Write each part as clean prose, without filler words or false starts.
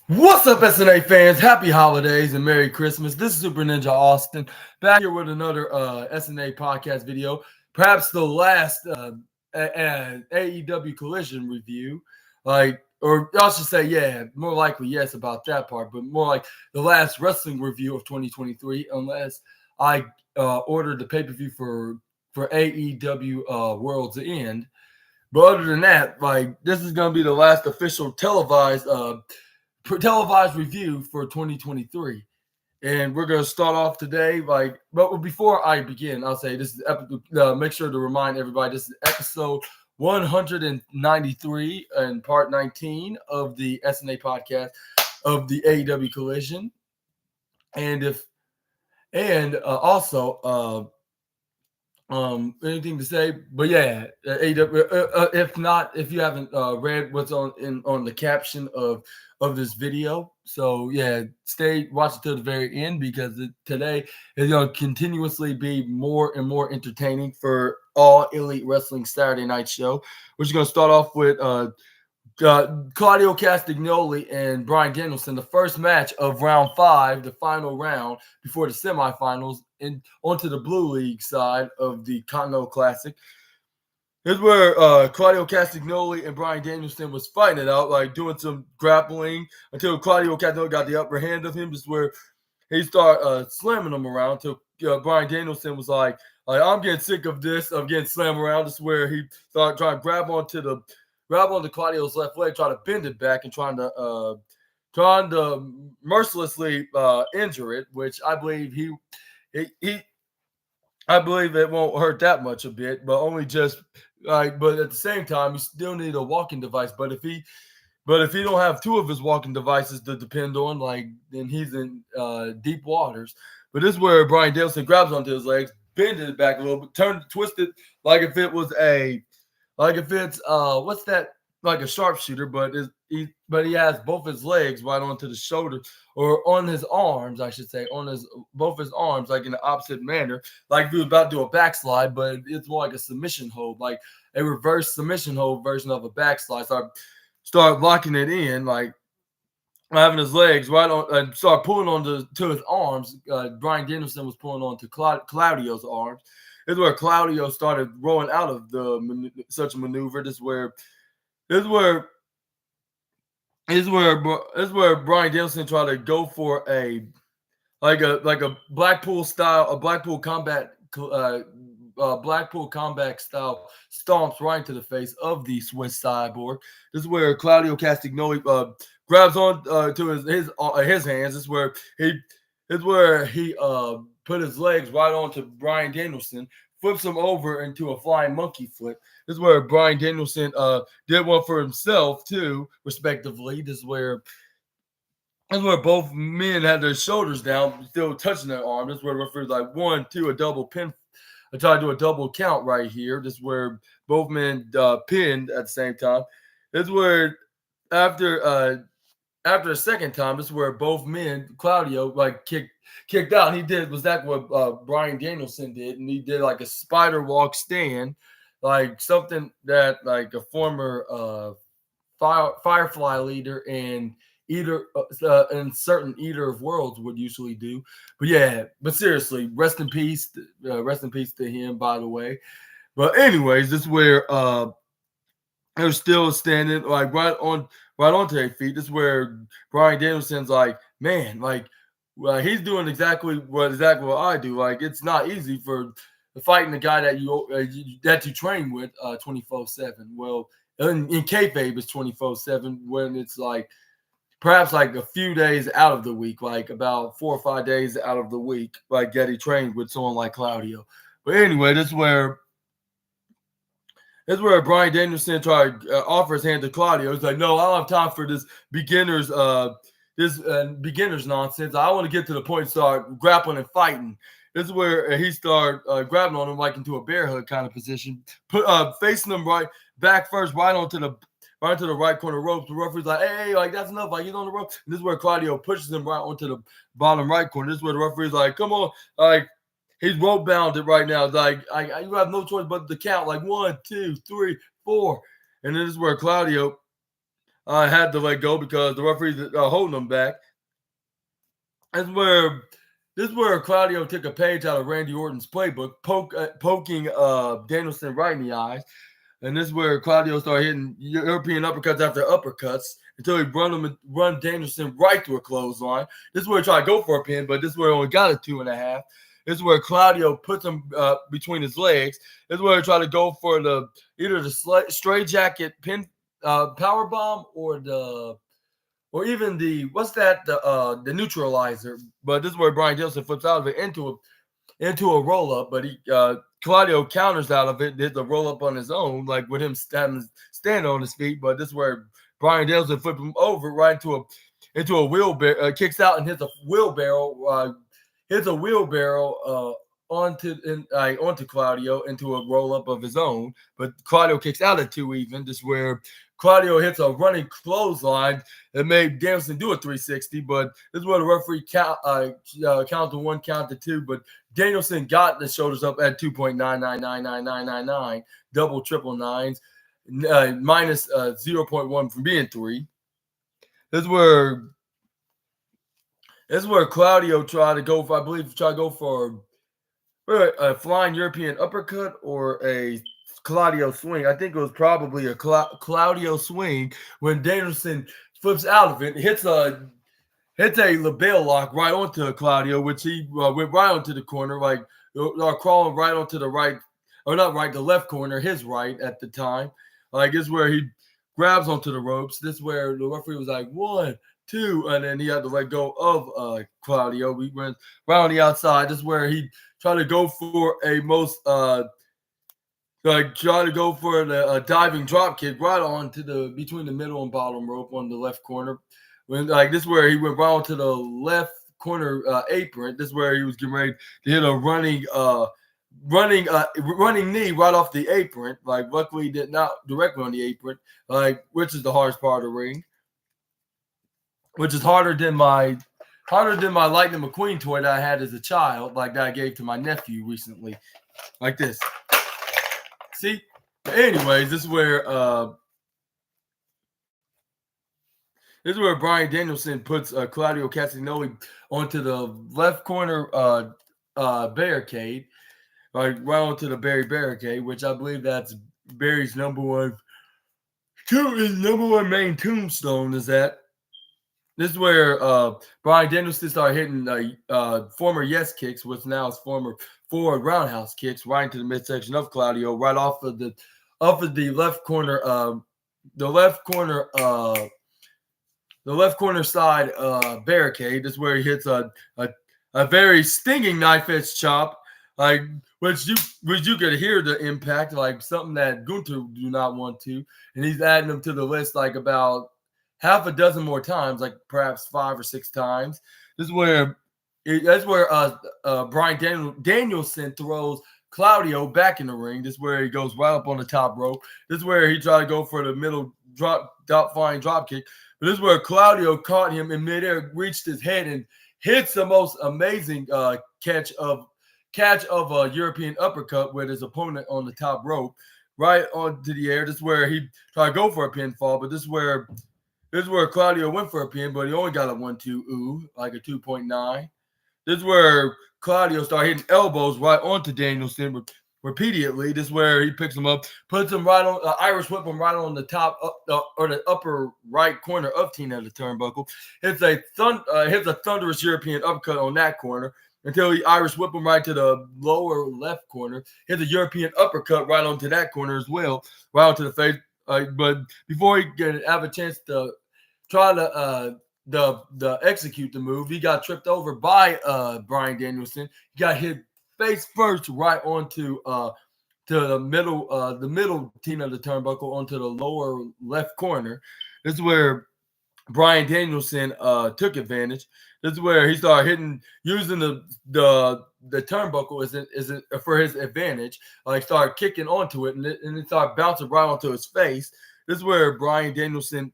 What's up, SNA fans? Happy holidays and Merry Christmas. This is Super Ninja Austin back here with another SNA podcast video, perhaps the last AEW Collision review. Or I should say, yeah, more likely, yes, about that part, but more like the last wrestling review of 2023, unless I ordered the pay per view for AEW World's End. But other than that, this is going to be the last official televised review for 2023. And we're going to start off today. But before I begin, I'll say this is make sure to remind everybody this is episode 193 and part 19 of the SNA podcast of the AEW Collision. Anything to say? But yeah, AEW. If not, if you haven't read what's on the caption of this video, so yeah, watch it to the very end because today is going to continuously be more and more entertaining for All Elite Wrestling Saturday Night Show. We're just going to start off with Claudio Castagnoli and Bryan Danielson, the first match of round 5, the final round before the semifinals, and onto the Blue League side of the Continental Classic. Here's where Claudio Castagnoli and Bryan Danielson was fighting it out, doing some grappling until Claudio Castagnoli got the upper hand of him. This is where he started slamming him around until Bryan Danielson was like, I'm getting sick of this. I'm getting slammed around. This is where he started trying to grab onto Claudio's left leg, trying to bend it back and trying to mercilessly injure it, which I believe I believe it won't hurt that much a bit, but only just but at the same time, you still need a walking device. But if he don't have 2 of his walking devices to depend on, then he's in deep waters. But this is where Bryan Danielson grabs onto his legs, bended it back a little bit, twisted like if it was what's that, like a sharpshooter, but he has both his legs right onto the shoulder, or on his arms, I should say, both his arms, like in the opposite manner, like if he was about to do a backslide, but it's more like a submission hold, like a reverse submission hold version of a backslide. So I start locking it in, like having his legs right on, and start pulling on to his arms. Bryan Danielson was pulling on to Claudio's arms. This is where Claudio started rolling out of such a maneuver. This is where Bryan Danielson tried to go for a Blackpool combat style stomps right into the face of the Swiss Cyborg. This is where Claudio Castagnoli grabs on to his hands. This is where he put his legs right onto Bryan Danielson, flips him over into a flying monkey flip. This is where Bryan Danielson did one for himself too, respectively. This is where both men had their shoulders down, still touching their arm. This is where the referee's like 1, 2, a double pin. I try to do a double count right here. This is where both men pinned at the same time. This is where after a second time, this is where both men, Claudio, kicked out. And he did was that what Bryan Danielson did, and he did like a spider walk stand, like something that like a former Firefly leader and certain Eater of Worlds would usually do. But yeah, but seriously, rest in peace to him, by the way. But anyways, this is where they're still standing right onto their feet. This is where Bryan Danielson's like, man, he's doing exactly what I do. Like, it's not easy for fighting the guy that you train with 24/7. Well, in kayfabe, it's 24/7 when it's like perhaps like a few days out of the week, like about 4 or 5 days out of the week, like that he trained with someone like Claudio. But anyway, this is where Bryan Danielson tried to offer his hand to Claudio. He's like, no, I don't have time for this beginner's nonsense. I want to get to the point and start grappling and fighting. This is where he started grabbing on him like into a bear hug kind of position, facing him right back first, right onto the right corner ropes. The referee's like, hey, like that's enough. Like he's on the rope. And this is where Claudio pushes him right onto the bottom right corner. This is where the referee's like, come on, like he's rope bounded right now. Like you have no choice but to count like 1, 2, 3, 4. And then this is where Claudio had to let go because the referees holding him back. That's where this is where Claudio took a page out of Randy Orton's playbook, poking Danielson right in the eyes. And this is where Claudio started hitting European uppercuts after uppercuts until he run Danielson right through a clothesline. This is where he tried to go for a pin, but this is where he only got a 2.5. This is where Claudio puts him between his legs. This is where he tried to go for either the straight jacket pin power bomb or even the neutralizer. But this is where Bryan Danielson flips out of it into a roll up, but Claudio counters out of it, did the roll up on his own, like with him standing on his feet. But this is where Bryan Danielson flipped him over right into a wheelbarrow, kicks out and hits a wheelbarrow onto Claudio into a roll up of his own. But Claudio kicks out at 2 even. This is where Claudio hits a running clothesline that made Danielson do a 360, but this is where the referee count to 1, count to 2, but Danielson got the shoulders up at 2.99999999, double triple nines, minus 0.1 from being 3. This is where Claudio tried to go for, a flying European uppercut or a Claudio swing. I think it was probably a Claudio swing when Danielson flips out of it, hits a label lock right onto Claudio, which he went right onto the corner, like crawling right onto the right, or not right, the left corner, his right at the time. Like this is where he grabs onto the ropes. This is where the referee was like 1, 2, and then he had to let go of Claudio. We went right on the outside. This is where he tried to go for the diving drop kick right onto between the middle and bottom rope on the left corner. When this is where he went right onto the left corner apron. This is where he was getting ready to hit a running knee right off the apron. Luckily he did not directly on the apron. Which is the hardest part of the ring. Which is harder than my Lightning McQueen toy that I had as a child, that I gave to my nephew recently. Like this. See? But anyways, this is where Bryan Danielson puts Claudio Castagnoli onto the left corner barricade, right onto the Barry barricade, which I believe that's Barry's number one main tombstone is that. This is where Bryan Danielson started hitting former yes kicks, which now is former forward roundhouse kicks, right into the midsection of Claudio, right off of the left corner, the left corner side barricade. This is where he hits a very stinging knife edge chop, which you could hear the impact, something that Gunther do not want to, and he's adding them to the list about half a dozen more times, perhaps 5 or 6 times. This is where Bryan Danielson throws Claudio back in the ring. This is where he goes right up on the top rope. This is where he tried to go for the middle flying drop kick. But this is where Claudio caught him in midair, reached his head, and hits the most amazing catch of a European uppercut with his opponent on the top rope, right onto the air. This is where he tried to go for a pinfall, but this is where Claudio went for a pin, but he only got a 1-2, like a 2.9. This is where Claudio started hitting elbows right onto Danielson repeatedly. This is where he picks him up, puts him right on, Irish whip him right on the top or the upper right corner of Tina the turnbuckle. Hits a thunderous European uppercut on that corner until he Irish whip him right to the lower left corner. Hits a European uppercut right onto that corner as well, right onto the face. But before he could have a chance to try to execute the move, he got tripped over by Bryan Danielson. He got hit face first right onto to the middle Tina the turnbuckle onto the lower left corner. This is where Bryan Danielson took advantage. This is where he started using the turnbuckle is for his advantage. Started kicking onto it and it started bouncing right onto his face. This is where Bryan Danielson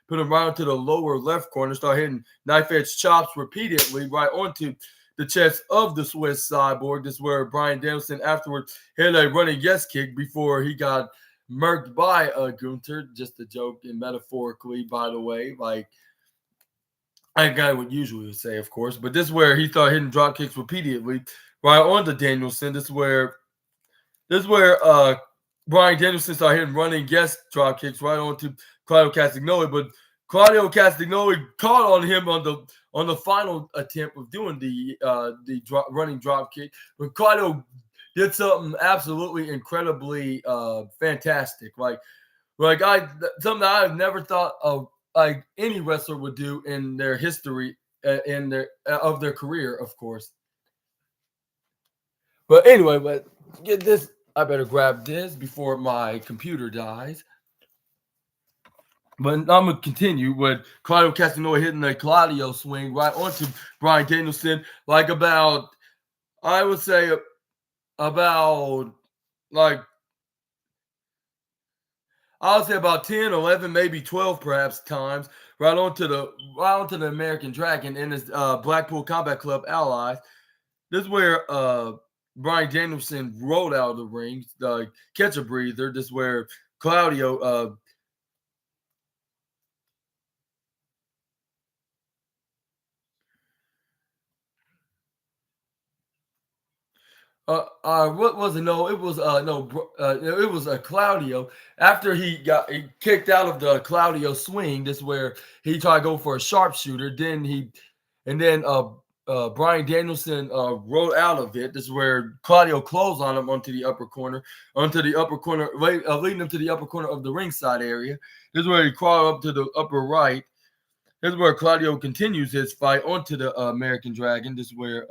put him right onto the lower left corner, started hitting knife edge chops repeatedly right onto the chest of the Swiss Cyborg. This is where Bryan Danielson afterwards hit a running yes kick before he got murked by Gunther. Just a joke and metaphorically, by the way. Like I guy would usually say, of course, but this is where he started hitting drop kicks repeatedly right on to Danielson. This is where Brian Danielson started hitting running guest drop kicks right onto Claudio Castagnoli, but Claudio Castagnoli caught on him on the final attempt of doing the running drop kick. But Claudio did something absolutely incredibly fantastic, something I've never thought of like any wrestler would do in their history in their of their career, of course. But anyway, but get this. I better grab this before my computer dies. But I'm gonna continue with Claudio Castagnoli hitting the Claudio swing right onto Brian Danielson, like about I would say about like I would say about 10, 11, maybe 12 perhaps times right onto the American Dragon and his Blackpool Combat Club allies. This is where Brian Danielson rolled out of the ring, catch a breather. This is where Claudio what was it? No, it was it was Claudio. After he kicked out of the Claudio swing, this is where he tried to go for a sharpshooter. Then Brian Danielson rolled out of it. This is where Claudio closed on him onto the upper corner, leading him to the upper corner of the ringside area. This is where he crawled up to the upper right. This is where Claudio continues his fight onto the American Dragon. This is where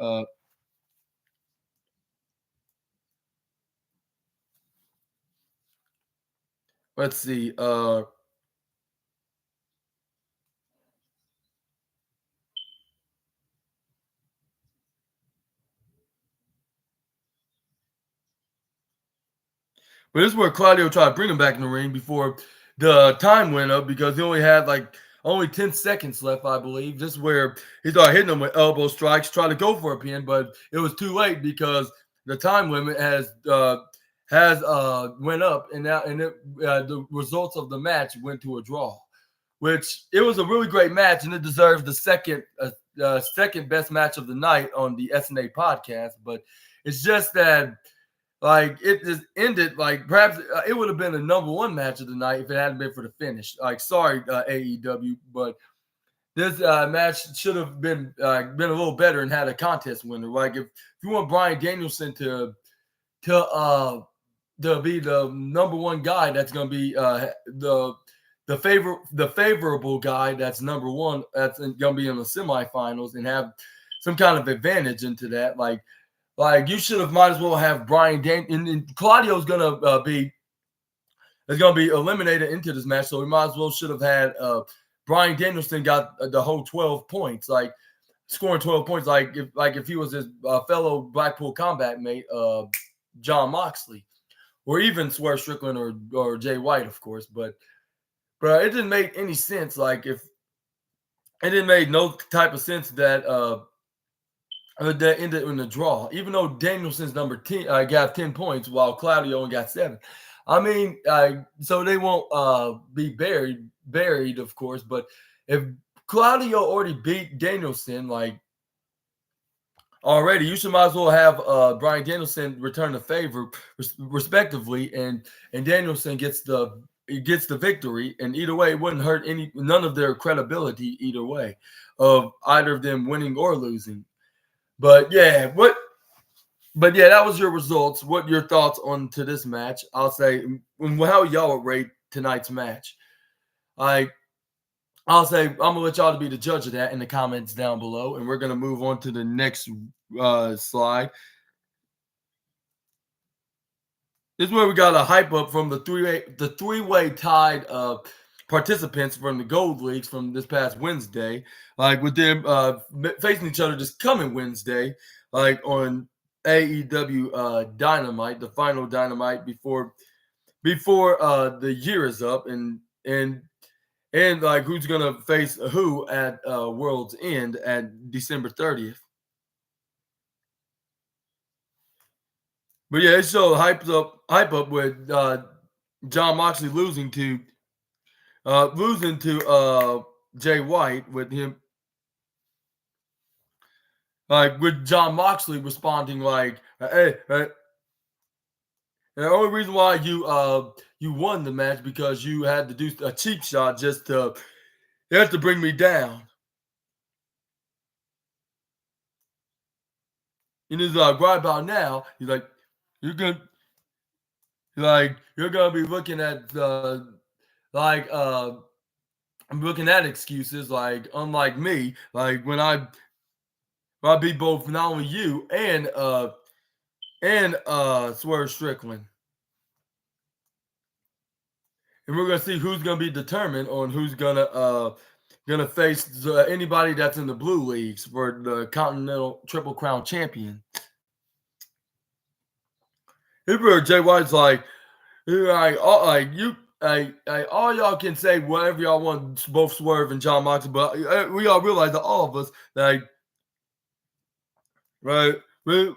let's see. But this is where Claudio tried to bring him back in the ring before the time went up because he only had like only 10 seconds left, I believe. This is where he started hitting him with elbow strikes, trying to go for a pin, but it was too late because the time limit has went up, and the results of the match went to a draw. Which it was a really great match, and it deserves the second best match of the night on the SNA podcast. But it's just that like it just ended like perhaps it would have been the number one match of the night if it hadn't been for the finish. Like sorry AEW, but this match should have been a little better and had a contest winner. Like if you want Brian Danielson to uh to be the number one guy, that's going to be the favorable guy that's number one that's going to be in the semifinals and have some kind of advantage into that. Like you should have might as well have Brian and Claudio's gonna be eliminated into this match, so we might as well should have had Brian Danielson got the whole 12 points, like scoring 12 points, like if he was his fellow Blackpool combat mate, John Moxley, or even Swerve Strickland or Jay White, of course, but it didn't make any sense. Like if it didn't make no type of sense that that ended in a draw, even though Danielson's number 10 got 10 points while Claudio only got 7. I mean, so they won't be buried, of course. But if Claudio already beat Danielson, like already, you should might as well have Brian Danielson return the favor, respectively, and Danielson gets the victory. And either way, it wouldn't hurt none of their credibility either way of either of them winning or losing. But yeah, that was your results. What your thoughts on to this match? I'll say how y'all would rate tonight's match. I'll say I'm gonna let y'all to be the judge of that in the comments down below, and we're gonna move on to the next slide. This is where we got a hype up from the three-way tied participants from the Gold Leagues from this past Wednesday, like with them facing each other this coming Wednesday, like on AEW Dynamite, the final Dynamite before the year is up, and like who's gonna face who at World's End at December 30th. But yeah, it showed hype up with John Moxley losing to Jay White, with him like with John Moxley responding like, "Hey, hey." And the only reason why you won the match because you had to do a cheap shot just to you have to bring me down. And he's like, right about now, he's like, you're gonna you're gonna be looking at like I'm looking at excuses like unlike me, like when I beat both not only you and Swerve Strickland. And we're gonna see who's gonna be determined on who's gonna face anybody that's in the blue leagues for the Continental Triple Crown champion. Here, Jay White's all y'all can say whatever y'all want, both Swerve and John Moxley, but we all realize that all of us, like, right, it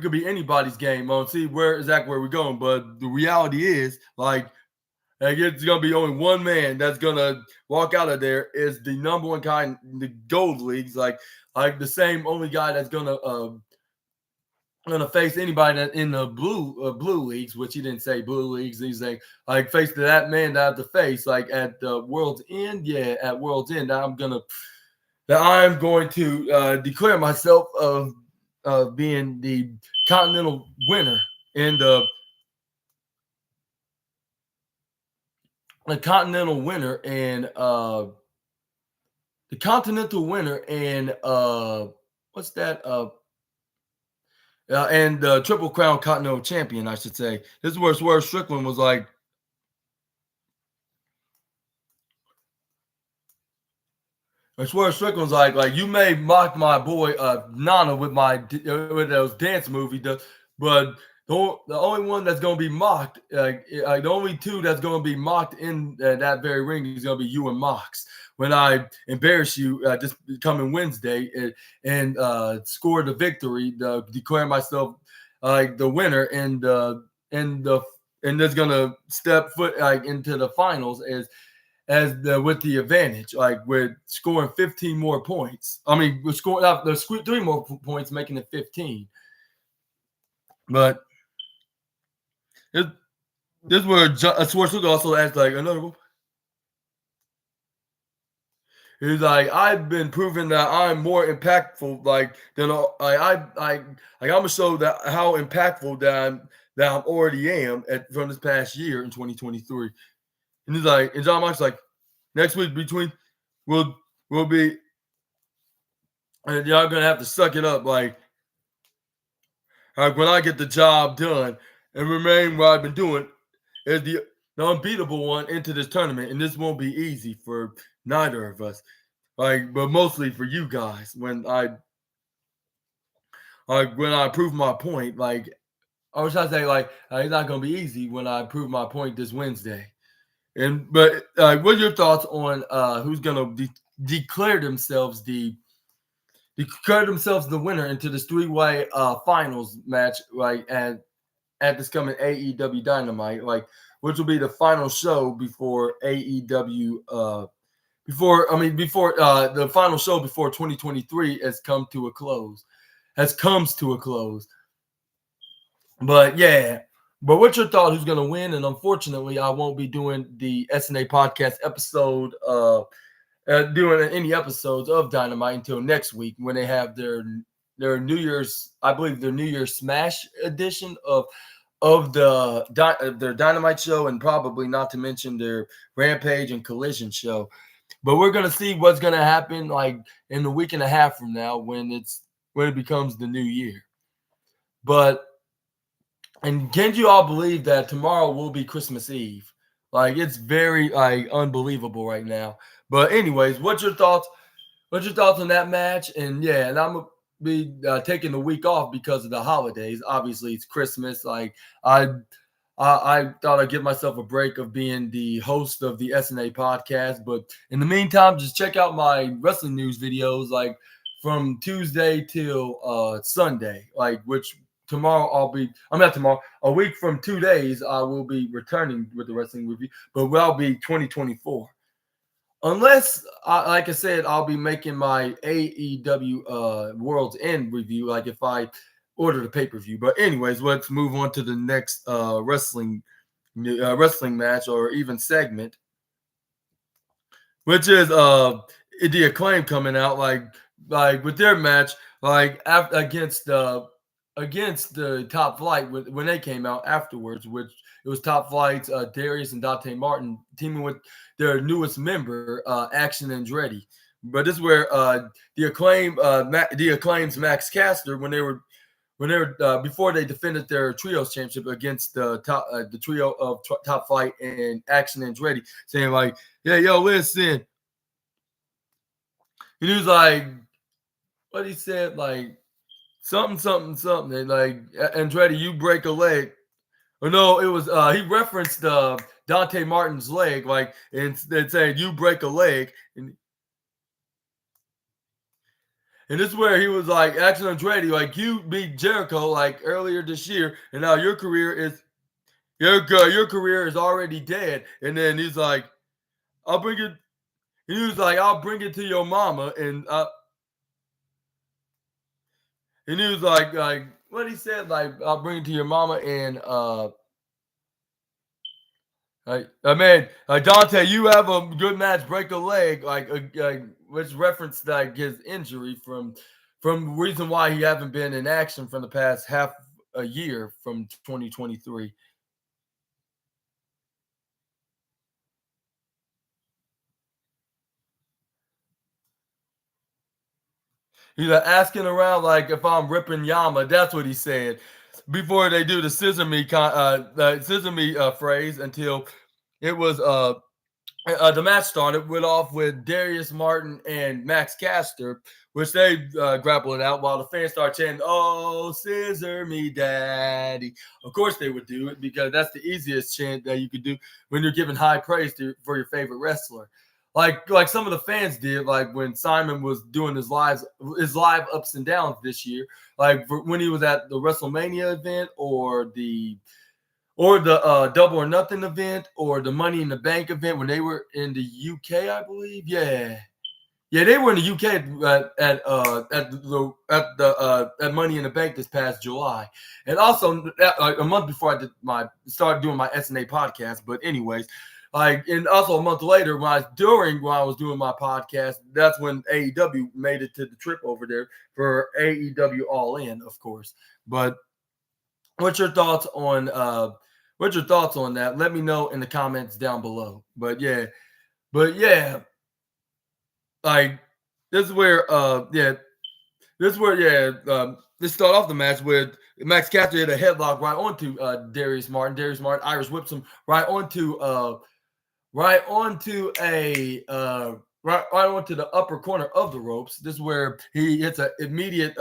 could be anybody's game. On see where exactly where we're going, but the reality is, like it's gonna be only one man that's gonna walk out of there is the number one guy in the gold leagues, like the same only guy that's gonna face anybody that in the blue leagues, which he didn't say blue leagues. He's like face to that man that I have to face, like at the World's End. Yeah, at World's End, I'm going to declare myself of being the Continental winner in the Continental winner and the Continental winner and what's that and Triple Crown Continental champion, I should say. This is where Swerve Strickland was like, Swerve Strickland's like you may mock my boy Nana with with those dance movie, but the only one that's going to be mocked, the only two that's going to be mocked in that very ring is going to be you and Mox. When I embarrass you this coming Wednesday and score the victory, declare myself the winner, and that's going to step foot into the finals with the advantage, like with scoring 15 more points. I mean, we're scoring the 3 more points, making it 15. But this is where Schwarzenegger also asked like another one. He's like, I've been proving that I'm more impactful, like than I'm gonna show that how impactful that I already am from this past year in 2023. And he's like, and John Moxley's like, next week we'll be, and y'all gonna have to suck it up, like when I get the job done and remain what I've been doing as the unbeatable one into this tournament, and this won't be easy for neither of us, but mostly for you guys. When I prove my point, I was trying to say it's not gonna be easy when I prove my point this Wednesday. But what are your thoughts on who's gonna declare themselves the winner into this 3-way finals match, at this coming AEW Dynamite, which will be the final show before AEW before the final show before 2023 comes to a close. But yeah, but what's your thought? Who's going to win? And unfortunately, I won't be doing the SNA podcast episode, doing any episodes of Dynamite until next week when they have their New Year's, I believe their New Year's Smash edition of their Dynamite show, and probably not to mention their Rampage and Collision show. But we're gonna see what's gonna happen in a week and a half from now when it becomes the new year. And can you all believe that tomorrow will be Christmas Eve? It's very unbelievable right now. But anyways, what's your thoughts? What's your thoughts on that match? And yeah, and I'm gonna be taking the week off because of the holidays. Obviously, it's Christmas. I thought I'd give myself a break of being the host of the SNA podcast. But in the meantime, just check out my wrestling news videos from Tuesday till Sunday, which a week from 2 days, I will be returning with the wrestling review, but will be 2024. Unless, like I said, I'll be making my AEW World's End review, like if I order the pay-per-view. But anyways, let's move on to the next wrestling match or even segment, which is the Acclaim coming out like with their match against the Top Flight when they came out afterwards, which it was Top Flight's Darius and Dante Martin teaming with their newest member, Action Andretti. But this is where the Acclaim's Max Caster, when they were before they defended their trios championship against the trio of Top Flight and Action Andretti, saying like, "Yeah, yo, listen." And he was like, what he said, like something, and like Andretti, you break a leg. Or no, it was he referenced Dante Martin's leg, like and saying you break a leg, and this is where he was like, Action Andretti, like you beat Jericho like earlier this year, and now your career is already dead. And then he's like, I'll bring it. He was like, I'll bring it to your mama, and he was like what he said, like I'll bring it to your mama, and man, Dante, you have a good match, break a leg, which referenced like his injury from reason why he haven't been in action from the past half a year from 2023. He's like asking around like if I'm ripping Yama. That's what he said before they do the scissor me phrase until it was the match started. Went off with Darius Martin and Max Caster, which they grappled it out while the fans start chanting, "Oh, scissor me, daddy." Of course they would do it because that's the easiest chant that you could do when you're giving high praise for your favorite wrestler. Like some of the fans did, like when Simon was doing his live ups and downs this year, like when he was at the WrestleMania event or the Double or Nothing event or the Money in the Bank event when they were in the UK, I believe. Yeah, they were in the UK at Money in the Bank this past July, and also a month before I started doing my SNA podcast. But anyways. And also a month later, when I was doing my podcast, that's when AEW made it to the trip over there for AEW All In, of course. But what's your thoughts on that? Let me know in the comments down below. But yeah, like this is where let's start off the match with Max Caster hit a headlock right onto Darius Martin. Darius Martin Irish whips him right onto the upper corner of the ropes. This is where he hits an immediate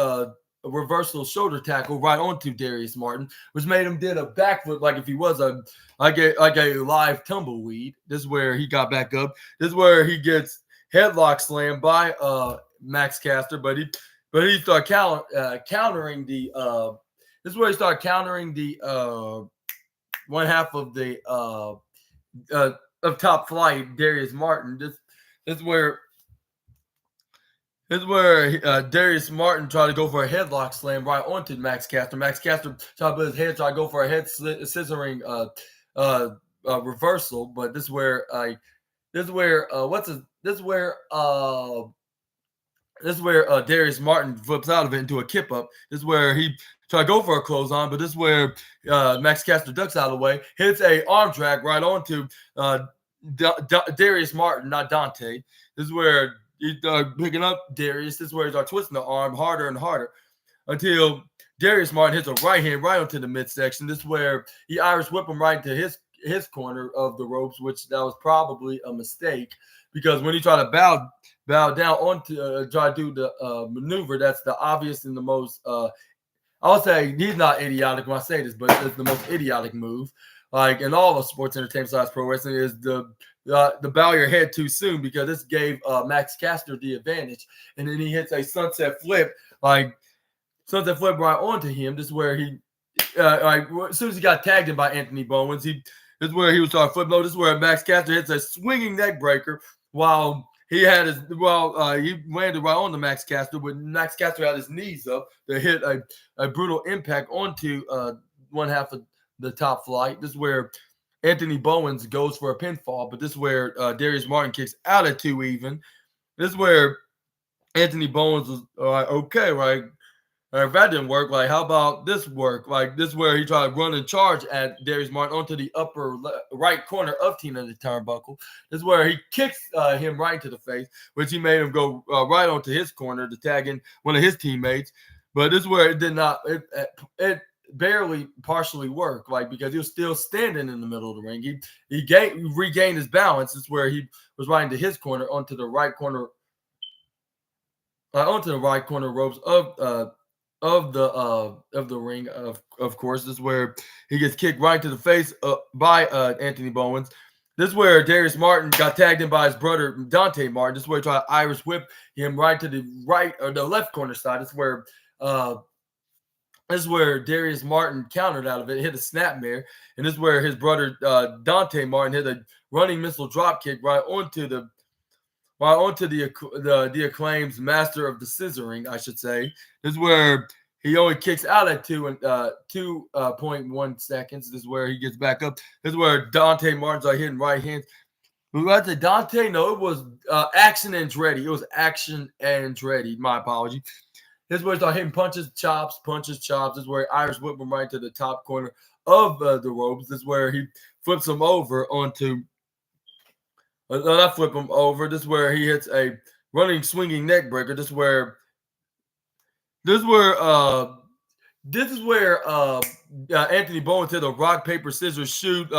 reversal shoulder tackle right onto Darius Martin, which made him did a backflip like if he was a live tumbleweed. This is where he got back up. This is where he gets headlock slammed by Max Caster, but he started countering the. This is where he started countering the one half of the of Top Flight, Darius Martin. This is where Darius Martin tried to go for a headlock slam right onto Max Caster. Max Caster tried to put his head, tried to go for a head scissoring reversal, but this is where Darius Martin flips out of it into a kip up. This is where he tried to go for a clothesline, but this is where Max Caster ducks out of the way, hits a arm drag right onto Darius Martin, not Dante. This is where he's picking up Darius. This is where he's twisting the arm harder and harder until Darius Martin hits a right hand right onto the midsection. This is where he Irish whip him right into his corner of the ropes, which that was probably a mistake because when he tried to bow down onto try to do the maneuver, that's the obvious and the most I would say he's not idiotic when I say this, but it's the most idiotic move. Like in all of sports entertainment / pro wrestling is the bow your head too soon because this gave Max Caster the advantage, and then he hits a sunset flip like Sunset flip right onto him. This is where he, like as soon as he got tagged in by Anthony Bowens, this is where he was starting flip mode. This is where Max Caster hits a swinging neck breaker while he landed right on the Max Caster. When Max Caster had his knees up to hit a brutal impact onto one half of the top flight. This is where Anthony Bowens goes for a pinfall, but this is where Darius Martin kicks out at 2 even. This is where Anthony Bowens was okay, right? If that didn't work, like how about this work? Like this is where he tried to run and charge at Darius Martin onto the upper right corner of Tina the turnbuckle. This is where he kicks him right into the face, which he made him go right onto his corner to tag in one of his teammates. But this is where it did not. It barely partially worked, like because he was still standing in the middle of the ring. He regained his balance. This is where he was right into his corner onto the right corner ropes of the ring. Of course, this is where he gets kicked right to the face by Anthony Bowens. This is where Darius Martin got tagged in by his brother Dante Martin. This is where he tried to Irish whip him right to the right or the left corner side. This is where Darius Martin countered out of it, hit a snapmare, and this is where his brother Dante Martin hit a running missile drop kick right onto the Acclaim's master of the scissoring, I should say. This is where he only kicks out at 2.1 seconds. This is where he gets back up. This is where Dante Martin's like hitting right hands. We got to Dante. No, it was Action Andretti. It was Action Andretti. My apology. This is where he started hitting punches, chops. This is where Irish whip him right to the top corner of the ropes. This is where he flips him over onto. Not flip him over. This is where he hits a running swinging neck breaker. This is where Anthony Bowens hit a rock paper scissors shoot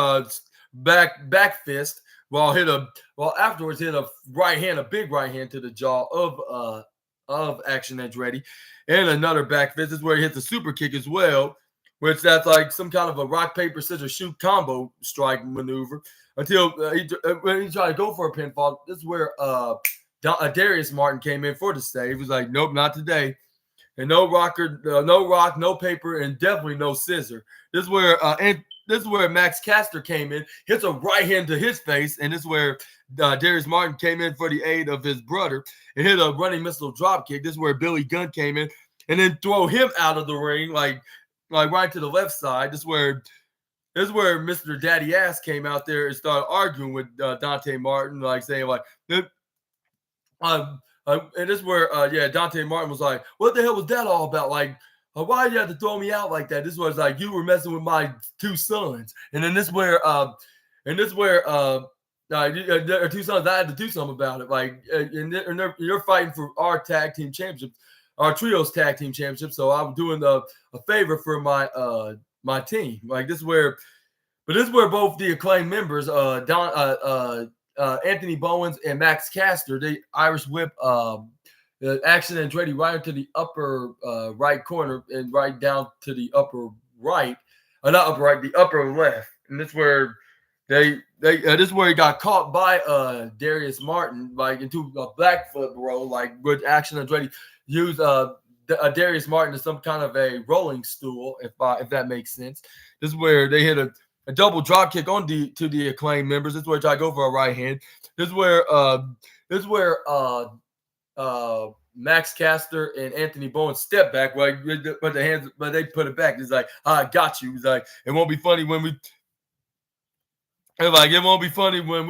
back fist while afterwards hit a big right hand to the jaw of Action Andretti, and another back fist. This is where he hits a super kick as well, which that's like some kind of a rock paper scissors shoot combo strike maneuver. Until when he tried to go for a pinfall, this is where Darius Martin came in for the save. He was like, "Nope, not today." And no rock, no paper, and definitely no scissor. This is where Max Caster came in, hits a right hand to his face, and this is where Darius Martin came in for the aid of his brother and hit a running missile drop kick. This is where Billy Gunn came in and then throw him out of the ring, like right to the left side. This is where Mr. Daddy Ass came out there and started arguing with Dante Martin, like saying like, and this is where Dante Martin was like, "What the hell was that all about? Like, why did you have to throw me out like that?" This was like, "You were messing with my 2 sons." And then this where their 2 sons, I had to do something about it. Like, and you're fighting for our tag team championship, our trios tag team championship. So I'm doing a favor for my team. Like this is where both the Acclaim members, Anthony Bowens and Max Caster, they Irish whip Action Andretti right into the upper right corner and right down to the upper right, not upper right, the upper left. And this is where this is where he got caught by Darius Martin, like into a Blackfoot roll, like with Action Andretti used Darius Martin as some kind of a rolling stool, if that makes sense. This is where they hit a double drop kick to the Acclaim members. This is where I go for a right hand. This is where Max Caster and Anthony Bowens step back, right? But they put it back. It's like, I got you. It's like, it won't be funny when we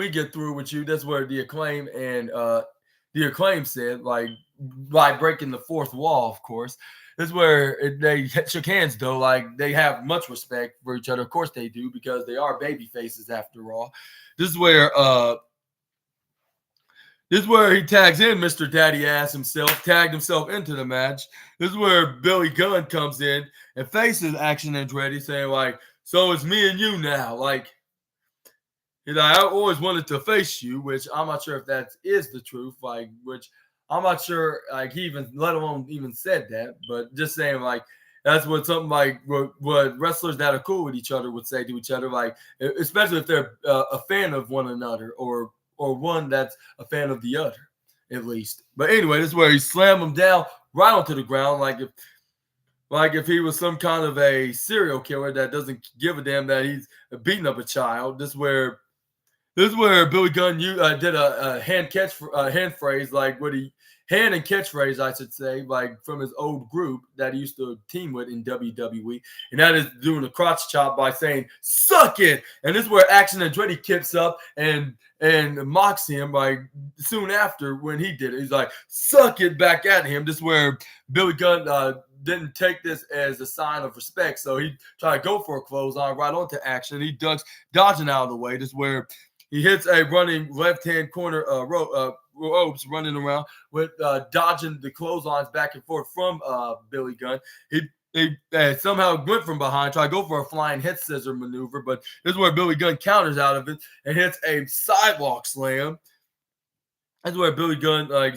get through with you. That's where the Acclaim and the Acclaim said, like, by breaking the fourth wall, of course. This is where they shook hands, though. Like, they have much respect for each other. Of course they do, because they are baby faces after all. This is where he tags in Mr. Daddy Ass himself, tagged himself into the match. This is where Billy Gunn comes in and faces Action Andretti, saying, like, so it's me and you now. Like, he's like, I always wanted to face you, which I'm not sure if that is the truth, like, which I'm not sure, like, he even, let alone even said that, but just saying, like, that's what something like what wrestlers that are cool with each other would say to each other, like, especially if they're a fan of one another or one that's a fan of the other, at least. But anyway, this is where he slammed him down right onto the ground, like, like if he was some kind of a serial killer that doesn't give a damn that he's beating up a child. This is where Billy Gunn did a hand phrase, like what he hand and catchphrase, I should say, like from his old group that he used to team with in WWE, and that is doing a crotch chop by saying "suck it," and this is where Action Andretti kicks up and mocks him like soon after when he did it. He's like "suck it" back at him. This is where Billy Gunn didn't take this as a sign of respect, so he tried to go for a clothesline right onto Action. He dodging out of the way. This is where he hits a running left-hand corner ropes running around with dodging the clotheslines back and forth from Billy Gunn. He somehow went from behind, tried to go for a flying head scissor maneuver, but this is where Billy Gunn counters out of it and hits a sidewalk slam. That's where Billy Gunn like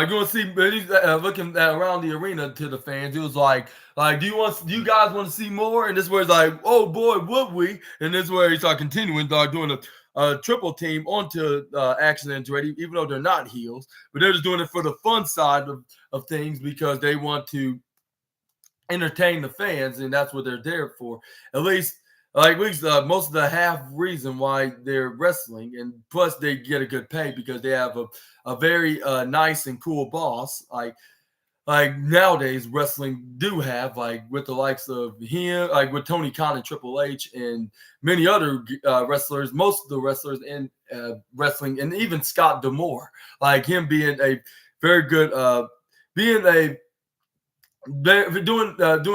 you want to see, he's looking around the arena to the fans. He was like, do you guys want to see more? And this is where he's like, oh boy, would we? And this is where he started continuing, doing a triple team onto Action Andretti, even though they're not heels, but they're just doing it for the fun side of things because they want to entertain the fans, and that's what they're there for. At least most of the half reason why they're wrestling, and plus they get a good pay because they have a very nice and cool boss. Like nowadays wrestling do have, like with the likes of him, like with Tony Khan and Triple H and many other wrestlers, most of the wrestlers in wrestling, and even Scott D'Amore, like him being a very good, doing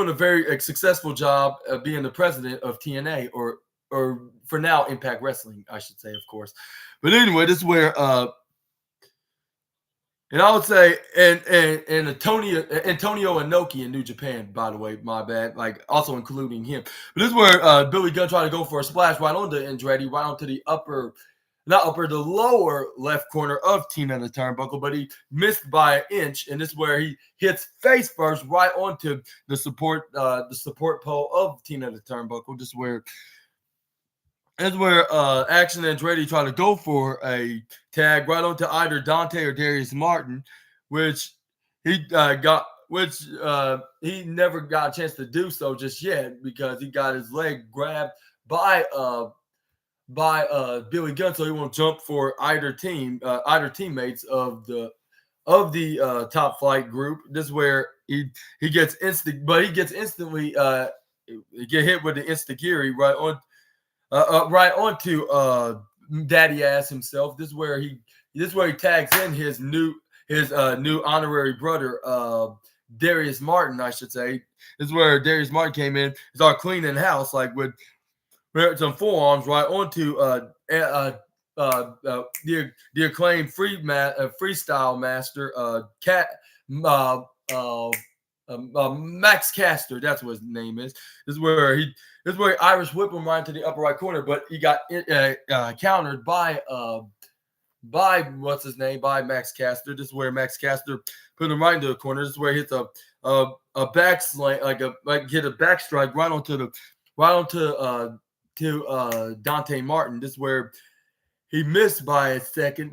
a very successful job of being the president of TNA, or for now Impact Wrestling, I should say, of course. But anyway, this is where and I would say and Antonio Inoki in New Japan, by the way, my bad, like also including him. But this is where Billy Gunn tried to go for a splash right onto Andretti, right onto the the lower left corner of Tina the Turnbuckle, but he missed by an inch, and this is where he hits face first right onto the support pole of Tina the Turnbuckle. This is where Action Andretti tried to go for a tag right onto either Dante or Darius Martin, which he never got a chance to do so just yet because he got his leg grabbed by Billy Gunn, so he won't jump for either teammates of the top flight group. This is where he gets instantly get hit with the instigiri right onto Daddy Ass himself. This is where he tags in his new honorary brother Darius Martin, I should say. This is where Darius Martin came in, started cleaning house, like with some forearms right onto the acclaimed freestyle master Max Caster. That's what his name is. This is where he Irish whip him right into the upper right corner, but he got countered by what's his name, by Max Caster. This is where Max Caster put him right into the corner. This is where he hits a back slang, hit a back strike right onto Dante Martin. This is where he missed by a second.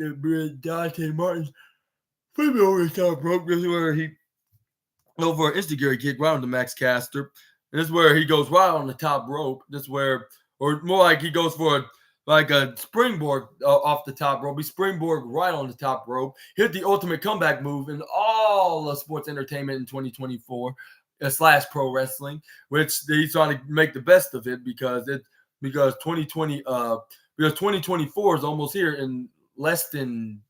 Dante Martin put me over the top rope. This is where he go for an instigiri kick right on the Max Caster. And this is where he goes right on the top rope. This is where, or more like he goes for a springboard off the top rope. He springboard right on the top rope. Hit the ultimate comeback move in all of sports entertainment in 2024 / pro wrestling, which he's trying to make the best of it because 2024 is almost here in less than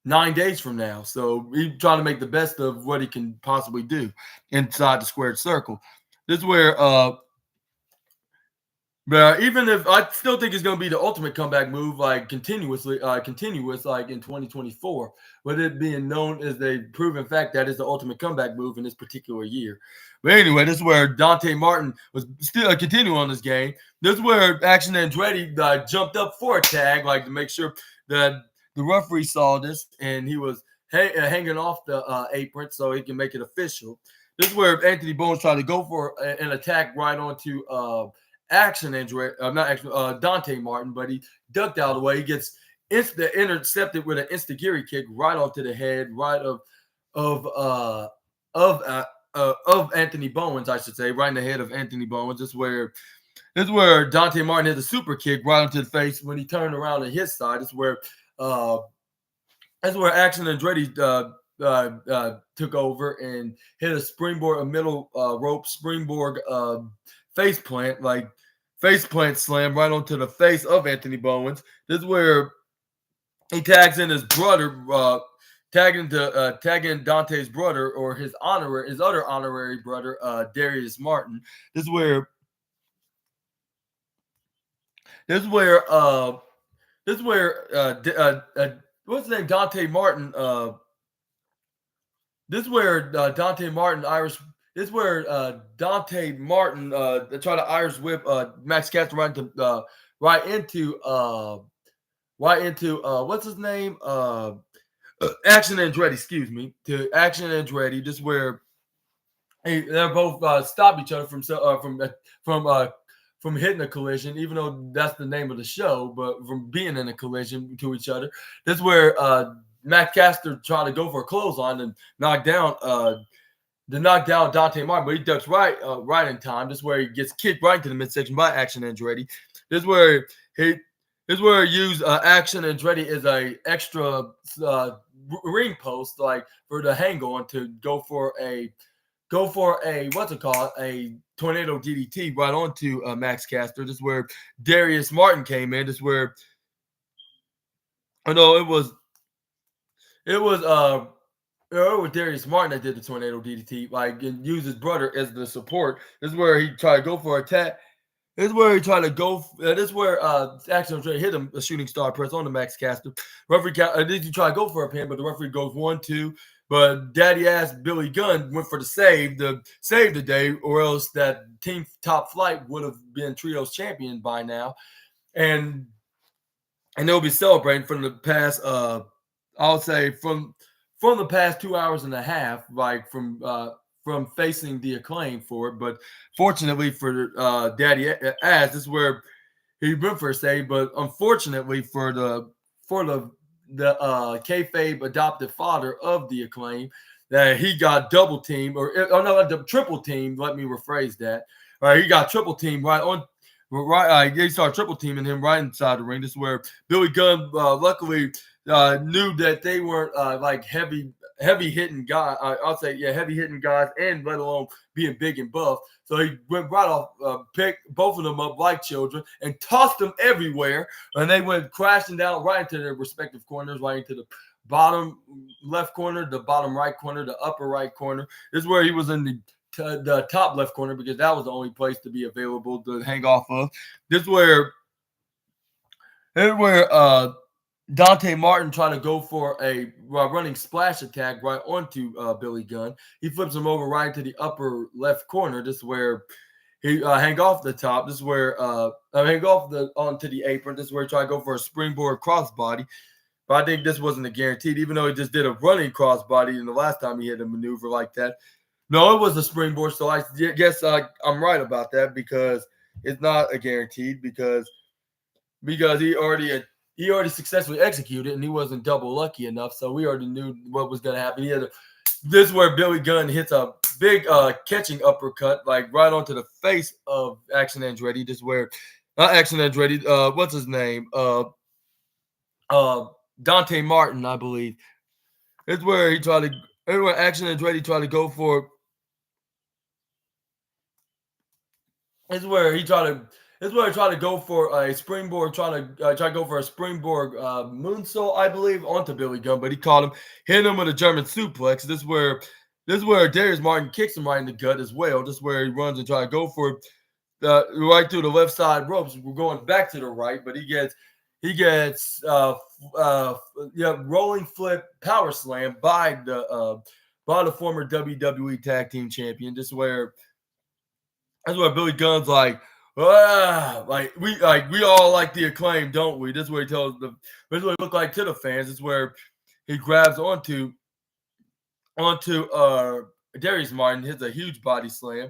9 days from now. So he's trying to make the best of what he can possibly do inside the squared circle. This is where even if I still think it's going to be the ultimate comeback move, like continuous like in 2024, with it being known as a proven fact that is the ultimate comeback move in this particular year. But anyway, this is where Dante Martin was still continuing on this game. This is where Action Andretti jumped up for a tag, like to make sure that the referee saw this, and he was hanging off the apron so he can make it official. This is where Anthony Bones tried to go for an attack right onto Dante Martin, but he ducked out of the way. He gets intercepted with an instigiri kick right onto the head, right of of uh of Anthony Bowens, I should say, right in the head of Anthony Bowens. This is where Dante Martin hit a super kick right into the face when he turned around to his side. Uh that's where Action Andretti took over and hit a springboard, a middle rope springboard face plant slam right onto the face of Anthony Bowens. This is where he tags in his brother, tagging Dante's brother or his other honorary brother, Darius Martin. This is where this is where this is where what's his name, Dante Martin. This is where Dante Martin Irish. This is where Dante Martin tried to Irish whip Max Caster right into what's his name? Action Andretti, excuse me, to Action Andretti. This is where they're both stop each other from hitting a collision, even though that's the name of the show, but from being in a collision to each other. This is where Matt Caster tried to go for a clothesline and knock down Dante Martin, but he ducks right in time. This is where he gets kicked right into the midsection by Action Andretti. This is where he used Action Andretti as a extra ring post, like for the hang on to go for a what's it called, a tornado DDT right onto Max Caster. This is where Darius Martin came in. This is where it was Darius Martin that did the tornado DDT, like, and used his brother as the support. This is where he tried to go for a tap. This is where he tried to go. This is where Action Andretti hit him a shooting star press on the Max Caster. Referee did you try to go for a pin, but the referee goes 1-2. But daddy ass Billy Gunn went for the save the day, or else that Team Top Flight would have been Trios champion by now, and they'll be celebrating from the past. I'll say from the past 2 hours and a half, like from facing the Acclaim for it. But fortunately for Daddy Ass, this is where he went for a save. But unfortunately for the kayfabe adopted father of the Acclaim, that he got double teamed the triple teamed. Let me rephrase that. All right, he got triple teamed he started triple teaming him right inside the ring. This is where Billy Gunn luckily knew that they weren't like heavy hitting guys. I'll say heavy hitting guys, and let alone being big and buff. So he went right off, picked both of them up like children, and tossed them everywhere. And they went crashing down right into their respective corners, right into the bottom left corner, the bottom right corner, the upper right corner. This is where he was in the top left corner, because that was the only place to be available to hang off of. This is where Dante Martin tried to go for a running splash attack right onto Billy Gunn. He flips him over right into the upper left corner. This is where he hang off the top. This is where hang off onto the apron. This is where he tried to go for a springboard crossbody. But I think this wasn't a guaranteed, even though he just did a running crossbody in the last time he had a maneuver like that. No, it was a springboard. So I guess I'm right about that, because it's not a guaranteed, because he already successfully executed, and he wasn't double lucky enough. So we already knew what was going to happen. This is where Billy Gunn hits a big catching uppercut, like right onto the face of Action Andretti. This is where Action Andretti, what's his name? Dante Martin, I believe. It's where Action Andretti tried to go for. It's where he tried to go for a springboard, try to go for a springboard moonsault, I believe, onto Billy Gunn, but he caught him, hit him with a German suplex. This is where Darius Martin kicks him right in the gut as well. This is where he runs and try to go for right through the left side ropes. We're going back to the right, but he gets rolling flip power slam by the former WWE Tag Team Champion. This is where Billy Gunn's like we all like the Acclaim, don't we? This is what he tells them. This is what it looked like to the fans. This is where he grabs onto Darius Martin, hits a huge body slam.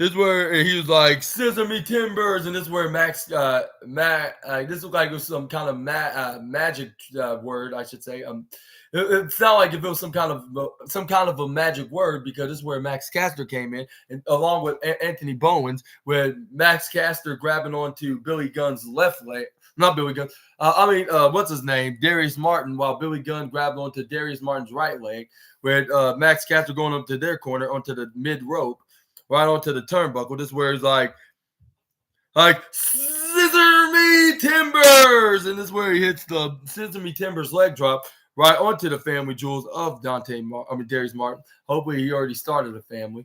This is where he was like, "Scissor me timbers," and this is where this looked like it was some kind of magic word, I should say. It sounded like if it was some kind of a magic word, because this is where Max Caster came in, and along with Anthony Bowens, where Max Caster grabbing onto Billy Gunn's left leg, not Billy Gunn. What's his name? Darius Martin, while Billy Gunn grabbed onto Darius Martin's right leg, where Max Caster going up to their corner onto the mid rope, right onto the turnbuckle. This is where it's like scissor me timbers, and this is where he hits the scissor me timbers leg drop right onto the family jewels of Darius Martin. Hopefully, he already started a family.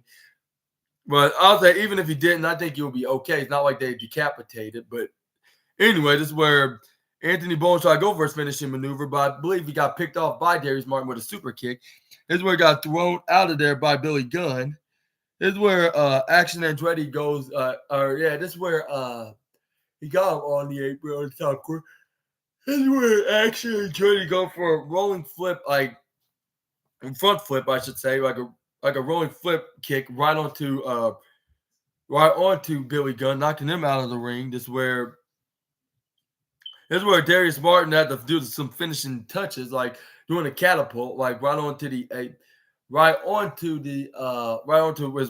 But I'll say, even if he didn't, I think he'll be okay. It's not like they decapitated. But anyway, this is where Anthony Bowens tried to go for his finishing maneuver, but I believe he got picked off by Darius Martin with a super kick. This is where he got thrown out of there by Billy Gunn. This is where Action Andretti goes, this is where he got him on the apron on the top corner. This is where Action Andretti go for a rolling flip, like front flip, I should say, like a rolling flip kick right onto Billy Gunn, knocking him out of the ring. This is where Darius Martin had to do some finishing touches, like doing a catapult, like right onto his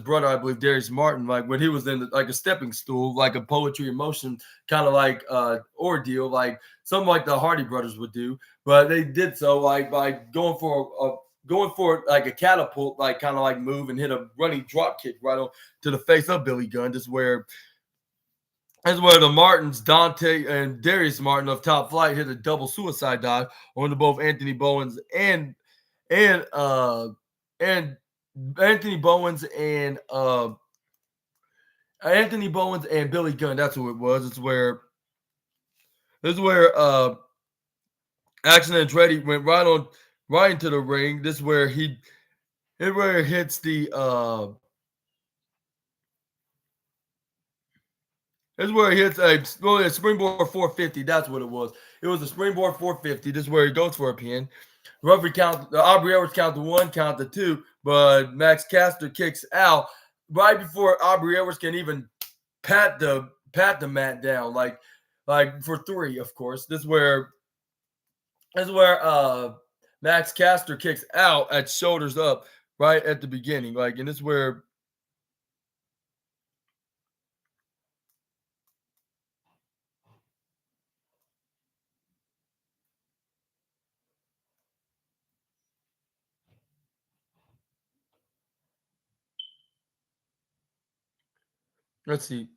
brother, I believe, Darius Martin, like when he was in like a stepping stool, like a poetry in motion kind of like ordeal, like something like the Hardy brothers would do. But they did so like by going for like a catapult, like kind of like move, and hit a running drop kick right on to the face of Billy Gunn. This is where the Martins, Dante and Darius Martin of Top Flight, hit a double suicide dive onto both Anthony Bowens and Anthony Bowens and Billy Gunn. That's who it was. This is where Action Andretti went right into the ring. This is where it hits the this is where he hits a springboard 450. That's what it was. It was a springboard 450. This is where he goes for a pin. Referee count, Aubrey Edwards count to 1, count to 2, but Max Caster kicks out right before Aubrey Edwards can even pat the mat down, like for 3, of course. This is where Max Caster kicks out at shoulders up right at the beginning, like, and this is where. Let's see.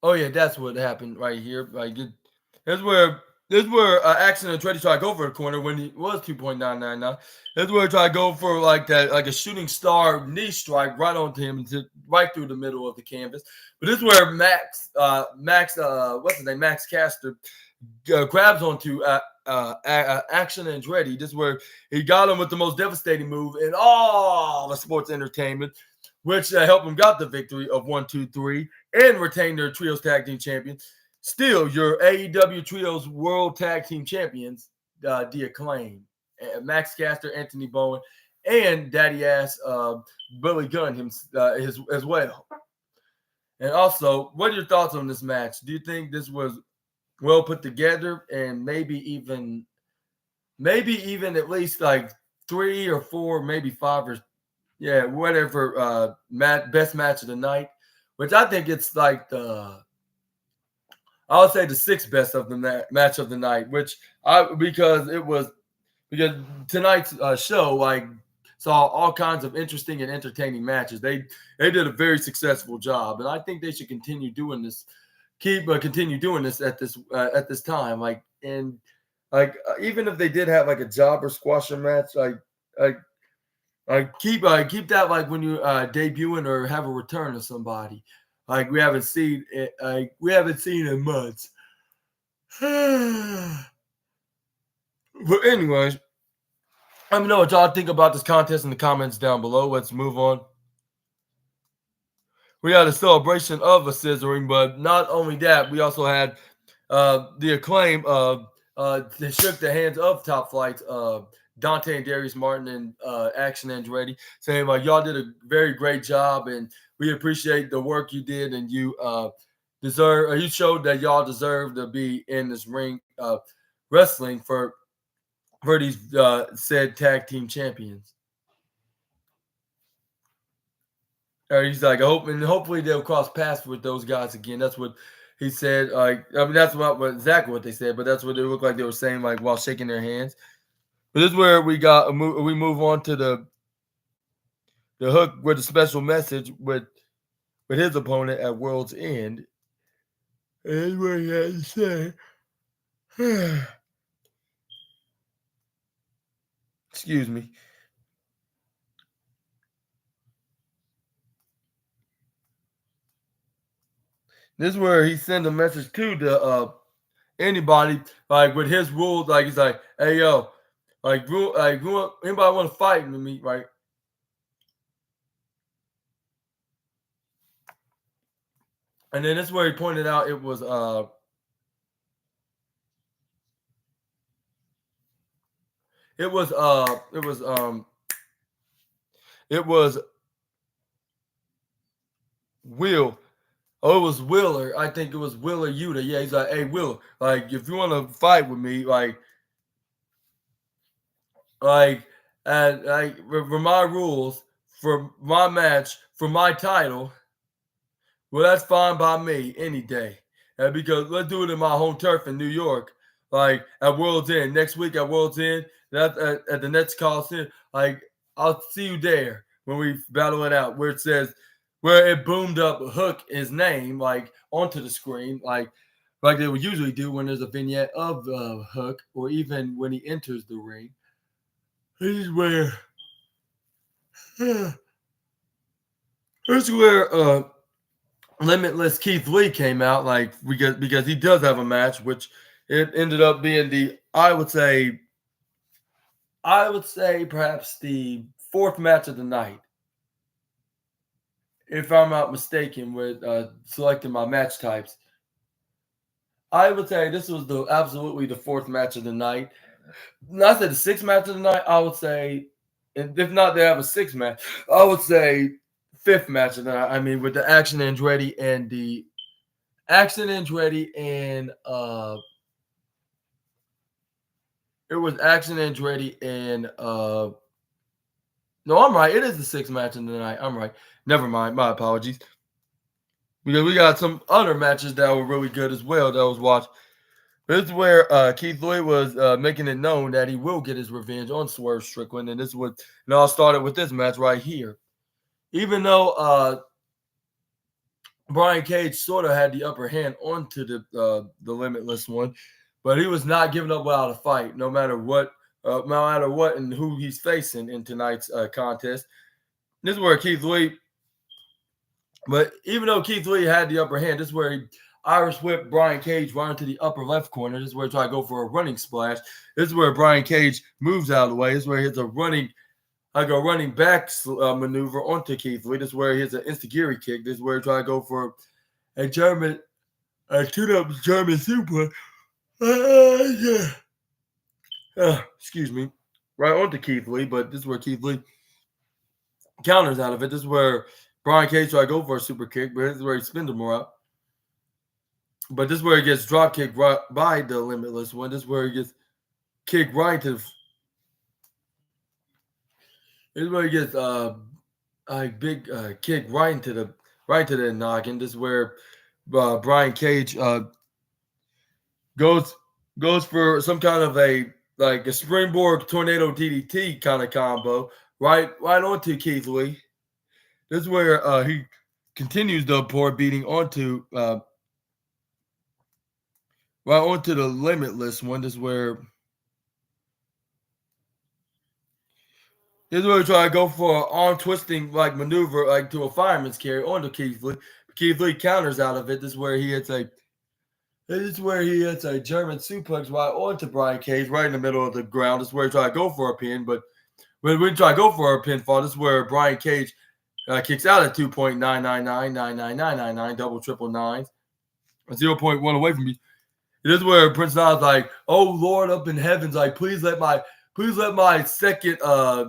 Oh yeah, that's what happened right here. Like this is where Action Andretti tried to go for the corner when he was 2.999. That's where he tried to go for like a shooting star knee strike right onto him, right through the middle of the canvas. But this is where Max Caster grabs onto Action Andretti. This is where he got him with the most devastating move in all the sports entertainment, which helped him got the victory of 1, 2, 3 and retain their Trios Tag Team Champions. Still, your AEW Trios World Tag Team Champions, The Acclaim, Max Caster, Anthony Bowen, and Daddy Ass Billy Gunn as well. And also, what are your thoughts on this match? Do you think this was well put together, and maybe even at least like 3 or 4, maybe 5 or whatever best match of the night, which I think it's like I would say the 6th best of the match of the night, because tonight's show like saw all kinds of interesting and entertaining matches. They did a very successful job, and I think they should continue doing this. Continue doing this at this time, like, and like even if they did have like a jobber squasher match, keep that like when you debuting or have a return of somebody. Like we haven't seen it. We haven't seen in months. But anyways, Let me know what y'all think about this contest in the comments down below. Let's move on. We had a celebration of a scissoring, but not only that, we also had the Acclaim. They shook the hands of Top Flights, Dante and Darius Martin, and Action Andretti, saying like y'all did a very great job, and we appreciate the work you did, and you deserve. You showed that y'all deserve to be in this ring wrestling for these said tag team champions. He's like, hopefully they'll cross paths with those guys again. That's what he said. Like, I mean, that's what exactly what they said, but that's what they looked like they were saying, like while shaking their hands. But this is where we move on to the Hook with a special message with his opponent at World's End. And this is where he had to say, excuse me. This is where he sent a message to the anybody like with his rules. Like he's like, hey yo, anybody want to fight with me, right? And then this is where he pointed out it was Will. Oh, it was Willer. I think it was Willer Yuta. Yeah, he's like, hey, Willer, like, if you want to fight with me, and like, for my rules, for my match, for my title, well, that's fine by me any day. Because let's do it in my home turf in New York, like at World's End next week at World's End. At the next Coliseum. Like, I'll see you there when we battle it out. Where it says, where it boomed up Hook his name like onto the screen, like they would usually do when there's a vignette of Hook, or even when he enters the ring. This is where, this is where Limitless Keith Lee came out, like because he does have a match, which it ended up being I would say perhaps the fourth match of the night, if I'm not mistaken, with selecting my match types. I would say this was absolutely the fourth match of the night. Not say the sixth match of the night. I would say, if not, they have a sixth match. I would say fifth match of the night. I mean, with the Action Andretti and it was Action Andretti and no, I'm right. It is the sixth match of the night. I'm right. Never mind. My apologies. Because we got some other matches that were really good as well that I was watching. This is where Keith Lee was making it known that he will get his revenge on Swerve Strickland. And this is what it all started with this match right here. Even though Brian Cage sort of had the upper hand onto the Limitless one, but he was not giving up without a fight, no matter what and who he's facing in tonight's contest. This is where Keith Lee, but even though Keith Lee had the upper hand, this is where he Irish whip Brian Cage right into the upper left corner. This is where he tried to go for a running splash. This is where Brian Cage moves out of the way. This is where he hits a running back maneuver onto Keith Lee. This is where he hits an instigiri kick. This is where he tried to go for a tune-up German super. Excuse me. Right onto Keith Lee, but this is where Keith Lee counters out of it. This is where Brian Cage tried to go for a super kick, but this is where he spins him up. But this is where he gets drop kicked right by the Limitless one. This is where he gets kicked right to. This is where he gets a big kick right into the noggin. This is where Brian Cage goes for some kind of a springboard tornado DDT kind of combo right onto Keith Lee. This is where he continues the poor beating onto right onto the Limitless one. This is where we try to go for an arm twisting maneuver to a fireman's carry onto Keith Lee. Keith Lee counters out of it. This is where he hits a German suplex right onto Brian Cage right in the middle of the ground. This is where he tried to go for a pin, but when we try to go for a pinfall, this is where Brian Cage kicks out at 2.999999999 double triple nines, 0.1 away from me. This is where Prince Nana's like, "Oh Lord up in heavens, like please let my second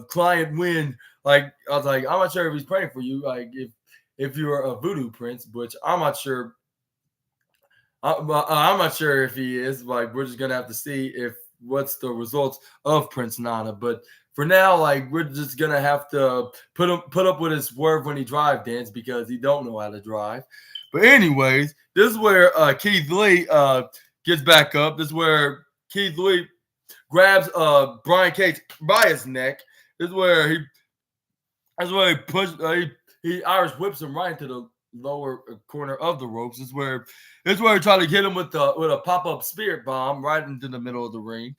client win." Like I was like, I'm not sure if he's praying for you, like if you're a voodoo prince, which I'm not sure. I'm not sure if he is. Like we're just gonna have to see if what's the results of Prince Nana. But for now, like we're just gonna have to put up with his swerve when he drive dance because he don't know how to drive. But anyways, this is where Keith Lee gets back up. This is where Keith Lee grabs Brian Cage by his neck. This is where he pushed he Irish whips him right into the lower corner of the ropes. This is where he tried to hit him with a pop-up spirit bomb right into the middle of the ring.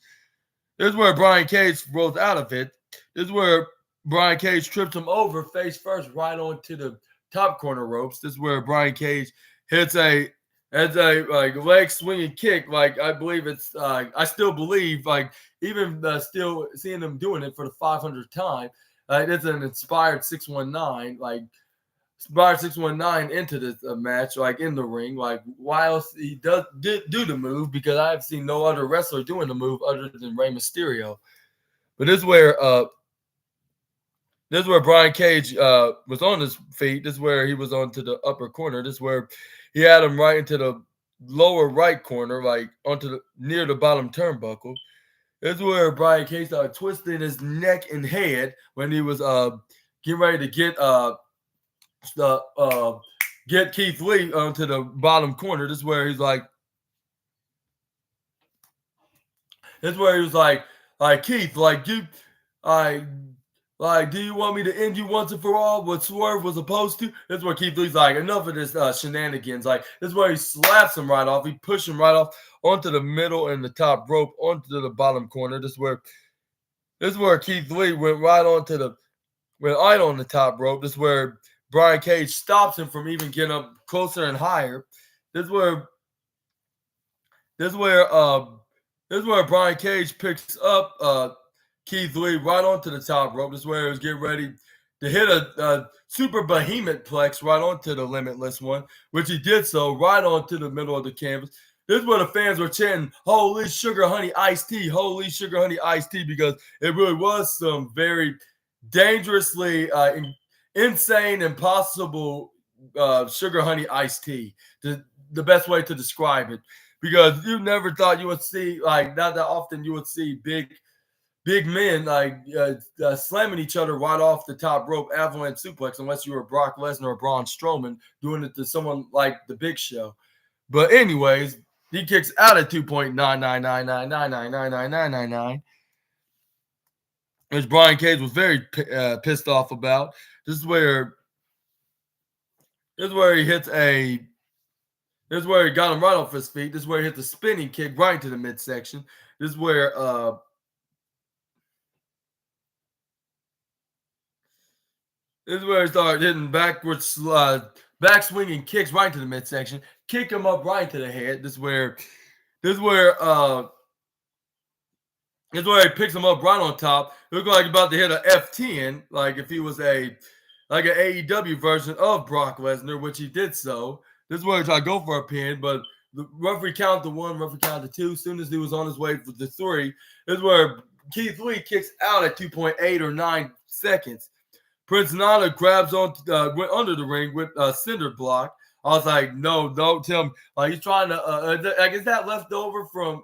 This is where Brian Cage rolls out of it. This is where Brian Cage trips him over face first right onto the top corner ropes. This is where Brian Cage hits a like leg swinging kick. Like I believe it's I still believe like even still seeing him doing it for the 500th time. It's an inspired 619 like inspired 619 into this match like in the ring like whilst he do the move because I've seen no other wrestler doing the move other than Rey Mysterio. But this is where Brian Cage was on his feet. This is where he was onto the upper corner. This is where he had him right into the lower right corner, like onto the near the bottom turnbuckle. This is where Brian Cage started twisting his neck and head when he was getting ready to get Keith Lee onto the bottom corner. This is where he's like, Keith, like you, do you want me to end you once and for all? What Swerve was supposed to? This is where Keith Lee's like, enough of this shenanigans. Like, this is where he slaps him right off. He pushes him right off onto the middle and the top rope, onto the bottom corner. This is where Keith Lee went right on the top rope. This is where Brian Cage stops him from even getting up closer and higher. This is where Brian Cage picks up Keith Lee right onto the top rope. This is where he was getting ready to hit a super behemoth plex right onto the limitless one, which he did so right onto the middle of the canvas. This is where the fans were chanting, "Holy sugar honey iced tea, holy sugar honey iced tea," because it really was some very dangerously insane, impossible sugar honey iced tea. The best way to describe it. Because you never thought you would see, like, not that often you would see big men like slamming each other right off the top rope, avalanche suplex, unless you were Brock Lesnar or Braun Strowman doing it to someone like the Big Show. But anyways, he kicks out at 2.99999999999, which Brian Cage was very pissed off about. This is where he hits a. This is where he got him right off his feet. This is where he hit the spinning kick right into the midsection. This is where he started hitting backwards, back swinging kicks right into the midsection. Kick him up right into the head. This is where he picks him up right on top. It looked like about to hit a F10, like if he was an AEW version of Brock Lesnar, which he did so. This is where he tried to go for a pin, but the referee counted to one, referee counted to two. As soon as he was on his way for the three, this is where Keith Lee kicks out at 2.8 or 9 seconds. Prince Nana grabs on, went under the ring with a cinder block. I was like, no, don't tell me. Like, he's trying to, like, is that left over from,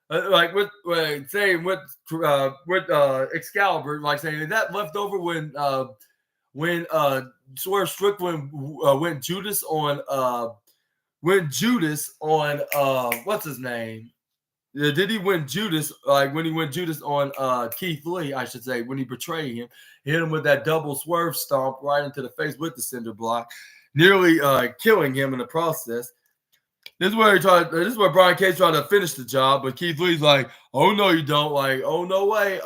like, with Excalibur, like saying, is that left over when Swerve Strickland went Judas on what's his name? Did he win Judas like when he went Judas on Keith Lee, I should say, when he betrayed him, he hit him with that double swerve stomp right into the face with the cinder block, nearly killing him in the process. This is where Brian Cage tried to finish the job, but Keith Lee's like, "Oh no, you don't!" Like, "Oh no way,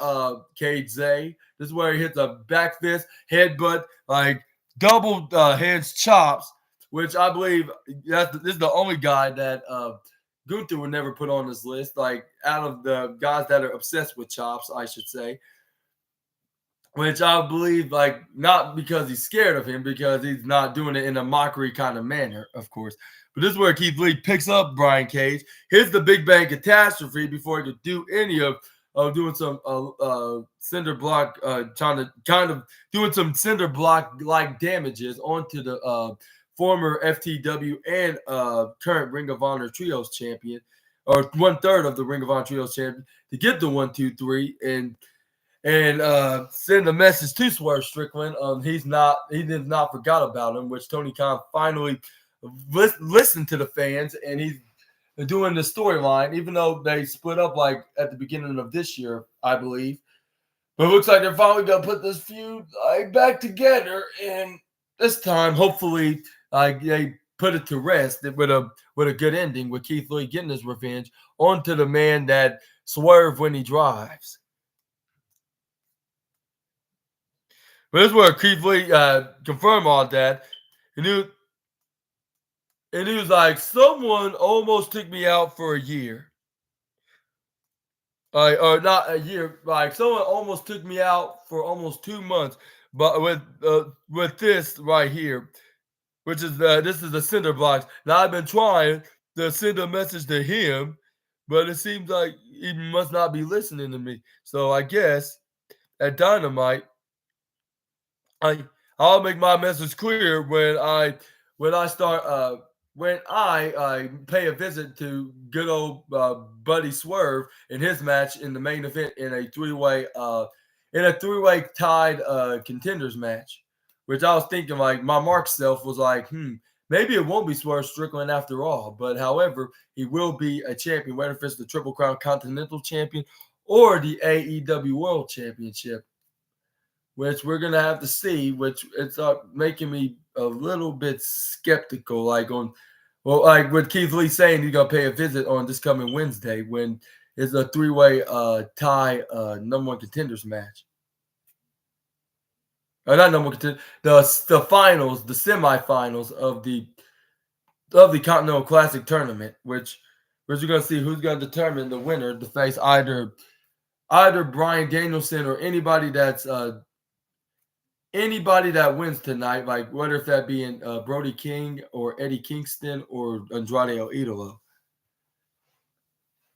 Cage Zay." This is where he hits a back fist, headbutt, like double hands chops, which I believe this is the only guy that Gunther would never put on his list. Like out of the guys that are obsessed with chops, I should say. which I believe, like, not because he's scared of him, because he's not doing it in a mockery kind of manner, of course. But this is where Keith Lee picks up Brian Cage, hits the Big Bang Catastrophe before he could do any of doing some cinder block, trying to kind of doing some cinder block like damages onto the former FTW and current Ring of Honor Trios champion, or 1/3 of the Ring of Honor Trios champion, to get the 1-2-3 and send a message to Swerve Strickland. He did not forgot about him, which Tony Khan finally listened to the fans, and he's doing the storyline, even though they split up like at the beginning of this year, I believe. But it looks like they're finally gonna put this feud like back together, and this time, hopefully, they put it to rest with a good ending, with Keith Lee getting his revenge onto the man that Swerve when he drives. But this is where Keith Lee confirmed all that. And he was like, someone almost took me out for a year. Or not a year, like someone almost took me out for almost 2 months. But with this right here, which is this is the cinder blocks. Now I've been trying to send a message to him, but it seems like he must not be listening to me. So I guess at Dynamite, I'll make my message clear when I start when I pay a visit to good old Buddy Swerve in his match in the main event in a three-way tied contenders match, which I was thinking, like, my Mark self was like, maybe it won't be Swerve Strickland after all. But however, he will be a champion, whether it's the Triple Crown Continental Champion or the AEW World Championship, which we're gonna have to see. Which it's making me a little bit skeptical. Like with Keith Lee saying he's gonna pay a visit on this coming Wednesday when it's a three-way tie number one contenders match. Not number one contender, the finals, the semifinals of the Continental Classic tournament, which we're gonna see who's gonna determine the winner to face either Bryan Danielson or anybody that wins tonight, like whether if that being Brody King or Eddie Kingston or Andrade El Idolo.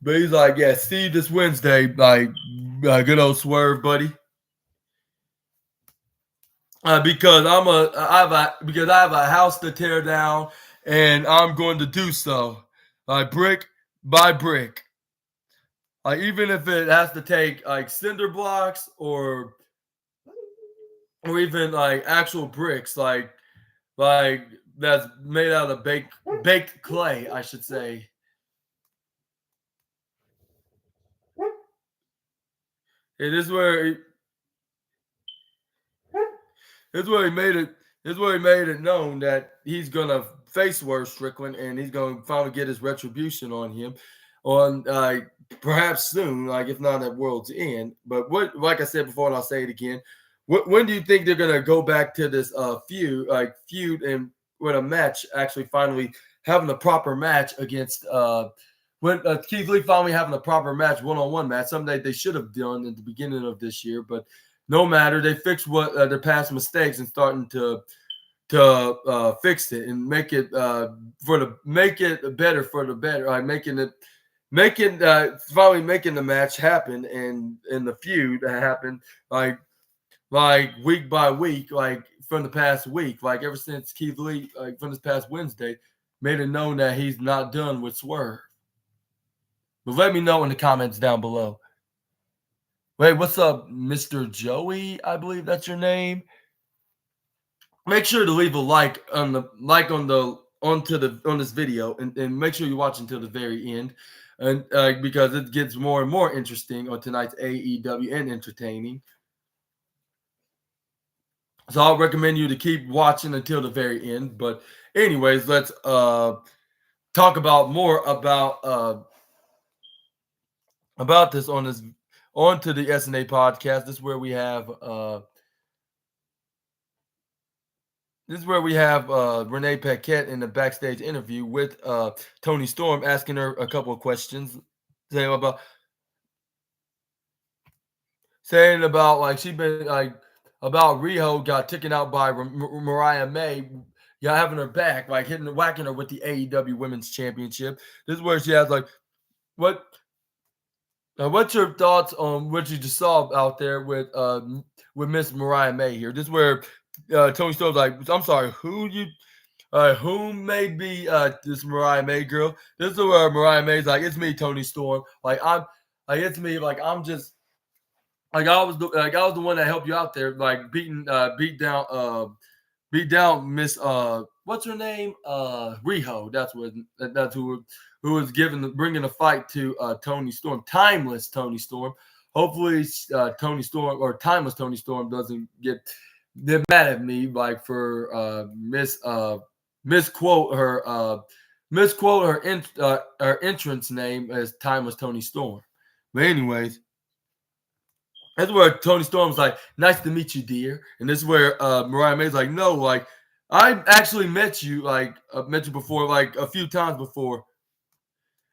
But he's like, yeah, see you this Wednesday, like good old Swerve, buddy. Because I have a house to tear down, and I'm going to do so, like brick by brick. Like even if it has to take like cinder blocks or even like actual bricks, like that's made out of baked clay, I should say. It is where it's where he made it. It's where he made it known that he's gonna face Swerve Strickland, and he's gonna finally get his retribution on him, on perhaps soon, like if not at World's End. But like I said before, and I'll say it again. When do you think they're gonna go back to this feud and with a match actually finally having a proper match against when Keith Lee finally having a proper match, one-on-one match, something they should have done at the beginning of this year, but no matter, they fixed what their past mistakes and starting to fix it and make it better for the better, like finally making the match happen and the feud happen like week by week, like from the past week, like ever since Keith Lee, like from this past Wednesday, made it known that he's not done with Swerve. But let me know in the comments down below. Wait, what's up, Mr. Joey? I believe that's your name. Make sure to leave a like on this video and make sure you watch until the very end, and because it gets more and more interesting on tonight's AEW and entertaining. So I'll recommend you to keep watching until the very end. But anyways, let's talk about more about this on to the SNA podcast. This is where we have Renee Paquette in the backstage interview with Tony Storm, asking her a couple of questions, saying about like she's been like about Riho got taken out by Mariah May, yeah, having her back, like whacking her with the AEW Women's Championship. This is where she has like, what what's your thoughts on what you just saw out there with Miss Mariah May here? This is where Tony Storm's like, I'm sorry, who may be this Mariah May girl? This is where Mariah May's like, it's me, Tony Storm. It's me, like I'm just I was the one that helped you out there, like beat down Miss what's her name? Riho. That's who was bringing the fight to Tony Storm, timeless Tony Storm. Hopefully, Tony Storm or timeless Tony Storm doesn't get mad at me like for misquote her entrance name as timeless Tony Storm. But anyways. That's where Tony Storm's like, nice to meet you, dear. And this is where Mariah May's like, no, like, I actually met you before, like a few times before.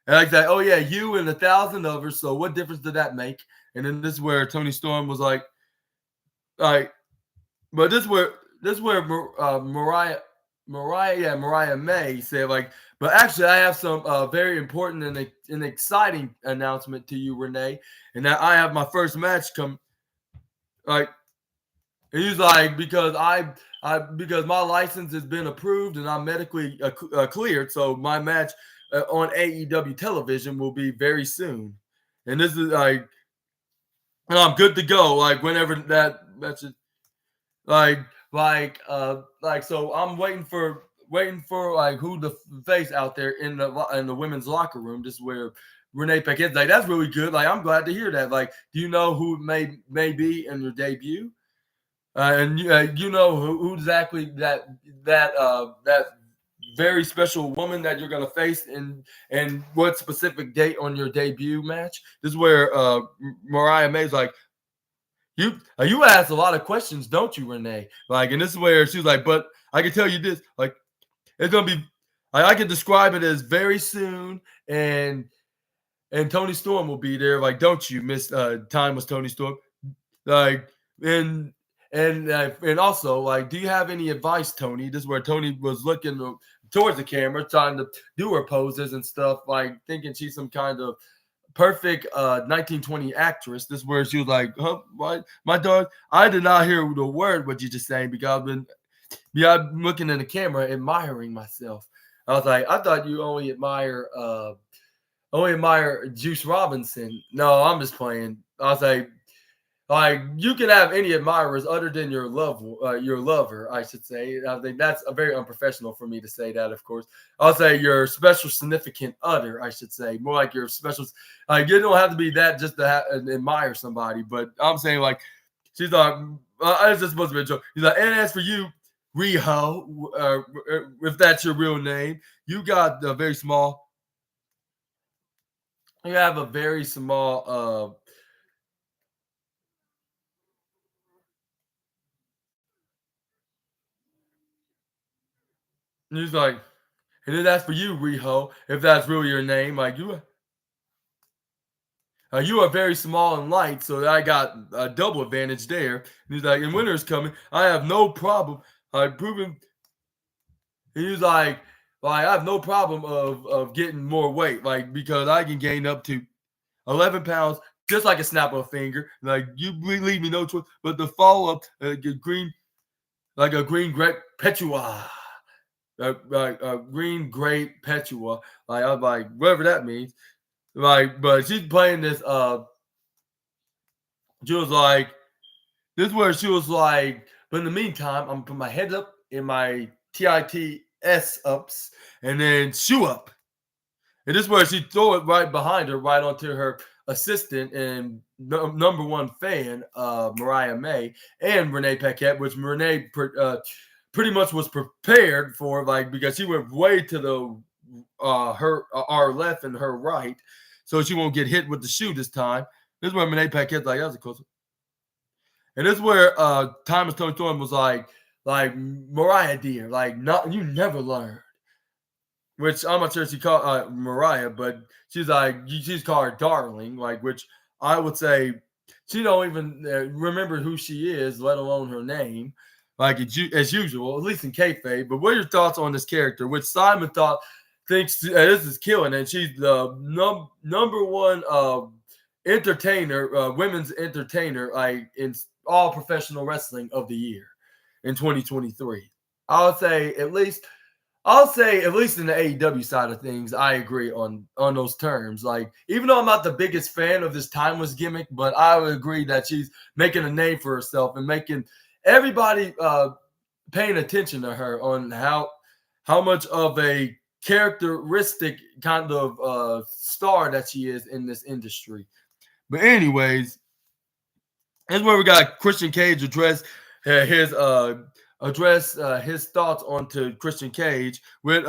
And like that, oh yeah, you and 1,000 others. So what difference did that make? And then this is where Tony Storm was like, but this is where Mariah May said like, but actually I have some very important and exciting announcement to you, Renee, and that I have my first match come. Like, and he's like, because because my license has been approved and I'm medically cleared, so my match on AEW television will be very soon, and this is like, and I'm good to go. Like whenever that match is, so I'm waiting for like who the face out there in the women's locker room. This is where Renee Paquette's like, that's really good. Like, I'm glad to hear that. Like, do you know who may be in your debut? And you know who exactly that very special woman that you're gonna face and what specific date on your debut match? This is where Mariah May's like, you ask a lot of questions, don't you, Renee? Like, and this is where she's like, but I can tell you this, like, it's gonna be, I can describe it as very soon, and Tony Storm will be there. Like, don't you miss time with Tony Storm? Like, and also, like, do you have any advice, Tony? This is where Tony was looking towards the camera, trying to do her poses and stuff, like thinking she's some kind of perfect 1920 actress. This is where she was like, huh, what? My dog, I did not hear the word what you just saying because I'm looking in the camera, admiring myself. I was like, I thought you only admire Juice Robinson. No, I'm just playing. I was like you can have any admirers other than your lover, I should say. I think that's a very unprofessional for me to say that, of course. I'll say your special significant other, I should say. More like your special, like you don't have to be that just to admire somebody. But I'm saying like, she's like, it's just supposed to be a joke. He's like, and as for you, Riho, if that's your real name, you got a very small. You have a very small. And he's like, and then that's for you, Riho, if that's really your name. Like you are very small and light, so I got a double advantage there. And he's like, and winter's coming. I have no problem. Proving. He's like, I have no problem of getting more weight, like because I can gain up to 11 pounds just like a snap of a finger. Like you leave me no choice but to follow up a green grape petua. Green grape petua. Like I'm like, whatever that means. Like, but she's playing this. She was like, this is where she was like, but in the meantime, I'm putting my head up in my TITS ups and then shoe up. And this is where she threw it right behind her, right onto her assistant and number one fan, Mariah May and Renee Paquette, which Renee pretty much was prepared for, like because she went way to the our left and her right, so she won't get hit with the shoe this time. This is where Renee Paquette's like, that was a close one. And this is where Thomas Tony Storm was like Mariah dear, like not you never learn. Which I'm not sure she called Mariah, but she's like she's called her darling, like which I would say she don't even remember who she is, let alone her name, like as usual, at least in kayfabe. But what are your thoughts on this character, which Simon thinks this is killing, and she's the number one entertainer, women's entertainer, like in all professional wrestling of the year in 2023. I'll say at least in the AEW side of things, I agree on those terms. Like, even though I'm not the biggest fan of this timeless gimmick, but I would agree that she's making a name for herself and making everybody paying attention to her on how much of a characteristic kind of star that she is in this industry. But anyways, here's where we got Christian Cage address his thoughts onto Christian Cage with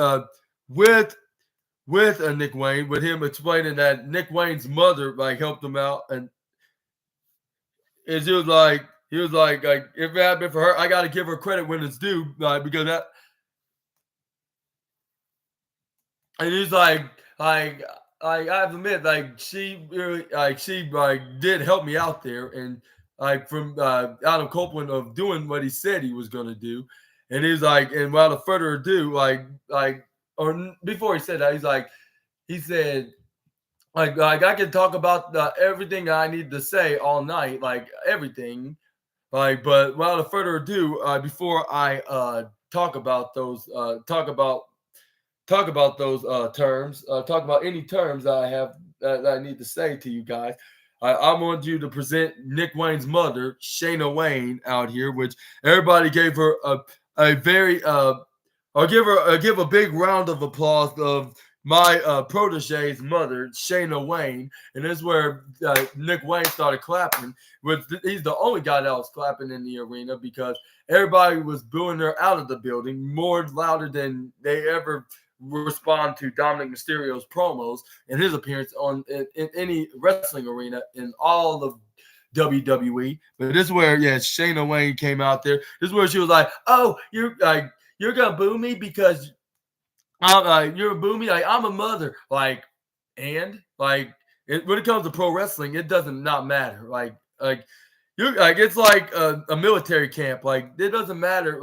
Nick Wayne, with him explaining that Nick Wayne's mother like helped him out, and he was like if it had been for her, I got to give her credit when it's due, because that. And he's like I have to admit, like she really did help me out there, and like from Adam Copeland of doing what he said he was gonna do, and he's like, and without further ado, or before he said that, he said like I can talk about everything I need to say all night, like everything, but without further ado, before I talk about those terms, talk about any terms that I have that I need to say to you guys. I want you to present Nick Wayne's mother, Shayna Wayne, out here, which everybody gave her a very I'll give a big round of applause of my protege's mother, Shayna Wayne, and this is where Nick Wayne started clapping. He's the only guy that was clapping in the arena, because everybody was booing her out of the building more louder than they ever respond to Dominic Mysterio's promos and his appearance in any wrestling arena in all of WWE. But this is where Shayna Wayne came out there. This is where she was like, "Oh, you're gonna boo me because you're boo me, like I'm a mother, and when it comes to pro wrestling, it doesn't not matter, you're like it's like a military camp, like it doesn't matter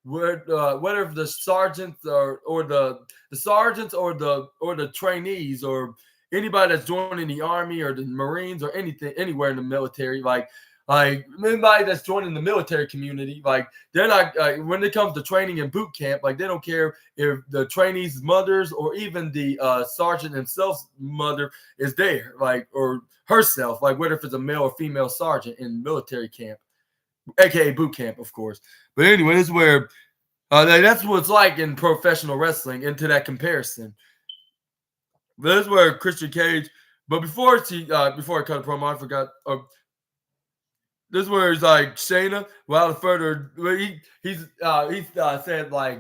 whether the sergeants or the sergeants or the trainees or anybody that's joining the army or the Marines or anything anywhere in the military, like anybody that's joining the military community, like they're not when it comes to training and boot camp, like they don't care if the trainees' mothers or even the sergeant himself's mother is there, or herself, whether if it's a male or female sergeant in military camp, aka boot camp, of course. But anyway, this is where that's what it's like in professional wrestling. Into that comparison, but this is where Christian Cage. But before I cut a promo, I forgot. This is where he's like, Shayna, without further, he's said like,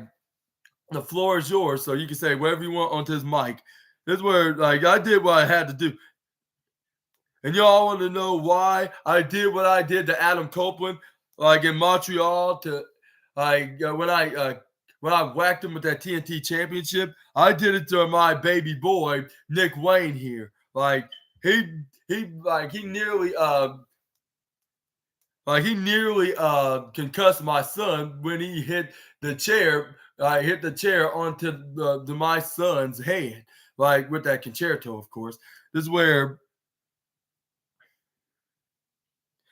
the floor is yours, so you can say whatever you want onto his mic. This is where I did what I had to do. And y'all want to know why I did what I did to Adam Copeland, in Montreal, to when I whacked him with that TNT championship. I did it to my baby boy Nick Wayne here. He nearly concussed my son when he hit the chair. Hit the chair onto my son's head, with that concerto, of course. This is where.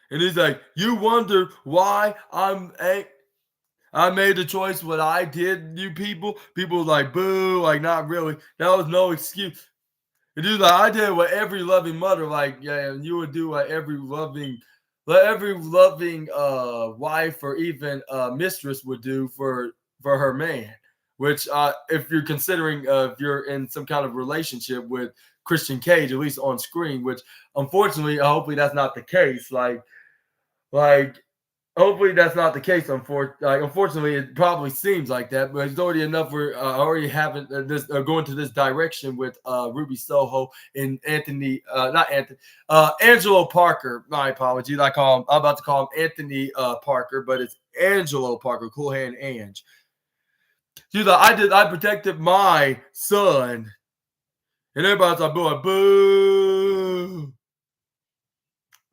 And he's like, you wonder why I made the choice what I did, you people? People like, boo, not really. That was no excuse. And he's like, I did what every loving mother, and you would do what every loving wife or even mistress would do for her man. Which, if you're considering if you're in some kind of relationship with Christian Cage, at least on screen, which unfortunately, hopefully that's not the case. Hopefully that's not the case. Unfortunately, it probably seems like that, but it's already enough. We're already having this going to this direction with Ruby Soho and Angelo Parker. My apologies. I'm about to call him Anthony Parker, but it's Angelo Parker. Cool hand, Ange. She's like, I protected my son, and everybody's like, boo, boo.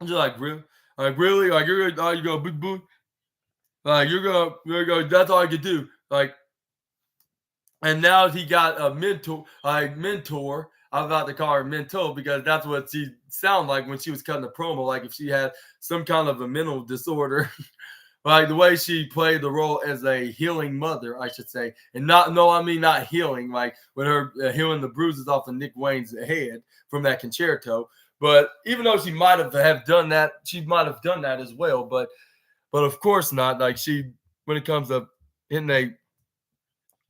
I'm just like really, like you're gonna, you go boot boot, like you're gonna, that's all you can do, like. And now he got a mentor. I'm about to call her mentor because that's what she sounded like when she was cutting the promo. Like if she had some kind of a mental disorder, like the way she played the role as a healing mother, I should say, and not no, I mean not healing, like with her healing the bruises off of Nick Wayne's head from that concerto. But even though she might have done that, she might have done that as well. But of course not. Like she, when it comes to hitting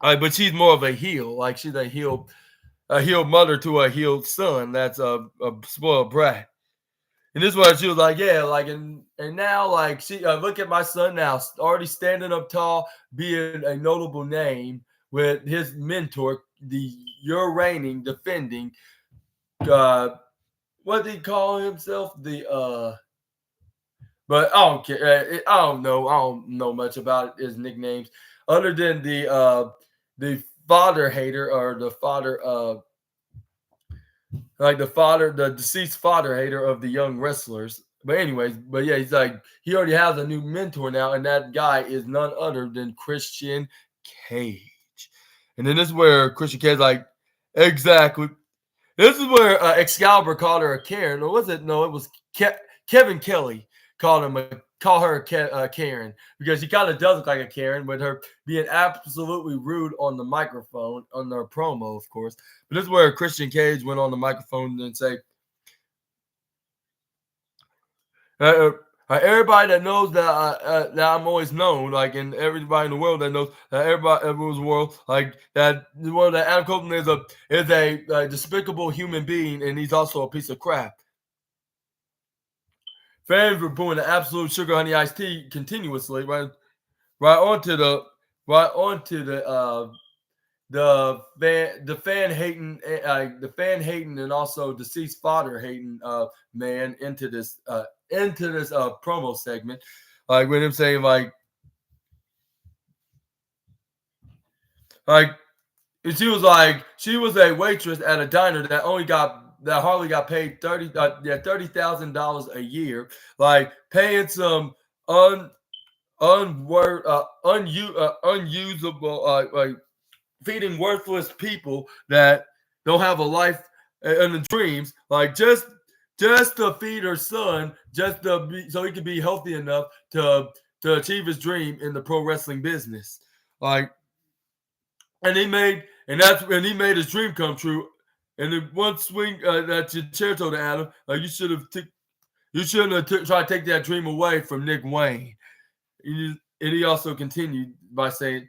but she's more of a heel. Like she's a healed mother to a healed son. That's a spoiled brat. And this one, she was like, yeah, like, and now, like, she look at my son now, already standing up tall, being a notable name with his mentor, the your reigning, defending, uh, what did he call himself? But I don't care. I don't know. I don't know much about his nicknames other than the father hater or the father like the deceased father hater of the young wrestlers. But anyways, but yeah, he's like he already has a new mentor now, and that guy is none other than Christian Cage. And then this is where Christian Cage like exactly. This is where Excalibur called her a Karen, or was it? No, it was Kevin Kelly call her Karen because she kind of does look like a Karen with her being absolutely rude on the microphone on their promo, of course. But this is where Christian Cage went on the microphone and say, uh, everybody that knows that I'm always known, like, and everybody in the world that knows that everyone's world, like that the world that Adam Copeland is a despicable human being, and he's also a piece of crap. Fans were pouring the absolute sugar honey iced tea continuously, right onto the fan hating and also deceased father hating man into this promo segment, like with him saying like she was a waitress at a diner that hardly got paid $30,000 a year, like paying some unusable like feeding worthless people that don't have a life and the dreams, like just to feed her son, so he could be healthy enough to achieve his dream in the pro wrestling business. Like, and he made his dream come true. And the one swing that your chair told Adam, like you shouldn't have tried to take that dream away from Nick Wayne. And he also continued by saying,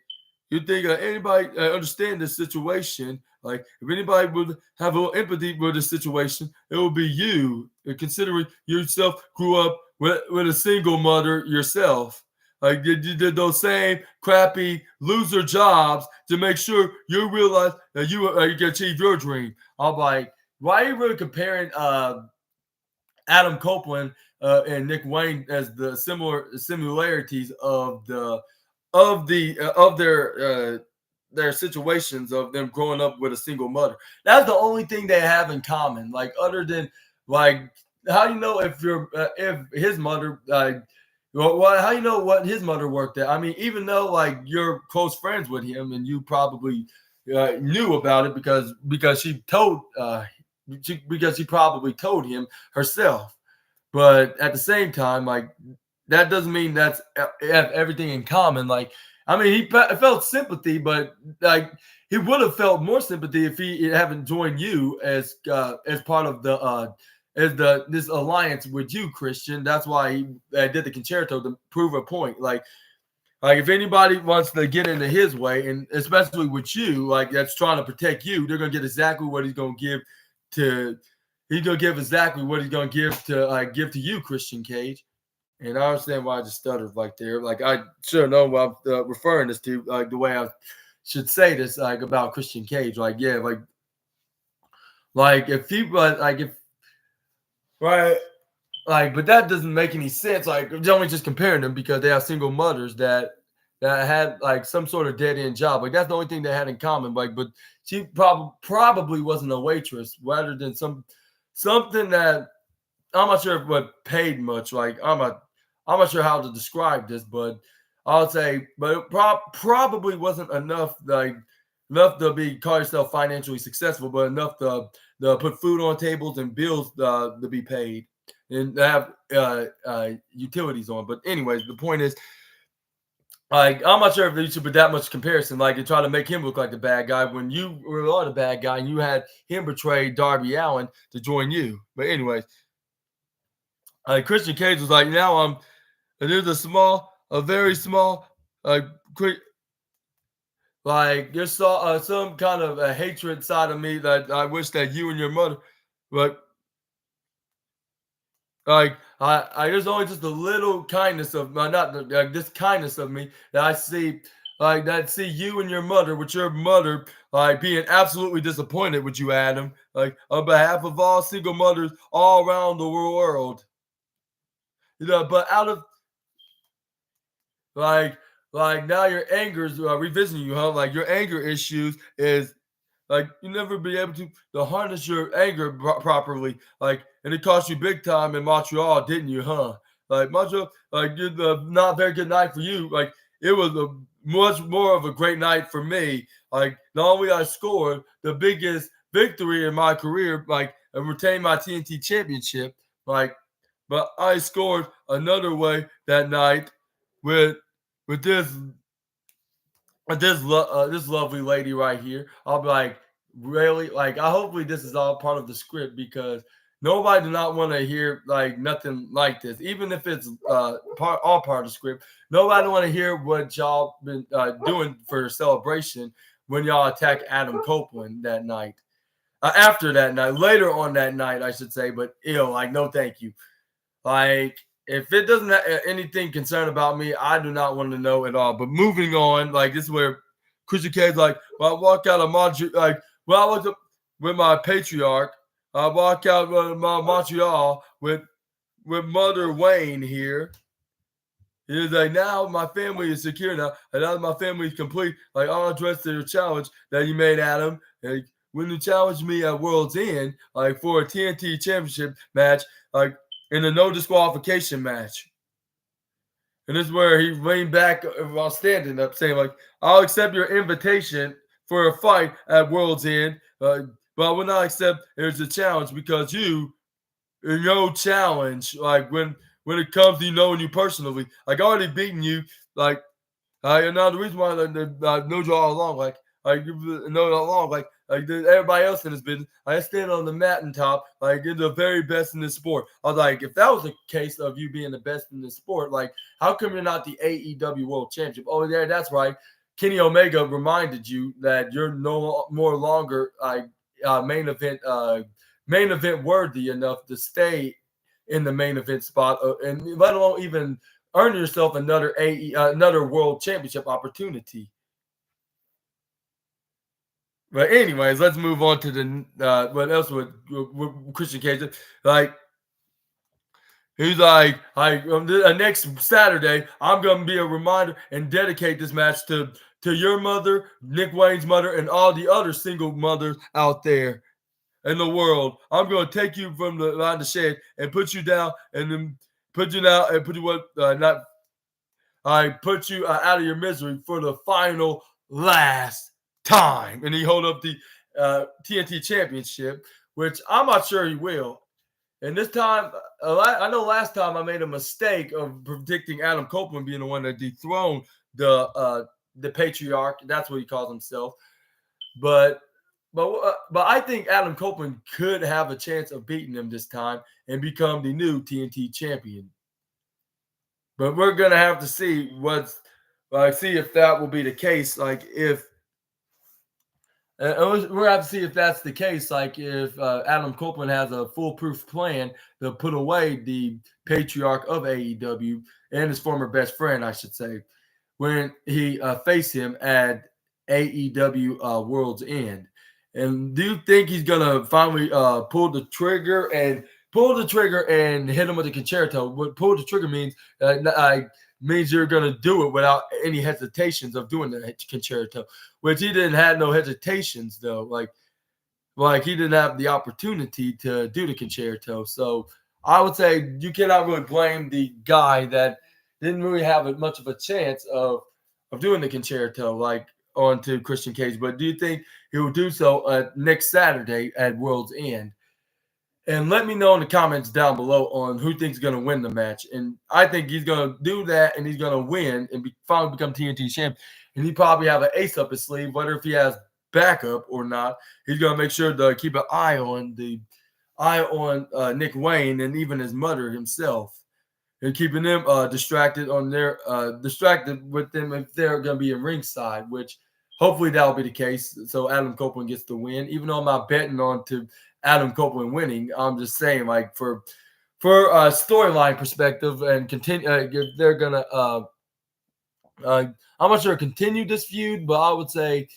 "You think anybody understand this situation? Like, if anybody would have a little empathy with this situation, it would be you. Considering yourself grew up with a single mother yourself, like you did those same crappy loser jobs to make sure you realize that you can achieve your dream." I'm like, why are you really comparing Adam Copeland and Nick Wayne as the similarities of their situations of them growing up with a single mother? That's the only thing they have in common. Like other than like, how do you know if his mother how do you know what his mother worked at? I mean, even though like you're close friends with him and you probably knew about it because she probably told him herself. But at the same time, like that doesn't mean that's have everything in common. Like, I mean, he felt sympathy, but like he would have felt more sympathy if he haven't joined you as part of this alliance with you, Christian. That's why he did the concerto to prove a point. Like if anybody wants to get into his way, and especially with you, like that's trying to protect you, they're gonna get exactly what he's gonna give to. He's gonna give exactly what he's gonna give to you, Christian Cage. And I understand why I just stuttered like there. Like I sure know what I'm referring this to, like the way I should say this, like about Christian Cage. Like yeah, like if he like if right. Like, but that doesn't make any sense. Like, it's only just comparing them because they have single mothers that had like some sort of dead end job. Like, that's the only thing they had in common. Like, but she probably wasn't a waitress, rather than something that I'm not sure if what paid much. Like I'm not sure how to describe this, but I would say, but it probably wasn't enough, like enough to be call yourself financially successful, but enough to put food on tables and bills to be paid and have utilities on. But anyways, the point is, like, I'm not sure if you should put that much comparison, like, and try to make him look like the bad guy when you were the bad guy and you had him betray Darby Allin to join you. But anyways, Christian Cage was like, now there's a very small, like, quick, like, there's some kind of a hatred side of me that I wish that you and your mother, like, there's only just a little kindness of not like this kindness of me that I see, like that see you and your mother, with your mother like being absolutely disappointed with you, Adam. Like on behalf of all single mothers all around the world, but out of like now your anger's revisiting you, huh? Like your anger issues is like you never be able to harness your anger properly. Like, and it cost you big time in Montreal, didn't you, huh? Like Montreal, like not very good night for you. Like it was a much more of a great night for me. Like not only I scored the biggest victory in my career, like and retained my TNT championship, like, but I scored another way that night with with this this lovely lady right here. I'll be like, really? Like, I hopefully this is all part of the script because nobody do not want to hear like nothing like this, even if it's all part of the script. Nobody want to hear what y'all been doing for celebration when y'all attack Adam Copeland that night. After that night, later on that night, I should say, but like, no, thank you. Like, if it doesn't have anything concerned about me, I do not want to know at all. But moving on, like this is where Christian Cade's like, well, I walk out of Montreal, like, well, I was up with my patriarch. I walk out of Montreal with Mother Wayne here. He's like, now my family is secure now, and now my family is complete. Like, I'll address the challenge that you made, Adam. Like, when you challenged me at World's End, like for a TNT championship match, like in a no disqualification match. And this is where he leaned back while standing up, saying, like, I'll accept your invitation for a fight at World's End, but I will not accept there's a challenge because you, no challenge. Like when it comes to knowing you personally, like I already beaten you. Like now the reason why I know you all along, like you know all along, like everybody else in this business, I stand on the mountain top, like you're the very best in this sport. I was like, if that was a case of you being the best in this sport, like how come you're not the AEW World Championship? Oh, yeah, that's right. Kenny Omega reminded you that you're no more longer main event worthy enough to stay in the main event spot, and let alone even earn yourself another world championship opportunity. But anyways, let's move on to the what else with Christian Cage. Like he's like, next Saturday, I'm gonna be a reminder and dedicate this match to your mother, Nick Wayne's mother, and all the other single mothers out there in the world. I'm gonna take you from the line of shed and put you down, and then put you down and put you not. I put you out of your misery for the final last time. And he hold up the TNT Championship, which I'm not sure he will. And this time, I know last time I made a mistake of predicting Adam Copeland being the one that dethroned the patriarch. That's what he calls himself. But I think Adam Copeland could have a chance of beating him this time and become the new TNT champion. But we're gonna have to see see if that will be the case. Like if we're gonna have to see if that's the case. Like if Adam Copeland has a foolproof plan to put away the patriarch of AEW and his former best friend, I should say, when he faced him at AEW World's End. And do you think he's gonna finally pull the trigger and hit him with a concerto? What pull the trigger means means you're gonna do it without any hesitations of doing the concerto, which he didn't have no hesitations though. Like he didn't have the opportunity to do the concerto. So I would say you cannot really blame the guy that didn't really have much of a chance of doing the concerto like onto Christian Cage. But do you think he will do so next Saturday at World's End? And let me know in the comments down below on who thinks going to win the match. And I think he's going to do that, and he's going to win and finally become TNT champ. And he probably have an ace up his sleeve, whether if he has backup or not. He's going to make sure to keep an eye on Nick Wayne and even his mother himself, and keeping them distracted with them if they're going to be in ringside, which hopefully that'll be the case. So Adam Copeland gets the win, even though I'm not betting on to Adam Copeland winning. I'm just saying, like, for storyline perspective and continue, if they're gonna, I'm not sure continue this feud, but I would say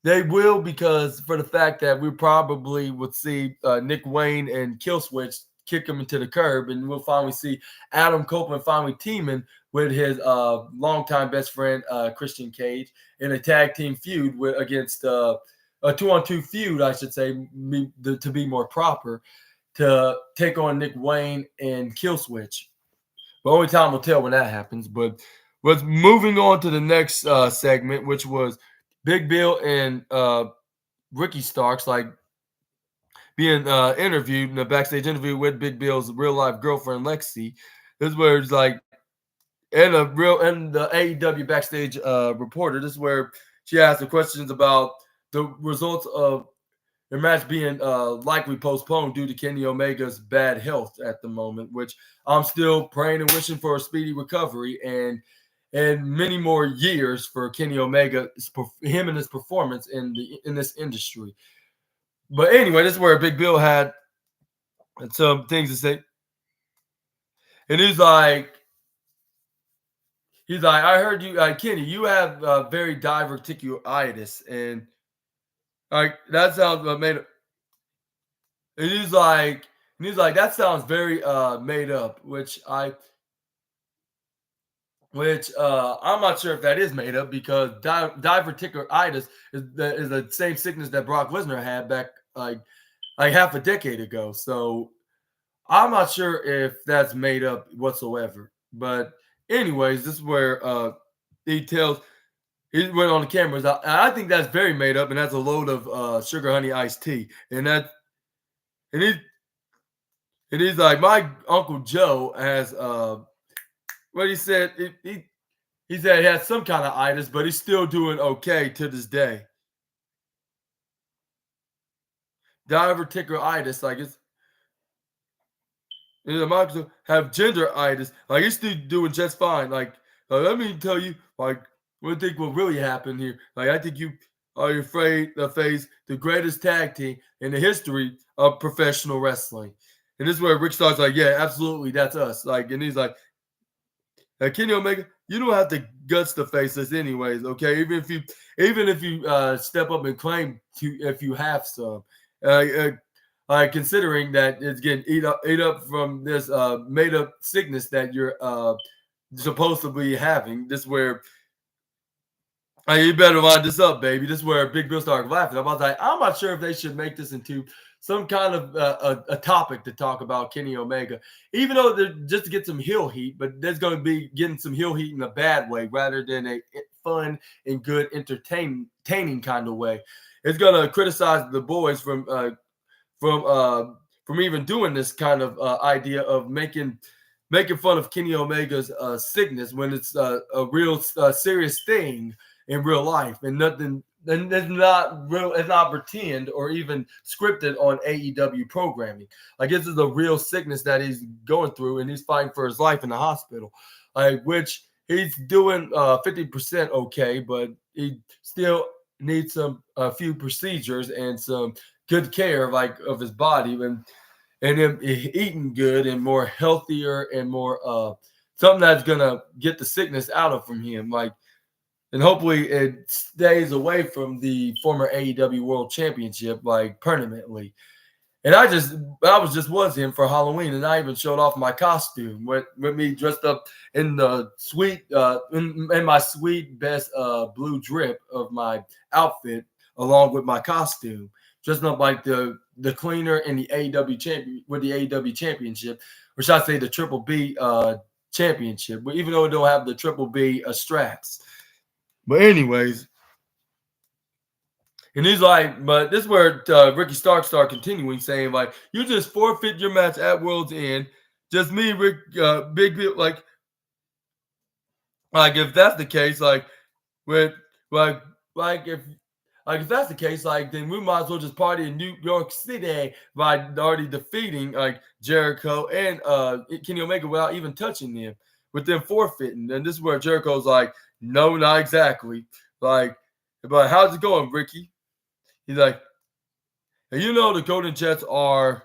they will, because for the fact that we probably would see Nick Wayne and Killswitch kick him into the curb, and we'll finally see Adam Copeland finally teaming with his longtime best friend Christian Cage in a tag team feud against a 2-on-2 feud, I should say, to be more proper, to take on Nick Wayne and Killswitch. But only time will tell when that happens. But was moving on to the next segment, which was Big Bill and Ricky Starks, like, being interviewed in a backstage interview with Big Bill's real life girlfriend Lexi. This is where it's like, and the AEW backstage reporter. This is where she asked the questions about the results of their match being likely postponed due to Kenny Omega's bad health at the moment, which I'm still praying and wishing for a speedy recovery and many more years for Kenny Omega, him and his performance in this industry. But anyway, this is where Big Bill had some things to say. And he's like, I heard you, Kenny, you have very diverticulitis, and like that sounds made up. And he's like, that sounds very made up, which I'm not sure if that is made up, because diverticulitis is the same sickness that Brock Lesnar had back like half a decade ago. So I'm not sure if that's made up whatsoever. But anyways, this is where he went on the cameras. I think that's very made up, and that's a load of sugar honey iced tea. And he's like, my Uncle Joe has what he said, he said he has some kind of itis, but he's still doing okay to this day. Diverticulitis, like it's might have genderitis, like he's still doing just fine. Like, let me tell you, like, what I think will really happen here. Like, I think you are afraid to face the greatest tag team in the history of professional wrestling. And this is where Rick Stark's like, yeah, absolutely, that's us. Like, and he's like, Kenny Omega, you don't have the guts to face us anyways, okay? Even if you step up and claim to, if you have some. Considering that it's getting eat up from this made up sickness that you're supposed to be having. This is where you better line this up, baby. This is where Big Bill started laughing. I was like, I'm not sure if they should make this into some kind of a topic to talk about Kenny Omega, even though they're just to get some heel heat, but there's going to be getting some heel heat in a bad way rather than a fun and good entertaining kind of way. It's going to criticize the boys from even doing this kind of idea of making fun of Kenny Omega's sickness when it's a real serious thing in real life, and nothing, and it's not real, it's not pretend or even scripted on AEW programming. Like, this is a real sickness that he's going through, and he's fighting for his life in the hospital, which he's doing 50% okay, but he still needs a few procedures and some good care of his body, and him eating good and more healthier and more something that's gonna get the sickness out of from him, like, and hopefully it stays away from the former AEW World Championship, like, permanently. And I was him for Halloween, and I even showed off my costume with me dressed up in the sweet in my sweet best blue drip of my outfit, along with my costume, dressed up like the the cleaner and the AEW champion with the AEW championship, or should I say the Triple B championship, but even though it don't have the Triple B straps. But anyways, and he's like, but this is where Ricky Stark started continuing saying, like, you just forfeit your match at World's End. Just me, Rick, Big Bill, like if that's the case, like with like if that's the case, like then we might as well just party in New York City by already defeating like Jericho and Kenny Omega without even touching them, with them forfeiting. And this is where Jericho's like, no, not exactly. Like, but how's it going, Ricky? He's like, you know the Golden Jets are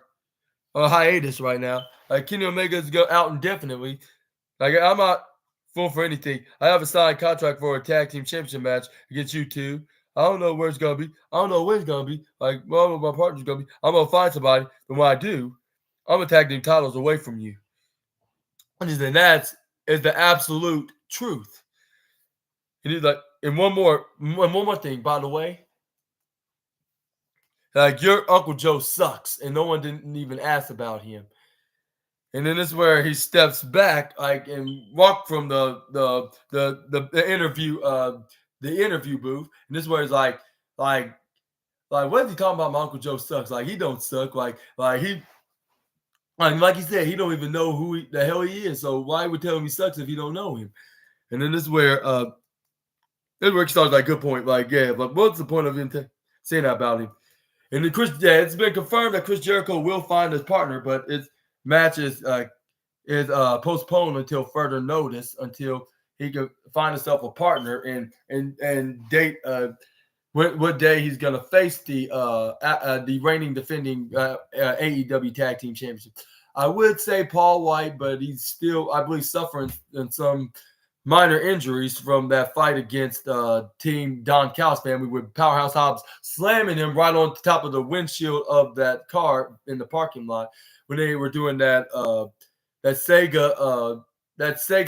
on hiatus right now. Like Kenny Omega's go out indefinitely. Like I'm not full for anything. I have a signed contract for a tag team championship match against you two. I don't know where it's gonna be. I don't know when it's gonna be. Like, well, my partner's gonna be. I'm gonna find somebody, and when I do, I'm gonna tag team titles away from you. And that is the absolute truth. And he's like, and one more thing, by the way. Like your Uncle Joe sucks, and no one didn't even ask about him. And then this is where he steps back, like, and walk from the interview booth. And this is where he's like, what is he talking about? My Uncle Joe sucks. Like he don't suck. Like he he said, he don't even know who the hell he is. So why would tell him he sucks if you don't know him? And then this is where Rick starts like, good point. Like, yeah, but what's the point of him saying that about him? And then it's been confirmed that Chris Jericho will find his partner, but its match is postponed until further notice, until he can find himself a partner and date what day he's gonna face the reigning defending AEW Tag Team Championship. I would say Paul White, but he's still, I believe, suffering in some minor injuries from that fight against Team Don Callis family, with Powerhouse Hobbs slamming him right on top of the windshield of that car in the parking lot when they were doing that Sega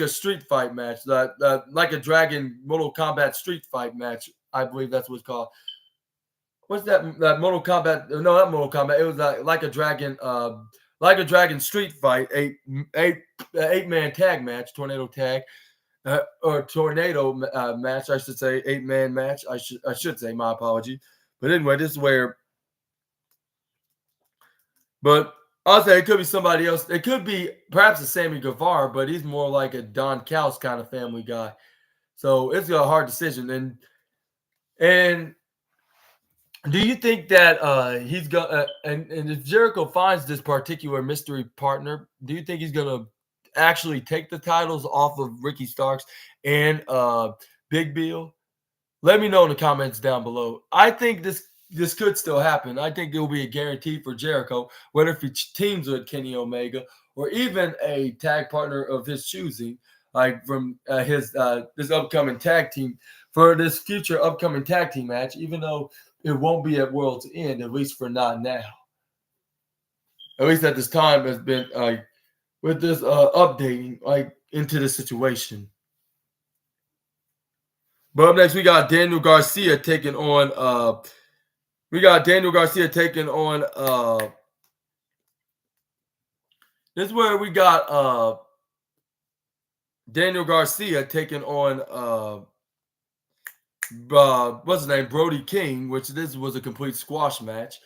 Street Fight match, that like a Dragon Mortal Kombat Street Fight match. I believe that's what it's called. What's that Mortal Kombat? No, not Mortal Kombat. It was like a Dragon Street Fight, eight-man tag match, tornado tag. Or tornado match, I should say, 8-man match. I should say, my apology. But anyway, this is where. But I'll say it could be somebody else. It could be perhaps a Sammy Guevara, but he's more like a Don Callis kind of family guy. So it's a hard decision. And do you think that he's gonna and if Jericho finds this particular mystery partner, do you think he's gonna actually take the titles off of Ricky Starks and Big Bill? Let me know in the comments down below. I think this could still happen. I think it will be a guarantee for Jericho, whether if he teams with Kenny Omega or even a tag partner of his choosing, like from this upcoming tag team, for this future upcoming tag team match, even though it won't be at World's End, at least for not now. At least at this time has been with this updating like into the situation. But up next, we got Daniel Garcia taking on this is where we got Daniel Garcia taking on what's his name? Brody King, which this was a complete squash match.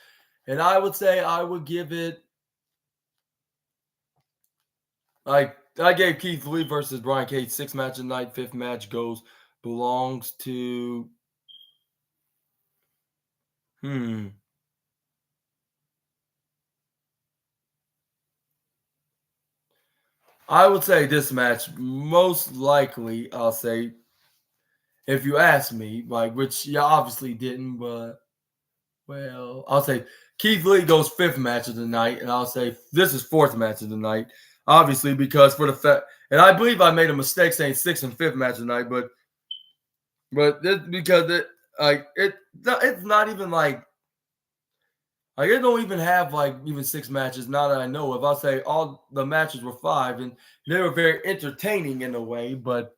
And I would say I would give it, like, I gave Keith Lee versus Brian Cage 6 match of the night. 5th match belongs to I would say this match most likely, I'll say, if you ask me, like, which you obviously didn't, but well, I'll say Keith Lee goes 5th match of the night, and I'll say this is 4th match of the night. Obviously, because for the fact, and I believe I made a mistake saying 6th and 5th match of the night, but this, because it's not even like it don't even have like even 6 matches now that I know of. I'll say all the matches were 5, and they were very entertaining in a way, but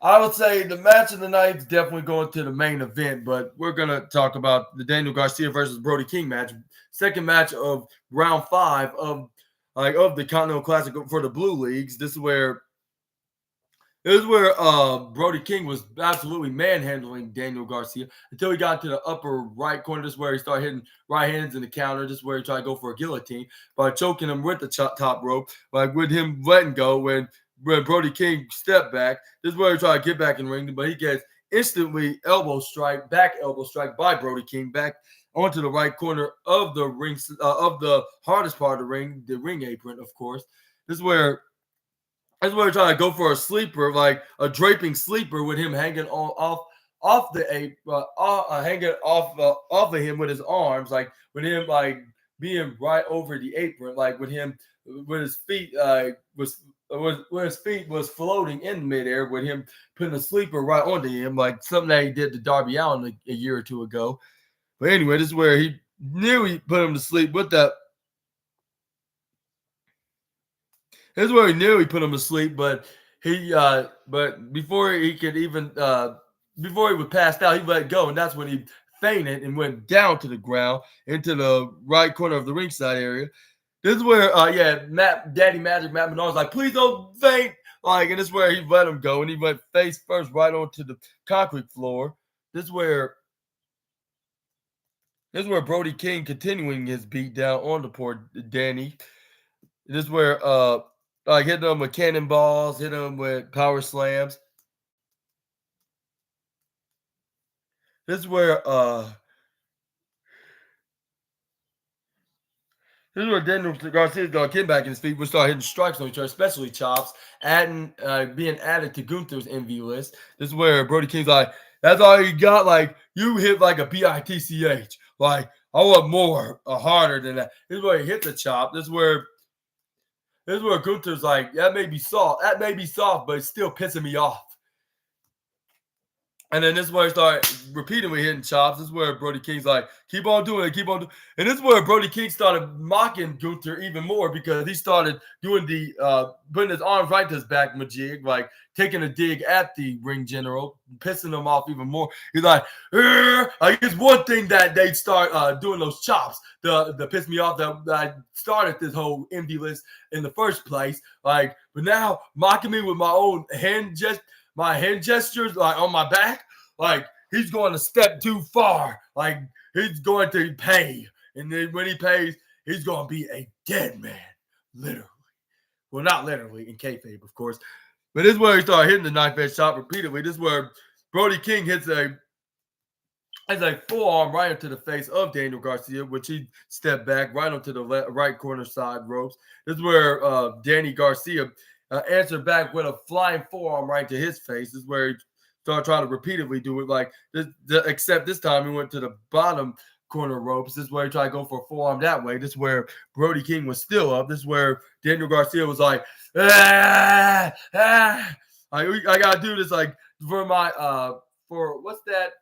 I would say the match of the night is definitely going to the main event, but we're gonna talk about the Daniel Garcia versus Brody King match, second match of round 5 of the Continental Classic for the Blue Leagues. This is where Brody King was absolutely manhandling Daniel Garcia until he got to the upper right corner. This is where he started hitting right hands in the counter. This is where he tried to go for a guillotine by choking him with the top rope, like with him letting go when Brody King stepped back. This is where he tried to get back in the ring, but he gets instantly back elbow strike by Brody King back onto the right corner of the ring, of the hardest part of the ring apron, of course. This is where That's where we're trying to go for a sleeper, like a draping sleeper with him hanging off the ape, hanging off of him with his arms, like with him like being right over the apron, like with him with his feet where his feet was floating in midair, with him putting a sleeper right onto him, like something that he did to Darby Allin a year or two ago. But anyway, this is where he knew he put him to sleep with that. This is where he knew he put him to sleep, but before he could even before he was passed out, he let go, and that's when he fainted and went down to the ground into the right corner of the ringside area. This is where Daddy Magic Matt Menard was like, please don't faint. Like, and this is where he let him go, and he went face first right onto the concrete floor. This is where Brody King continuing his beat down on the poor Danny. This is where like hitting him with cannonballs, hitting him with power slams. This is where Daniel Garcia's gonna get back in his feet. We start hitting strikes on each other, especially chops, being added to Gunther's envy list. This is where Brody King's like, that's all you got. Like, you hit like a BITCH. Like, I want more, harder than that. This is where he hit the chop. This is where Gunther's like, that may be soft, but it's still pissing me off. And then this is where he started repeatedly hitting chops. This is where Brody King's like, keep on doing it, keep on doing it. And this is where Brody King started mocking Gunther even more, because he started doing putting his arms right to his back majig, like taking a dig at the ring general, pissing him off even more. He's like, it's one thing that they start doing those chops to piss me off, that I started this whole envy list in the first place. Like, but now mocking me with my own hand gestures, like on my back, like he's going a step too far. Like, he's going to pay, and then when he pays, he's going to be a dead man, literally. Well, not literally, in kayfabe, of course. But this is where he started hitting the knife edge shot repeatedly. This is where Brody King hits a forearm right into the face of Daniel Garcia, which he stepped back right onto the right corner side ropes. This is where Danny Garcia answered back with a flying forearm right to his face. This is where he started trying to repeatedly do it, like this, except this time he went to the bottom corner ropes. This is where he tried to go for a forearm that way. This is where Brody King was still up. This is where Daniel Garcia was like, I gotta do this, like, for my for what's that?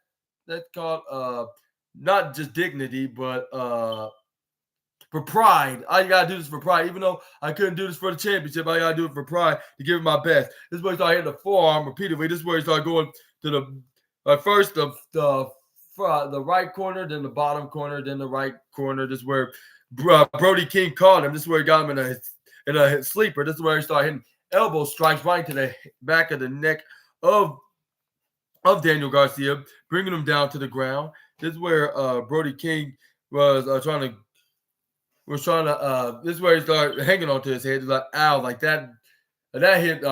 That's called not just dignity, but for pride. I gotta do this for pride. Even though I couldn't do this for the championship, I gotta do it for pride, to give it my best. This is where he started hitting the forearm repeatedly. This is where he started going to the first the right corner, then the bottom corner, then the right corner. This is where Brody King caught him. This is where he got him in a sleeper. This is where he started hitting elbow strikes right to the back of the neck of Daniel Garcia, bringing him down to the ground. This is where Brody King was trying to. This is where he started hanging onto his head. He's like, ow, like that hit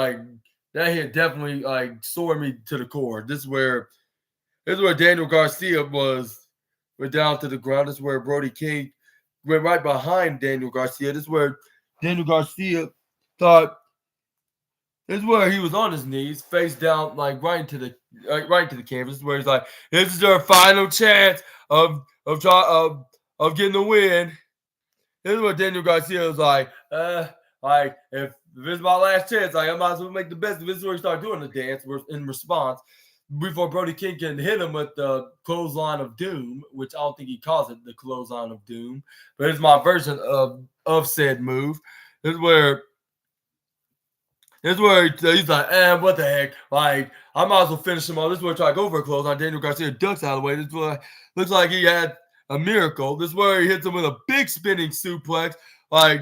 definitely like sore me to the core. This is where Daniel Garcia went down to the ground. This is where Brody King went right behind Daniel Garcia. This is where Daniel Garcia thought. This is where he was on his knees, face down, like right into the canvas. This is where he's like, this is their final chance of getting the win. This is what Daniel Garcia was like, if this is my last chance, like, I might as well make the best. This is where he started doing the dance in response, before Brody King can hit him with the clothesline of doom, which I don't think he calls it the clothesline of doom, but it's my version of said move. This is where This is where he's like, what the heck? Like, I might as well finish him off. This is where he tried to go for a close on Daniel Garcia, ducks out of the way. This is where looks like he had a miracle. This is where he hits him with a big spinning suplex. Like,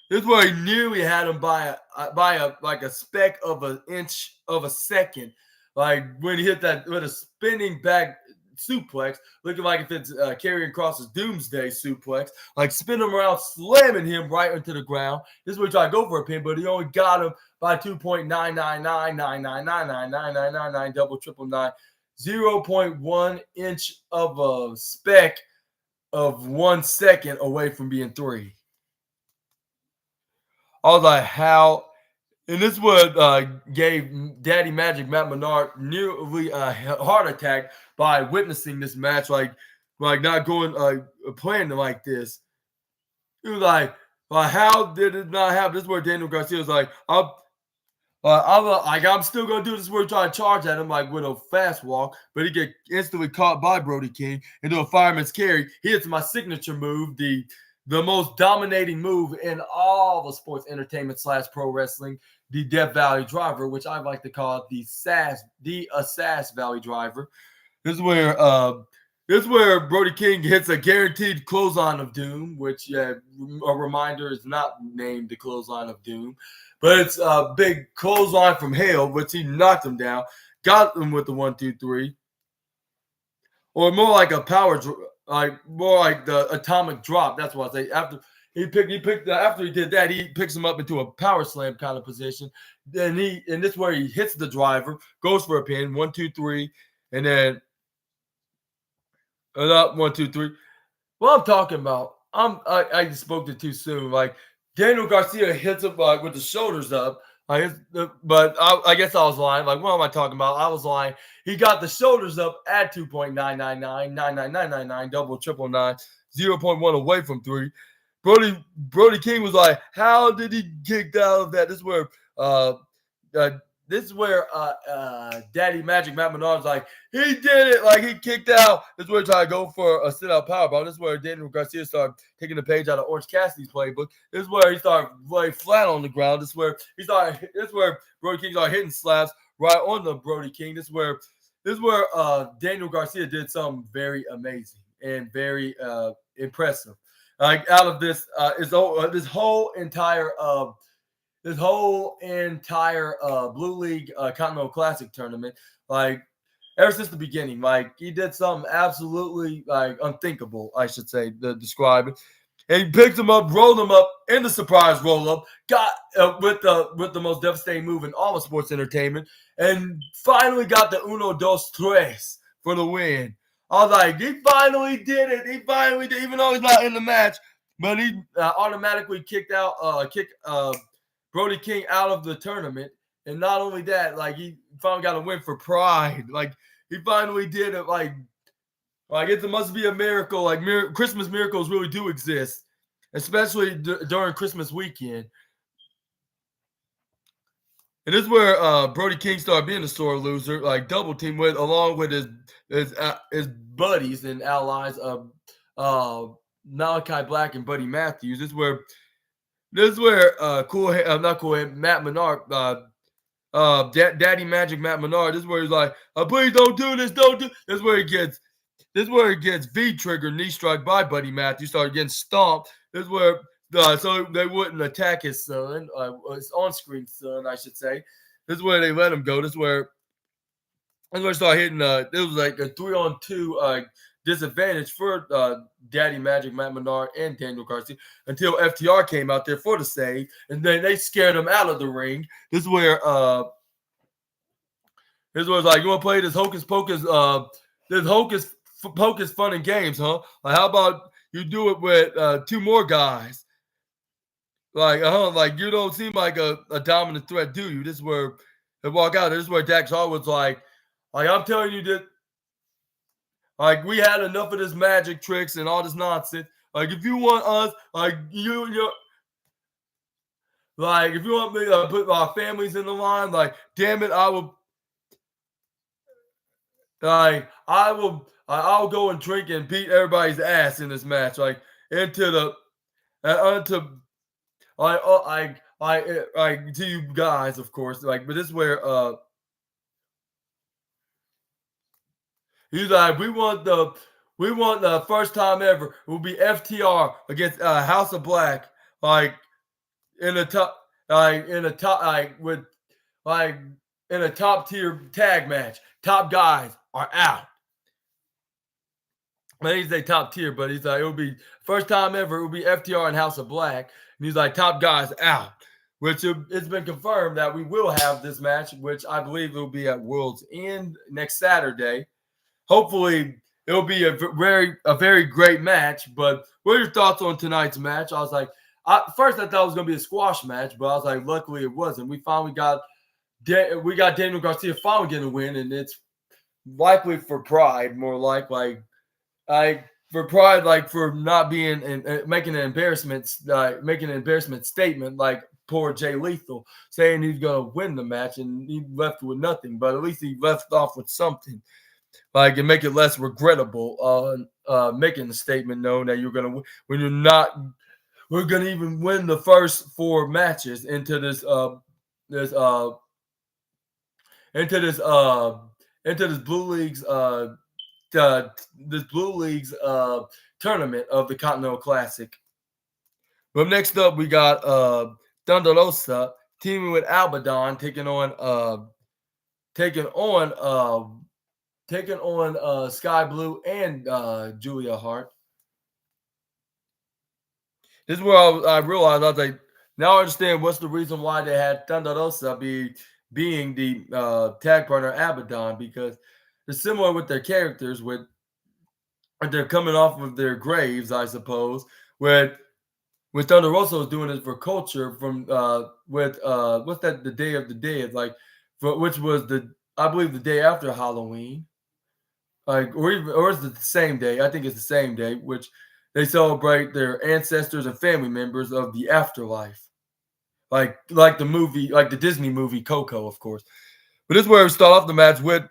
this is where he nearly had him by a speck of an inch of a second. Like when he hit that with a spinning back suplex, looking like if it's Karrion Kross's Doomsday suplex, like spin him around, slamming him right into the ground. This is where he tried to go for a pin, but he only got him by 2.99999999999 double triple nine, 0.1 inch of a speck of 1 second away from being 3. I was like, how? And this would gave Daddy Magic Matt Menard nearly a heart attack by witnessing this match, like not going playing like this. He was like, how did it not happen? This is where Daniel Garcia was like, I'm still gonna do this. Where he trying to charge at him like with a fast walk, but he get instantly caught by Brody King and do a fireman's carry. He hits my signature move, the most dominating move in all the sports entertainment / pro wrestling, the Death Valley Driver, which I like to call the Sass Valley Driver. This is where Brody King hits a guaranteed clothesline of doom, which a reminder is not named the clothesline of doom, but it's a big clothesline from hell, which he knocked him down, got him with the 1, 2, 3, or more like a more like the atomic drop. That's what I say. After he did that, he picks him up into a power slam kind of position. Then this is where he hits the driver, goes for a pin, 1, 2, 3, and then 1, 2, 3. What I'm talking about, I spoke it too soon. Like Daniel Garcia hits him with the shoulders up. But I guess I was lying. Like, what am I talking about? I was lying. He got the shoulders up at 2.9999999 double triple nine, 0.1 away from 3. Brody King was like, how did he kick out of that? This is where Daddy Magic Matt Menard was like, he did it. Like, he kicked out. This is where he tried to go for a sit-out powerbomb. This is where Daniel Garcia started taking the page out of Orange Cassidy's playbook. This is where he started laying flat on the ground. This is where Brody King started hitting slaps right on the Brody King. This is where Daniel Garcia did something very amazing and very impressive. Like, out of this this whole entire Blue League Continental Classic tournament, like ever since the beginning, like he did something absolutely like unthinkable, I should say, to describe it. And he picked him up, rolled him up in the surprise roll up, got with the most devastating move in all of sports entertainment, and finally got the 1, 2, 3 for the win. I was like, he finally did it. He finally did, even though he's not in the match, but he automatically kicked Brody King out of the tournament. And not only that, like he finally got a win for pride. Like he finally did it. Like it must be a miracle. Like Christmas miracles really do exist, especially during Christmas weekend. And this is where Brody King started being a sore loser, like double team along with his buddies and allies of Malachi Black and Buddy Matthews. This is where Matt Menard, Daddy Magic Matt Menard. This is where he's like, please don't do this, don't do. This is where he gets V-trigger knee strike by Buddy Matthews. Started getting stomped. This is where so they wouldn't attack his son, his on-screen son, I should say. This is where they let him go. This is where he started hitting. It was like a 3-on-2 disadvantage for Daddy Magic Matt Menard and Daniel Garcia until FTR came out there for the save, and then they scared him out of the ring. This is where it's like, you want to play this hocus pocus, pocus fun and games, huh? Like, how about you do it with 2 more guys? Like, like you don't seem like a dominant threat, do you? This is where they walk out. This is where Dax Harwood's like, I'm telling you that, like, we had enough of this magic tricks and all this nonsense. Like, if you want us, like, if you want me to put our families in the line, like, damn it, I'll go and drink and beat everybody's ass in this match. Like, like to you guys, of course. Like, but this is where he's like, we want the first time ever. It will be FTR against House of Black, like in a top, with like in a top tier tag match. Top guys are out. I he's a top tier, but he's like, it'll be first time ever. It will be FTR and House of Black, and he's like, top guys out. Which it's been confirmed that we will have this match, which I believe will be at World's End next Saturday. Hopefully, it'll be a very great match. But what are your thoughts on tonight's match? I was like, first I thought it was going to be a squash match, but I was like, luckily it wasn't. We finally got Daniel Garcia finally getting a win, and it's likely for pride, more like for pride, like for not being and making an embarrassment statement, like poor Jay Lethal saying he's gonna win the match and he left with nothing, but at least he left off with something, like and make it less regrettable. Making the statement known that you're gonna when you're not, we're gonna even win the first 4 matches into this Blue League's tournament of the Continental Classic. But next up, we got Thunder Rosa teaming with Abaddon, taking on Sky Blue and Julia Hart. This is where I realized, I was like, now I understand what's the reason why they had Thunder Rosa being the tag partner Abaddon, because it's similar with their characters, with they're coming off of their graves, I suppose. With Thunder Rosa was doing it for culture from what's that, the Day of the Dead, like which was I believe the day after Halloween, like or is it the same day? I think it's the same day, which they celebrate their ancestors and family members of the afterlife, like the movie, like the Disney movie Coco, of course. But this is where we start off the match with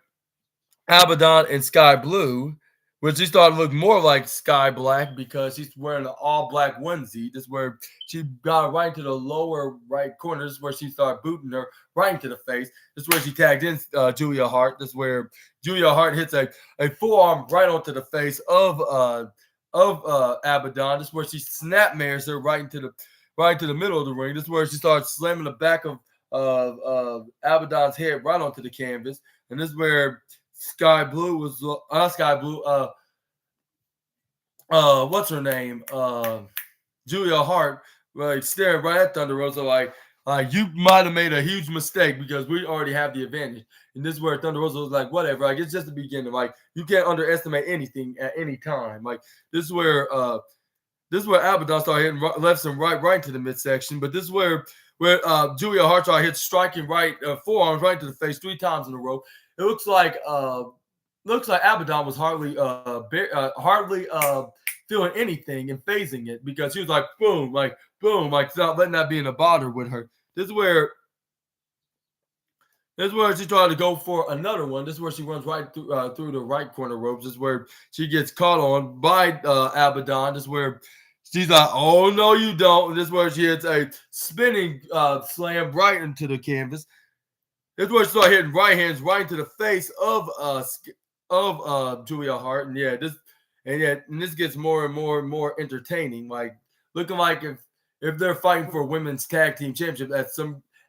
Abaddon and Sky Blue, which she started to look more like Sky Black because she's wearing an all-black onesie. This is where she got right into the lower right corner. This is where she started booting her right into the face. This is where she tagged in Julia Hart. This is where Julia Hart hits a forearm right onto the face of Abaddon. This is where she snapmares her right into the middle of the ring. This is where she starts slamming the back of Abaddon's head right onto the canvas. And this is where Sky Blue was Sky Blue. What's her name? Julia Hart, like staring right at Thunder Rosa, like you might have made a huge mistake because we already have the advantage. And this is where Thunder Rosa was like, whatever. Like it's just the beginning. Like you can't underestimate anything at any time. Like this is where Abaddon started hitting left and right into the midsection. But this is where Julia Hart started hit striking right forearms right to the face 3 times in a row. It looks like Abaddon was hardly feeling anything and phasing it, because she was like boom, like not letting that be in a bother with her. This is where she tried to go for another one. This is where she runs right through the right corner ropes. This is where she gets caught on by Abaddon. This is where she's like, oh no, you don't. This is where she hits a spinning slam right into the canvas. This is where she started hitting right hands right into the face of Julia Hart, and this gets more and more entertaining. Like looking like if they're fighting for a women's tag team championship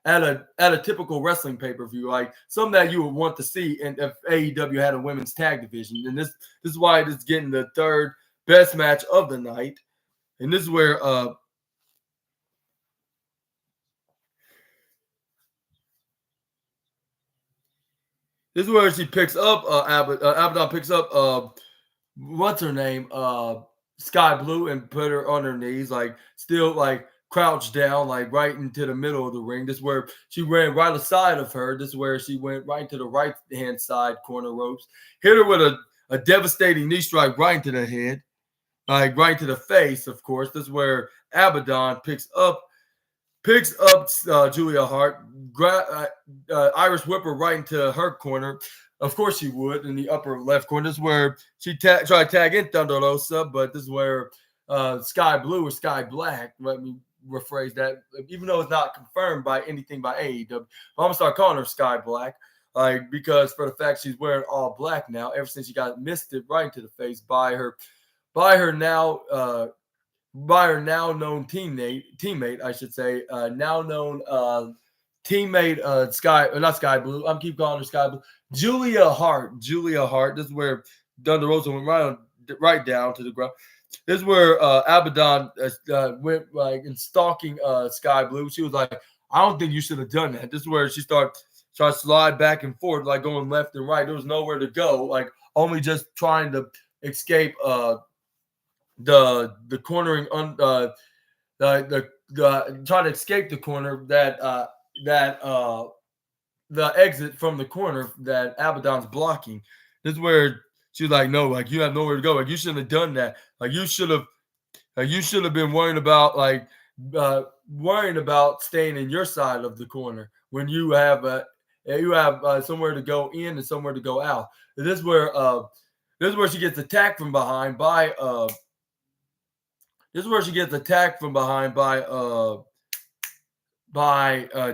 at a typical wrestling pay-per-view, like something that you would want to see, and if AEW had a women's tag division. And this is why it is getting the 3rd best match of the night. And this is where she picks up Abaddon picks up what's her name, Sky Blue, and put her on her knees, like still like crouched down, like right into the middle of the ring. This is where she ran right aside of her. This is where she went right into the right hand side corner ropes, hit her with a devastating knee strike right into the head, like right into the face. Of course, this is where Abaddon picks up Julia Hart, Irish whipper right into her corner. Of course she would, in the upper left corner. This is where she tried to tag in Thunder Rosa, but this is where Sky Blue or Sky Black, rephrase that, even though it's not confirmed by anything by AEW. But I'm gonna start calling her Sky Black, like because for the fact she's wearing all black now, ever since she got misted right into the face by her now known teammate, I should say, now known teammate not Sky Blue. I'm keep calling her Sky Blue. Julia Hart. This is where Thunder Rosa went right down to the ground. This is where Abaddon went like and stalking Sky Blue. She was like, I don't think you should have done that. This is where she tried to slide back and forth, like going left and right. There was nowhere to go, like only just trying to escape the cornering trying to escape the corner that the exit from the corner that Abaddon's blocking. This is where she's like, no, like you have nowhere to go. Like you shouldn't have done that. Like you should have been worrying about staying in your side of the corner when you have somewhere to go in and somewhere to go out. This is where she gets attacked from behind by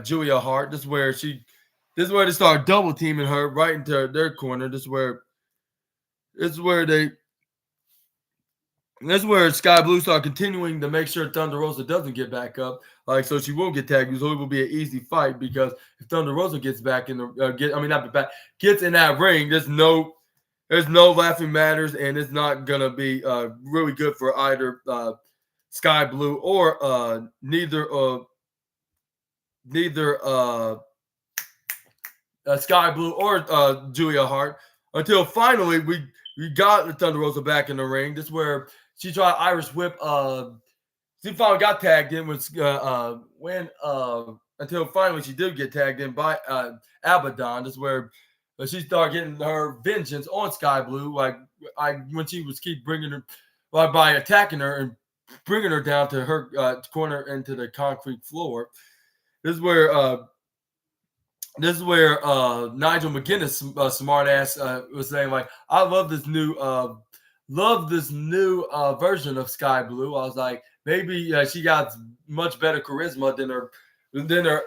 Julia Hart. This is where they start double teaming her right into their corner. This is where Sky Blue start continuing to make sure Thunder Rosa doesn't get back up, like so she won't get tagged. So it will be an easy fight because if Thunder Rosa gets back in the gets in that ring, there's no laughing matters, and it's not gonna be really good for either Sky Blue or neither Sky Blue or Julia Hart until finally we got Thunder Rosa back in the ring. This is where she tried Irish Whip. She finally got tagged in until finally she did get tagged in by Abaddon. This is where she started getting her vengeance on Sky Blue, when she was keep bringing her by attacking her and bringing her down to her corner into the concrete floor. This is where Nigel McGuinness, smartass, was saying like, "I love this new version of Sky Blue." I was like, maybe she got much better charisma than her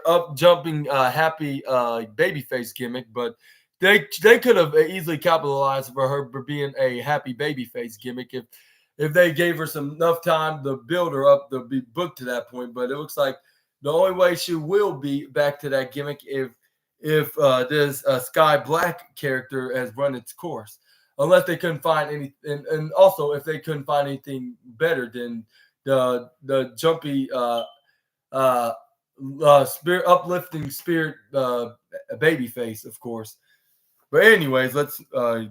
up jumping happy babyface gimmick, but they could have easily capitalized for her for being a happy babyface gimmick if they gave her enough time to build her up to be booked to that point. But it looks like the only way she will be back to that gimmick if this Sky Black character has run its course, unless they couldn't find any, and also if they couldn't find anything better than the jumpy spirit uplifting spirit babyface, of course. But anyways, let's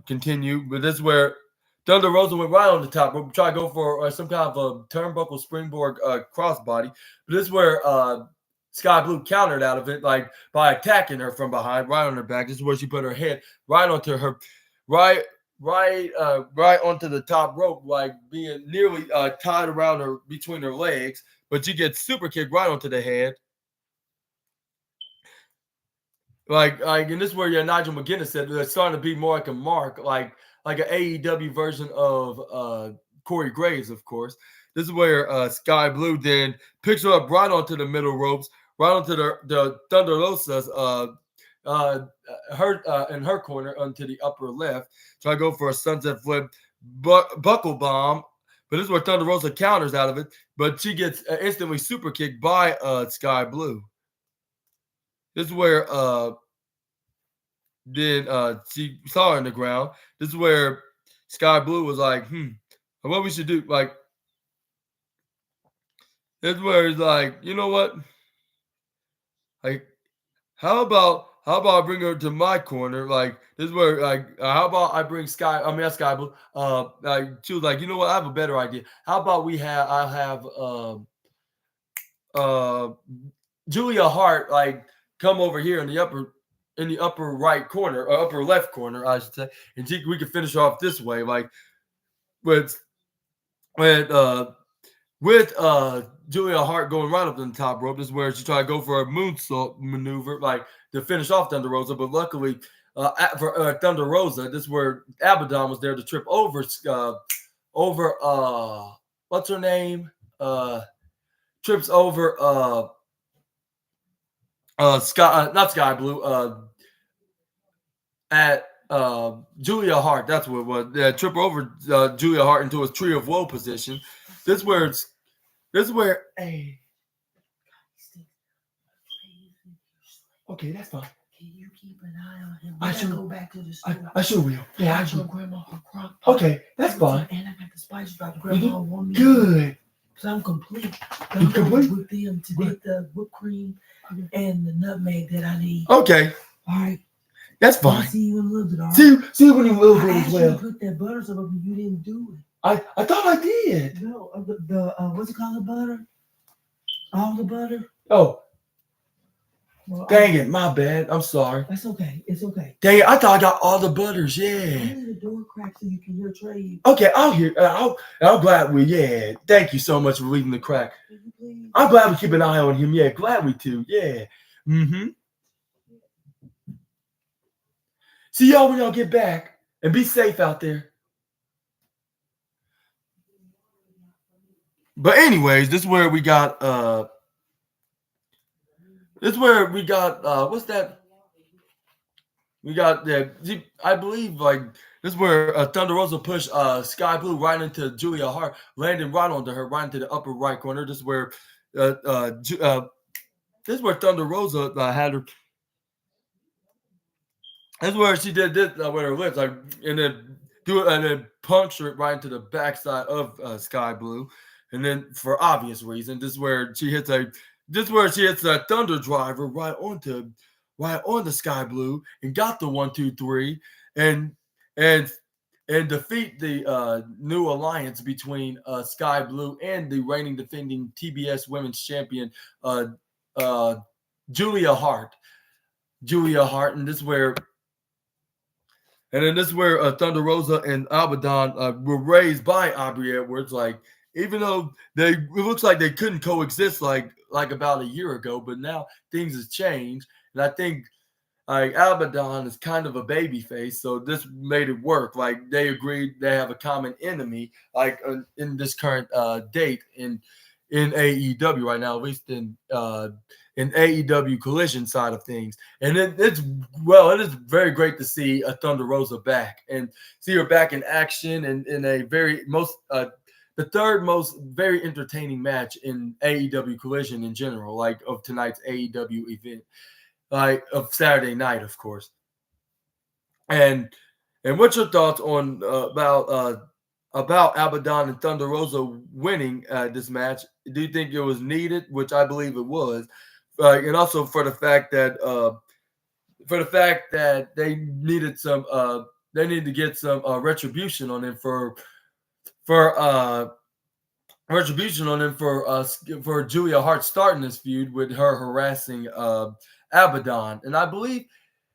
continue. But this is where Thunder Rosa went right on the top rope, try to go for some kind of a turnbuckle springboard crossbody. But this is where Sky Blue countered out of it, like by attacking her from behind, right on her back. This is where she put her head right onto her, right onto the top rope, like being nearly tied around her between her legs. But she gets super kicked right onto the head. And this is where Nigel McGuinness said it's starting to be more like a mark, like an AEW version of Corey Graves, of course. This is where Sky Blue then picks her up right onto the middle ropes, right onto the Thunder Rosa's in her corner onto the upper left. Try to go for a sunset flip buckle bomb, but this is where Thunder Rosa counters out of it, but she gets instantly super kicked by Sky Blue. This is where she saw her in the ground. This is where Sky Blue was like, what we should do, like, this is where it's like, you know what? Like, how about I bring her to my corner? Like, this is where, like, how about I bring Sky Blue. She was like, you know what? I have a better idea. How about I have Julia Hart, like, come over here in the upper right corner, or upper left corner, I should say, and we can finish off this way, like with Julia Hart going right up to the top rope. This is where she tried to go for a moonsault maneuver, like to finish off Thunder Rosa, but luckily for Thunder Rosa, this is where Abaddon was there to trip over what's her name? trips over not Sky Blue at Julia Hart. That's what it was. Trip over Julia Hart into a tree of woe position. This is where hey. Okay, that's fine. Can you keep an eye on him? I should go back to the store. I sure will. Yeah, I show should. Grandma her crock. Okay, that's fine. And I got the spice drop. Grandma want me. Good. Because I'm complete. You complete? With them to get the whipped cream and the nutmeg that I need. Okay. All right. That's fine. I'll see you in a little bit. All right? See when you a little bit as well. I put that butter stuff up and you didn't do it. I thought I did. No, the what's it called, the butter? All the butter? Oh. Well, dang it, my bad. I'm sorry. That's okay. It's okay. Dang it, I thought I got all the butters. Yeah. I need the door crack so you can hear Trey. Okay, I'll hear. I'm glad we. Yeah. Thank you so much for leaving the crack. I'm glad we keep an eye on him. Yeah, glad we do. Yeah. Mm-hmm. See y'all when y'all get back, and be safe out there. But anyways, this is where we got what's that? We got I believe like this is where Thunder Rosa pushed Sky Blue right into Julia Hart, landing right onto her, right into the upper right corner. This is where Thunder Rosa had her. That's where she did this with her lips, like, and then puncture it right into the backside of Sky Blue, and then for obvious reason, this is where she hits a Thunder Driver right onto Sky Blue and got the 1-2-3 and defeat the new alliance between Sky Blue and the reigning defending TBS Women's Champion Julia Hart, and this is where. And then this is where Thunder Rosa and Abaddon were raised by Aubrey Edwards. Like, even though it looks like they couldn't coexist like about a year ago, but now things have changed. And I think like Abaddon is kind of a baby face, so this made it work. Like, they agreed they have a common enemy, like in this current date in AEW right now, at least in AEW Collision side of things. And it is very great to see a Thunder Rosa back and see her back in action and in a the third most very entertaining match in AEW Collision in general, like of tonight's AEW event, like of Saturday night, of course. And what's your thoughts on about Abaddon and Thunder Rosa winning this match? Do you think it was needed? Which I believe it was. And also for the fact that they needed to get some retribution on him for Julia Hart starting this feud with her harassing Abaddon. And I believe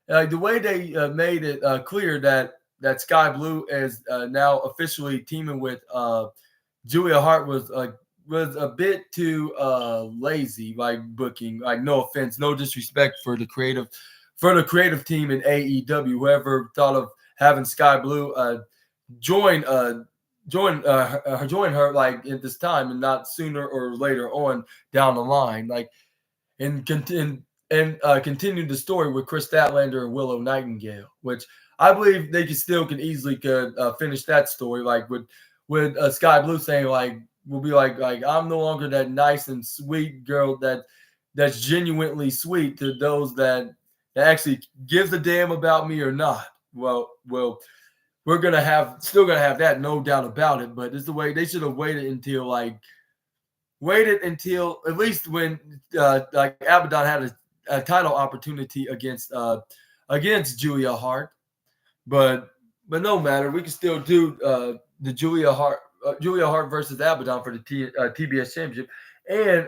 the way they made it clear that Sky Blue is now officially teaming with Julia Hart was a bit too lazy, like booking. Like, no offense, no disrespect for the creative team in AEW. Whoever thought of having Sky Blue join her like at this time and not sooner or later on down the line, like and continue the story with Chris Statlander and Willow Nightingale, which I believe they can easily finish that story, like with Sky Blue saying like. Will be like I'm no longer that nice and sweet girl that's genuinely sweet to those that actually gives a damn about me or not. Well, we're still gonna have that, no doubt about it. But it's the way they should have waited until at least when like Abaddon had a title opportunity against Julia Hart. But no matter, we can still do the Julia Hart versus Abaddon for the TBS Championship, and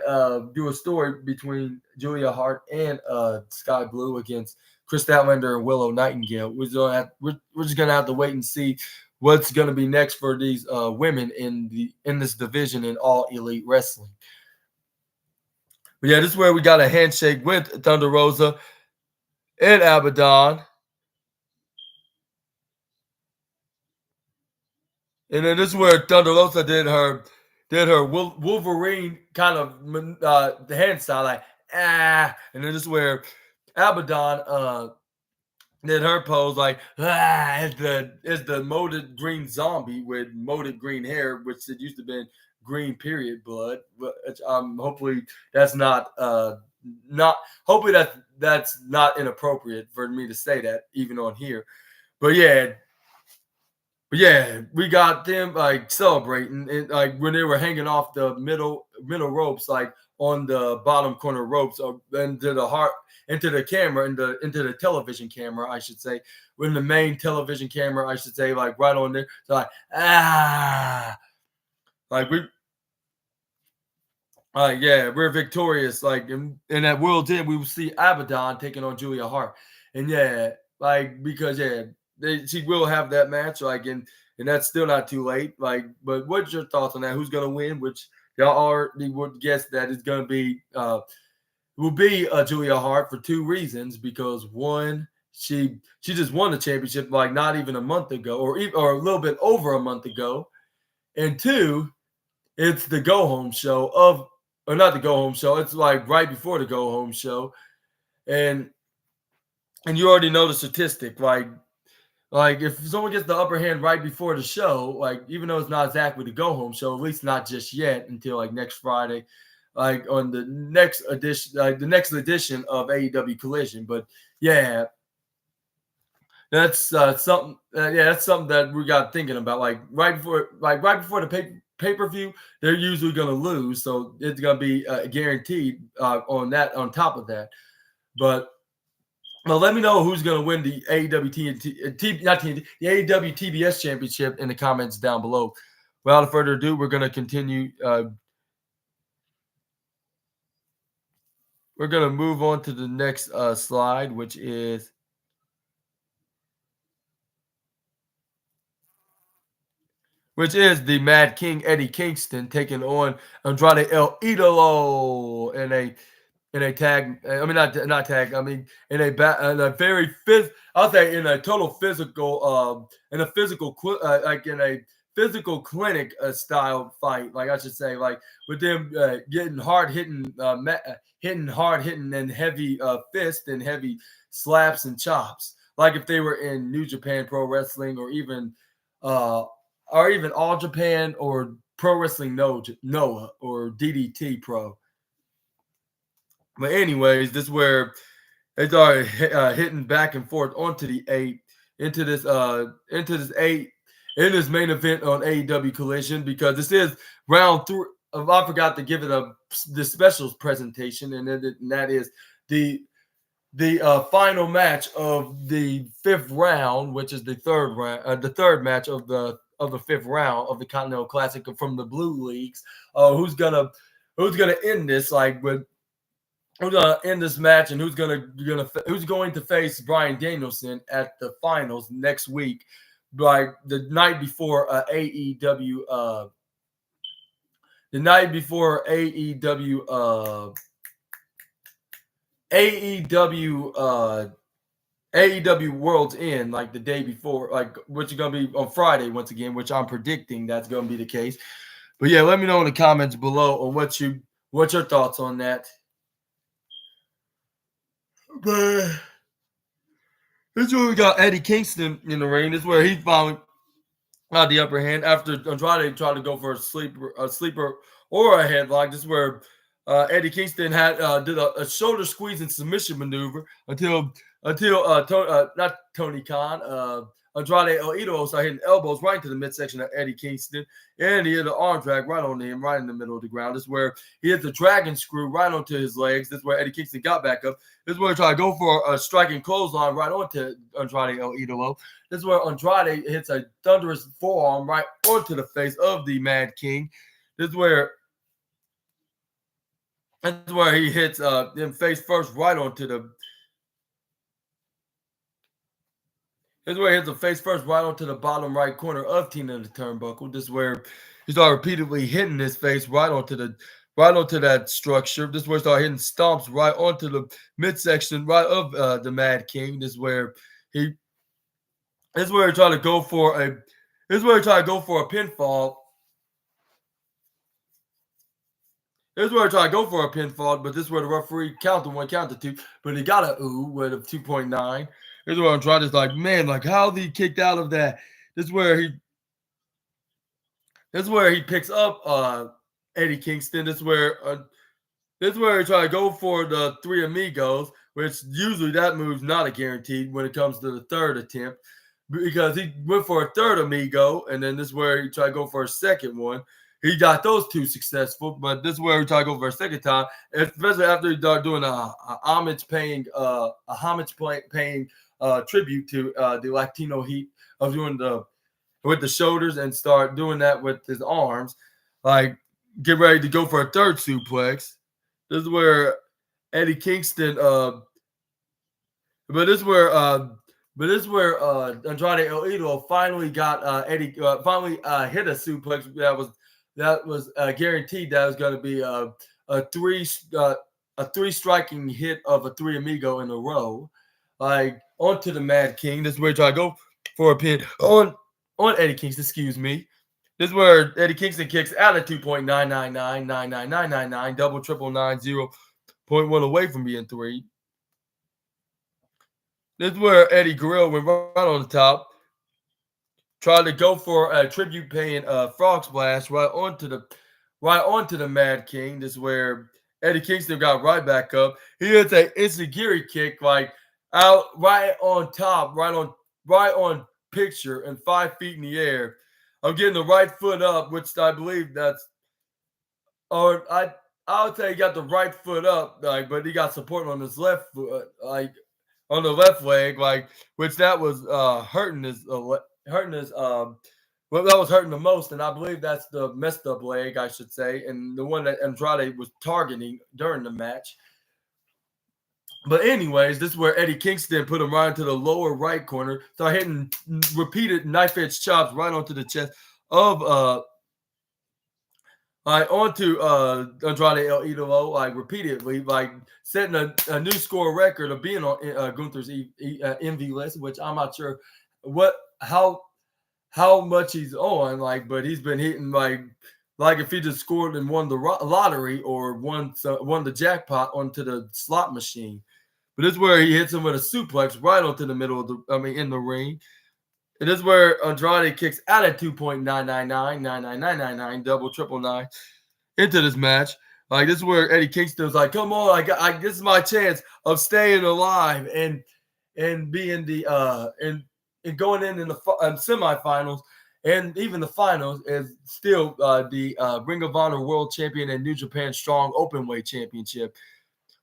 do a story between Julia Hart and Sky Blue against Chris Statlander and Willow Nightingale. We're just gonna have to wait and see what's gonna be next for these women in this division in All Elite Wrestling. But yeah, this is where we got a handshake with Thunder Rosa and Abaddon. And then this is where Thunder Rosa did her did her Wolverine kind of the hand style, like and then this is where Abaddon did her pose like is the molded green zombie with molded green hair, which it used to be green period blood. Hopefully that's not hopefully that's not inappropriate for me to say that even on here. But yeah, we got them like celebrating and like when they were hanging off the middle ropes, like on the bottom corner ropes, into the camera, into the television camera, I should say, when the main television camera, I should say, like right on there. So like like yeah, we're victorious. Like in that World's End, we will see Abaddon taking on Julia Hart, and yeah, like because she will have that match. Like and that's still not too late. Like, but what's your thoughts on that? Who's gonna win? Which y'all already would guess that it's gonna be will be Julia Hart for two reasons. Because one, she just won the championship like not even a month ago, or a little bit over a month ago, and two, it's the go home show or not the go home show. It's like right before the go home show, and you already know the statistic. Like if someone gets the upper hand right before the show, like even though it's not exactly the go home show, at least not just yet until like next Friday, like on the next edition of AEW Collision. But yeah, that's something. That's something that we got thinking about. Like right before the pay-per-view, they're usually going to lose, so it's going to be guaranteed on top of that. But well, let me know who's going to win the AEW the AEW TBS Championship in the comments down below. Without further ado, we're going to continue. We're going to move on to the next slide, which is the Mad King Eddie Kingston taking on Andrade El Idolo in a tag. I mean, not tag. I mean, in a very I'll say in a total physical, in a physical, like in a physical clinic style fight. Like I should say, like with them getting hard hitting, and heavy fist and heavy slaps and chops. Like if they were in New Japan Pro Wrestling or even All Japan or Pro Wrestling Noah or DDT Pro. But anyways, this is where they started hitting back and forth onto the 8, into this 8 in this main event on AEW Collision, because this is round 3. I forgot to give it the specials presentation, and that is the final match of the 5th round, which is the third match of the 5th round of the Continental Classic from the Blue Leagues. Who's gonna end this? Like with who's gonna end this match, and who's going to face Bryan Danielson at the finals next week, like the night before AEW. The night before AEW. AEW World's End, like the day before, like which is gonna be on Friday once again, which I'm predicting that's gonna be the case. But yeah, let me know in the comments below on what's your thoughts on that. But this is where we got Eddie Kingston in the ring. This is where he finally got the upper hand after Andrade tried to go for a sleeper or a headlock. This is where Eddie Kingston had did a shoulder squeeze and submission maneuver until not Tony Khan, Andrade El Idolo started hitting elbows right into the midsection of Eddie Kingston, and he hit an arm drag right onto him, right in the middle of the ground. This is where he hit the dragon screw right onto his legs. This is where Eddie Kingston got back up. This is where he tried to go for a striking clothesline right onto Andrade El Idolo. This is where Andrade hits a thunderous forearm right onto the face of the Mad King. This is where he hits him face first right onto the. This is where he hits the face first right onto the bottom right corner of Tina the Turnbuckle. This is where he started repeatedly hitting his face right onto that structure. This is where he started hitting stomps right onto the midsection right of the Mad King. This is where he tried to go for a pinfall. This is where I try to go for a pinfall, but this is where the referee counted 1, counted 2, but he got a with a 2.9. This is where Andrade's like, man, like how he kicked out of that. This is where he picks up Eddie Kingston. This is where he tried to go for the Three Amigos, which usually that move's not a guaranteed when it comes to the third attempt, because he went for a third Amigo, and then this is where he tried to go for a second one. He got those 2 successful, but this is where he tried to go for a second time, especially after he started doing a homage paying tribute to the Latino Heat of doing with the shoulders and start doing that with his arms, like get ready to go for a third suplex. This is where Eddie Kingston, but this is where Andrade El Idolo finally got finally hit a suplex that was guaranteed that was going to be a 3 striking hit of a 3 Amigo in a row, like onto the Mad King. This is where he tried to go for a pin on Eddie Kingston. Excuse me. This is where Eddie Kingston kicks out at 2.9999999, double triple 90.1 away from being 3. This is where Eddie Guerrero went right on the top, tried to go for a tribute paying frog splash right onto the Mad King. This is where Eddie Kingston got right back up. He hits a Insigiri kick like out right on top, right on picture and 5 feet in the air. I'm getting the right foot up, which I believe that's, or I would say he got the right foot up, like, but he got support on his left foot, like on the left leg, like, which that was hurting his well, that was hurting the most, and I believe that's the messed up leg, I should say, and the one that Andrade was targeting during the match. But anyways, this is where Eddie Kingston put him right into the lower right corner, started hitting repeated knife edge chops right onto the chest of onto Andrade El Idolo, like repeatedly, like setting a new score record of being on Gunther's MV list, which I'm not sure how much he's on, like, but he's been hitting like if he just scored and won the lottery or won the jackpot onto the slot machine. But this is where he hits him with a suplex right onto the middle of in the ring. And this is where Andrade kicks out at 2.9999999, double triple 9 into this match. Like, this is where Eddie Kingston was like, come on, this is my chance of staying alive and being the and going in the semifinals and even the finals is still the Ring of Honor World Champion and New Japan Strong Openweight Championship,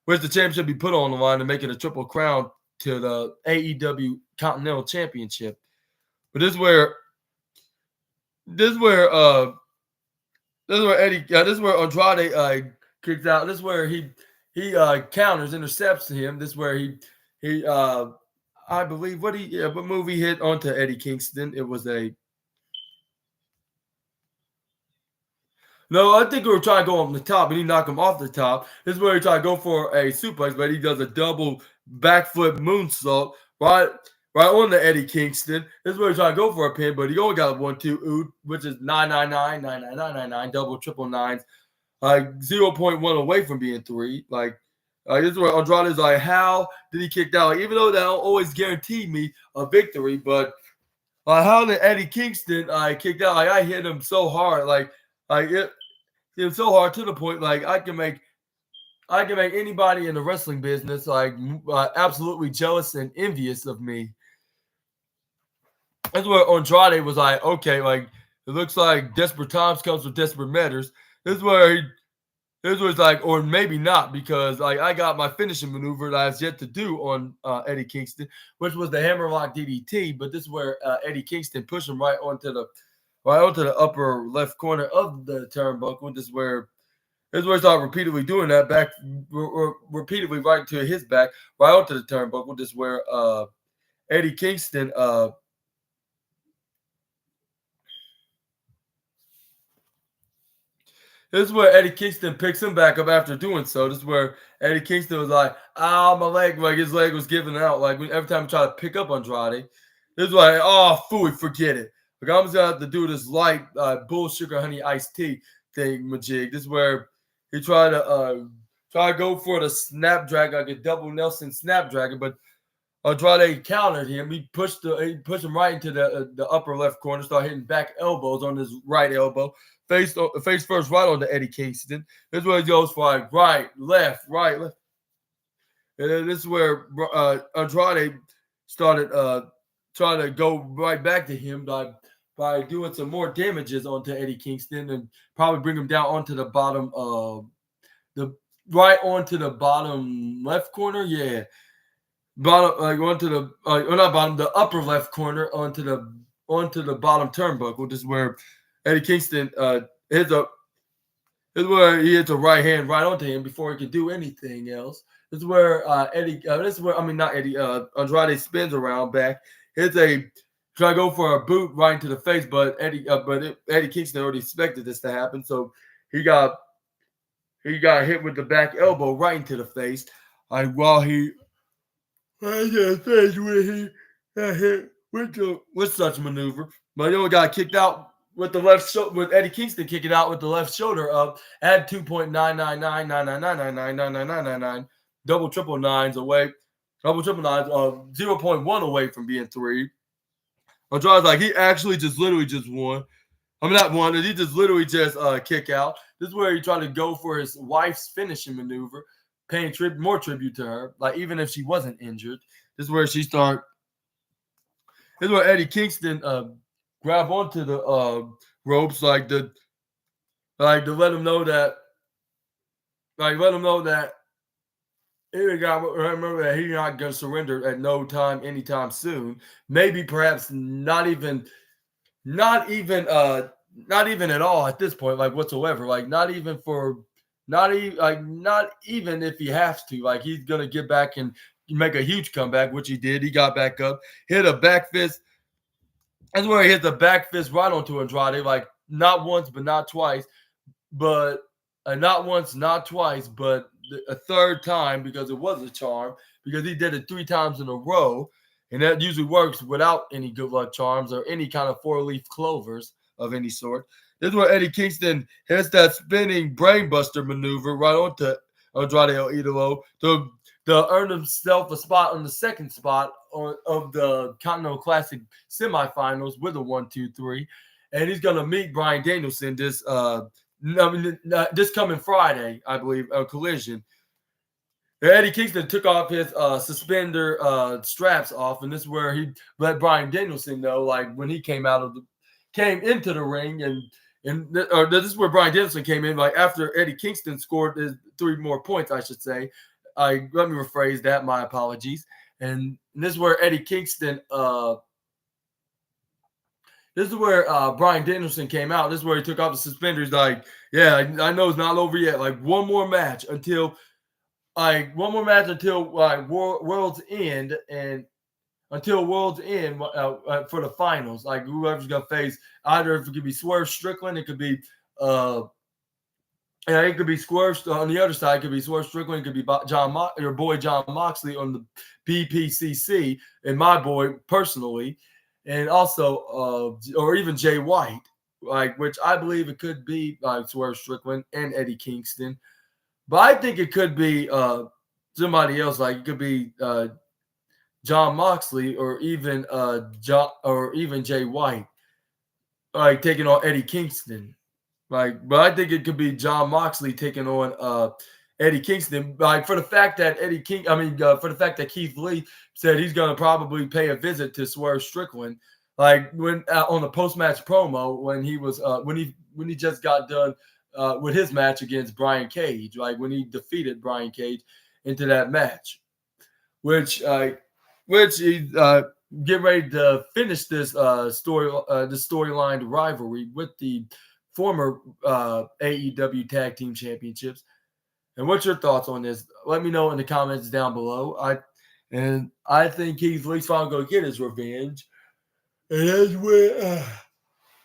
which the championship be put on the line to make it a triple crown to the AEW Continental Championship. But this is where Andrade kicks out. This is where he counters, intercepts him. This is where he I believe what move he hit onto Eddie Kingston. It was no, I think we were trying to go on the top, and he knocked him off the top. This is where he tried to go for a suplex, but he does a double back flip moonsault right on the Eddie Kingston. This is where he tried to go for a pin, but he only got a 1-2, which is 999, double triple 9s, like 0.1 away from being 3. Like this is where Andrade is like, how did he kick out? Like, even though that don't always guarantee me a victory, but how did Eddie Kingston kicked out? Like, I hit him so hard, it hit him so hard to the point like I can make anybody in the wrestling business absolutely jealous and envious of me. That's where Andrade was like, okay, like it looks like desperate times comes with desperate measures. This is where it's like, or maybe not, because like I got my finishing maneuver that I was yet to do on Eddie Kingston, which was the hammerlock DDT. But this is where Eddie Kingston pushed him right onto the upper left corner of the turnbuckle. This is where he started repeatedly doing that back, repeatedly right to his back, right onto the turnbuckle. This is where Eddie Kingston this is where Eddie Kingston picks him back up after doing so. This is where Eddie Kingston was like, my leg, like his leg was giving out. Like every time he tried to pick up Andrade, this is like, phooey, forget it. Like I'm just gonna have to do this light bull sugar honey iced tea thing, majig. This is where he tried to go for the snapdragon, like a double Nelson snapdragon, but Andrade countered him. He pushed him right into the upper left corner, started hitting back elbows on his right elbow, face first right on the Eddie Kingston. This is where he goes for like right, left. And then this is where Andrade started trying to go right back to him by doing some more damages onto Eddie Kingston and probably bring him down onto the bottom onto the bottom left corner. Yeah. Onto the not bottom, the upper left corner onto the bottom turnbuckle. This is where Eddie Kingston hits where he hits a right hand right onto him before he can do anything else. This is where Andrade spins around back, hits try to go for a boot right into the face, but Eddie Kingston already expected this to happen, so he got hit with the back elbow right into the face. While he hit with such maneuver, but he only got kicked out with the left shoulder, with Eddie Kingston kicking out with the left shoulder up at 2.99999999999 triple nines away, 0.1 away from being 3. Andrade's like, he actually literally just won. I mean, not won, he just literally kick out. This is where he tried to go for his wife's finishing maneuver, paying more tribute to her, like even if she wasn't injured. This is where Eddie Kingston grab onto the ropes to let him know that remember that he's not gonna surrender at no time, anytime soon. Maybe perhaps not even at all at this point, like whatsoever. Like not even if he has to. Like he's gonna get back and make a huge comeback, which he did. He got back up, hit a back fist. That's where he hit the back fist right onto Andrade, like not once, but not twice. But not once, not twice, but a third time, because it was a charm, because he did it 3 times in a row. And that usually works without any good luck charms or any kind of 4-leaf clovers of any sort. This is where Eddie Kingston hits that spinning brainbuster maneuver right onto Andrade El Idolo to earn himself a spot on the second spot of the Continental Classic semifinals with a 1-2-3. And he's going to meet Bryan Danielson this coming Friday, I believe, a Collision. Eddie Kingston took off his suspender straps off, and this is where he let Bryan Danielson know, like when he came into the ring, this is where Bryan Danielson came in, like after Eddie Kingston scored his 3 more points, I should say. Let me rephrase that. My apologies. And this is where Eddie Kingston. This is where Bryan Danielson came out. This is where he took off the suspenders. Like, yeah, I know it's not over yet. Like one more match until World's End, and until World's End for the finals. Like whoever's gonna face, either if it could be Swerve Strickland, it could be it could be Swerve on the other side. It could be Swerve Strickland. It could be your boy John Moxley on the BPCC, and my boy personally, and also or even Jay White, like which I believe it could be like Swerve Strickland and Eddie Kingston. But I think it could be somebody else. Like it could be John Moxley or even Jay White, like taking on Eddie Kingston. Like, but I think it could be John Moxley taking on Eddie Kingston. Like for the fact that for the fact that Keith Lee said he's going to probably pay a visit to Swerve Strickland. Like when on the post-match promo when he was when he just got done. With his match against Brian Cage, like when he defeated Brian Cage into that match, which he's getting ready to finish this storyline rivalry with the former AEW Tag Team Championships. And what's your thoughts on this? Let me know in the comments down below. I think Keith Lee's finally going to get his revenge, and that's where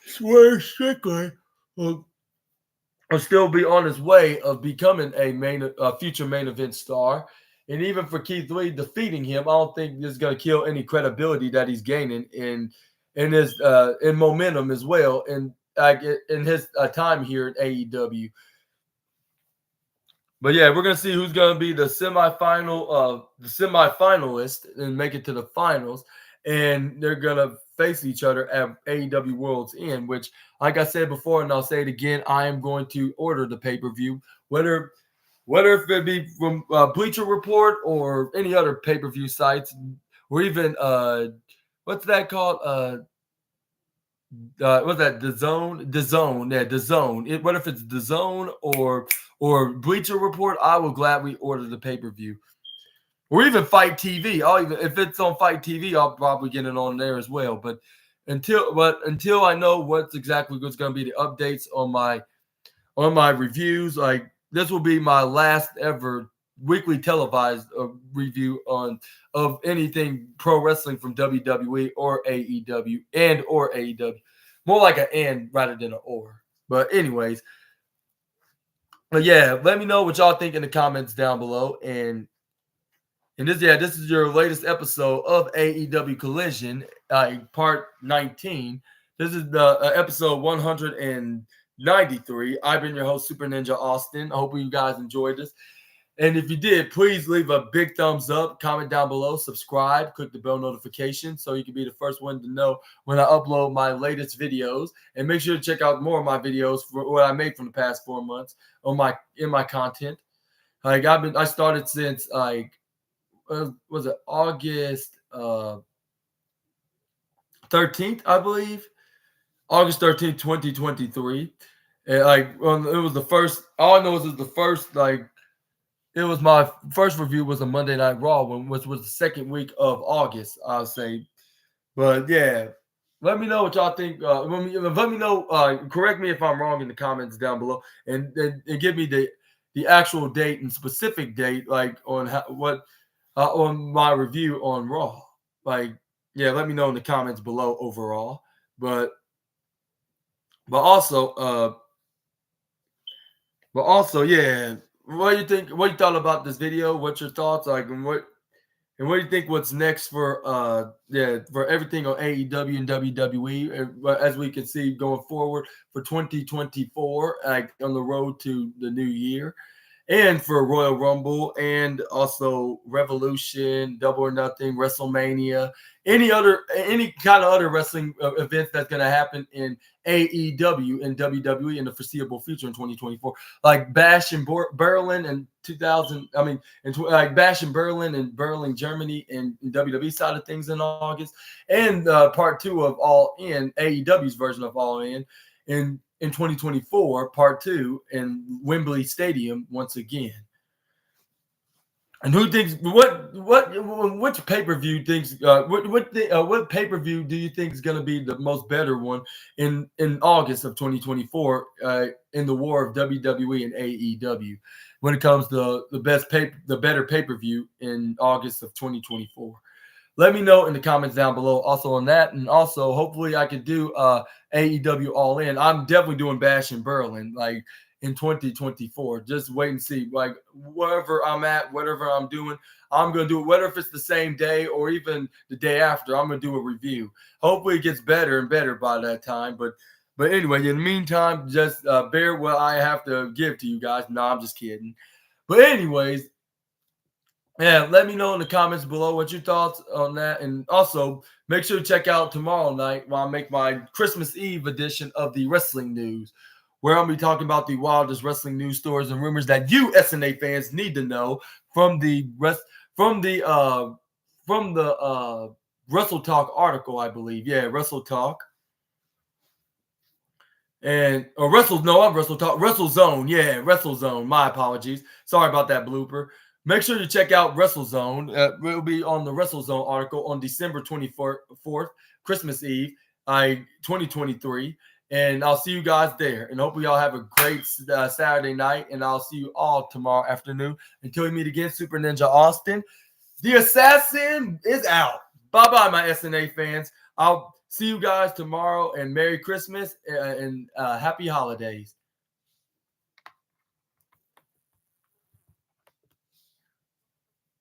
Swerve Strickland will still be on his way of becoming a future main event star. And even for Keith Lee defeating him, I don't think this is going to kill any credibility that he's gaining in his in momentum as well, and in his time here at AEW. But yeah, we're gonna see who's gonna be the semifinalist and make it to the finals, and they're gonna face each other at AEW World's End. Which, like I said before, and I'll say it again, I am going to order the pay-per-view, whether if it be from Bleacher Report or any other pay-per-view sites, or even what's that called? What's that? The Zone, yeah, the Zone. What if it's the Zone or Bleacher Report? I will gladly order the pay-per-view, or even Fight TV. If it's on Fight TV, I'll probably get it on there as well. But until I know what's exactly what's going to be the updates on my reviews, like this will be my last ever weekly televised review of anything pro wrestling from WWE or AEW. More like an and rather than an or. But anyways, but yeah, let me know what y'all think in the comments down below. And this is your latest episode of AEW Collision, part 19. This is the episode 193. I've been your host, Super Ninja Austin. I hope you guys enjoyed this. And if you did, please leave a big thumbs up, comment down below, subscribe, click the bell notification so you can be the first one to know when I upload my latest videos. And make sure to check out more of my videos for what I made from the past 4 months in my content. Like I started since was it August 13th, I believe. August 13th, 2023. And it was the first, all I know is it was the first, it was my first review was a Monday Night Raw, which was the second week of August, I'll say. But yeah, let me know what y'all think. Let me know. Correct me if I'm wrong in the comments down below, and give me the actual date and specific date, like on on my review on Raw. Like, yeah, let me know in the comments below overall. But also, yeah. What do you think? What you thought about this video? What's your thoughts? And what do you think? What's next for for everything on AEW and WWE as we can see going forward for 2024, like on the road to the new year, and for Royal Rumble and also Revolution, Double or Nothing, WrestleMania, any kind of other wrestling events that's going to happen in AEW and WWE in the foreseeable future in 2024, like Bash in Berlin in 2000. I mean, like Bash in Berlin and Berlin, Germany, and WWE side of things in August, and part 2 of All In, AEW's version of All In 2024, part 2 in Wembley Stadium once again. And who thinks which pay-per-view thinks what pay-per-view do you think is going to be the most better one in August of 2024 in the war of WWE and AEW when it comes to the better pay-per-view in August of 2024? Let me know in the comments down below also on that. And also, hopefully I could do AEW All In. I'm definitely doing Bash in Berlin, like in 2024. Just wait and see. Like wherever I'm at, whatever I'm doing, I'm going to do it. Whether if it's the same day or even the day after, I'm going to do a review. Hopefully it gets better and better by that time. But anyway, in the meantime, just bear what I have to give to you guys. No, I'm just kidding. But anyways, yeah, let me know in the comments below what your thoughts on that. And also, make sure to check out tomorrow night while I make my Christmas Eve edition of the Wrestling News, where I'll be talking about the wildest wrestling news stories and rumors that you SNA fans need to know from the Wrestle Talk article, I believe. Yeah, Wrestle Talk. And Wrestle Talk, Wrestle Zone. Yeah, Wrestle Zone. My apologies. Sorry about that blooper. Make sure to check out Wrestle Zone. We'll be on the Wrestle Zone article on December 24th, Christmas Eve, 2023. And I'll see you guys there. And hopefully y'all have a great Saturday night. And I'll see you all tomorrow afternoon. Until we meet again, Super Ninja Austin. The Assassin is out. Bye-bye, my SNA fans. I'll see you guys tomorrow. And Merry Christmas and Happy Holidays.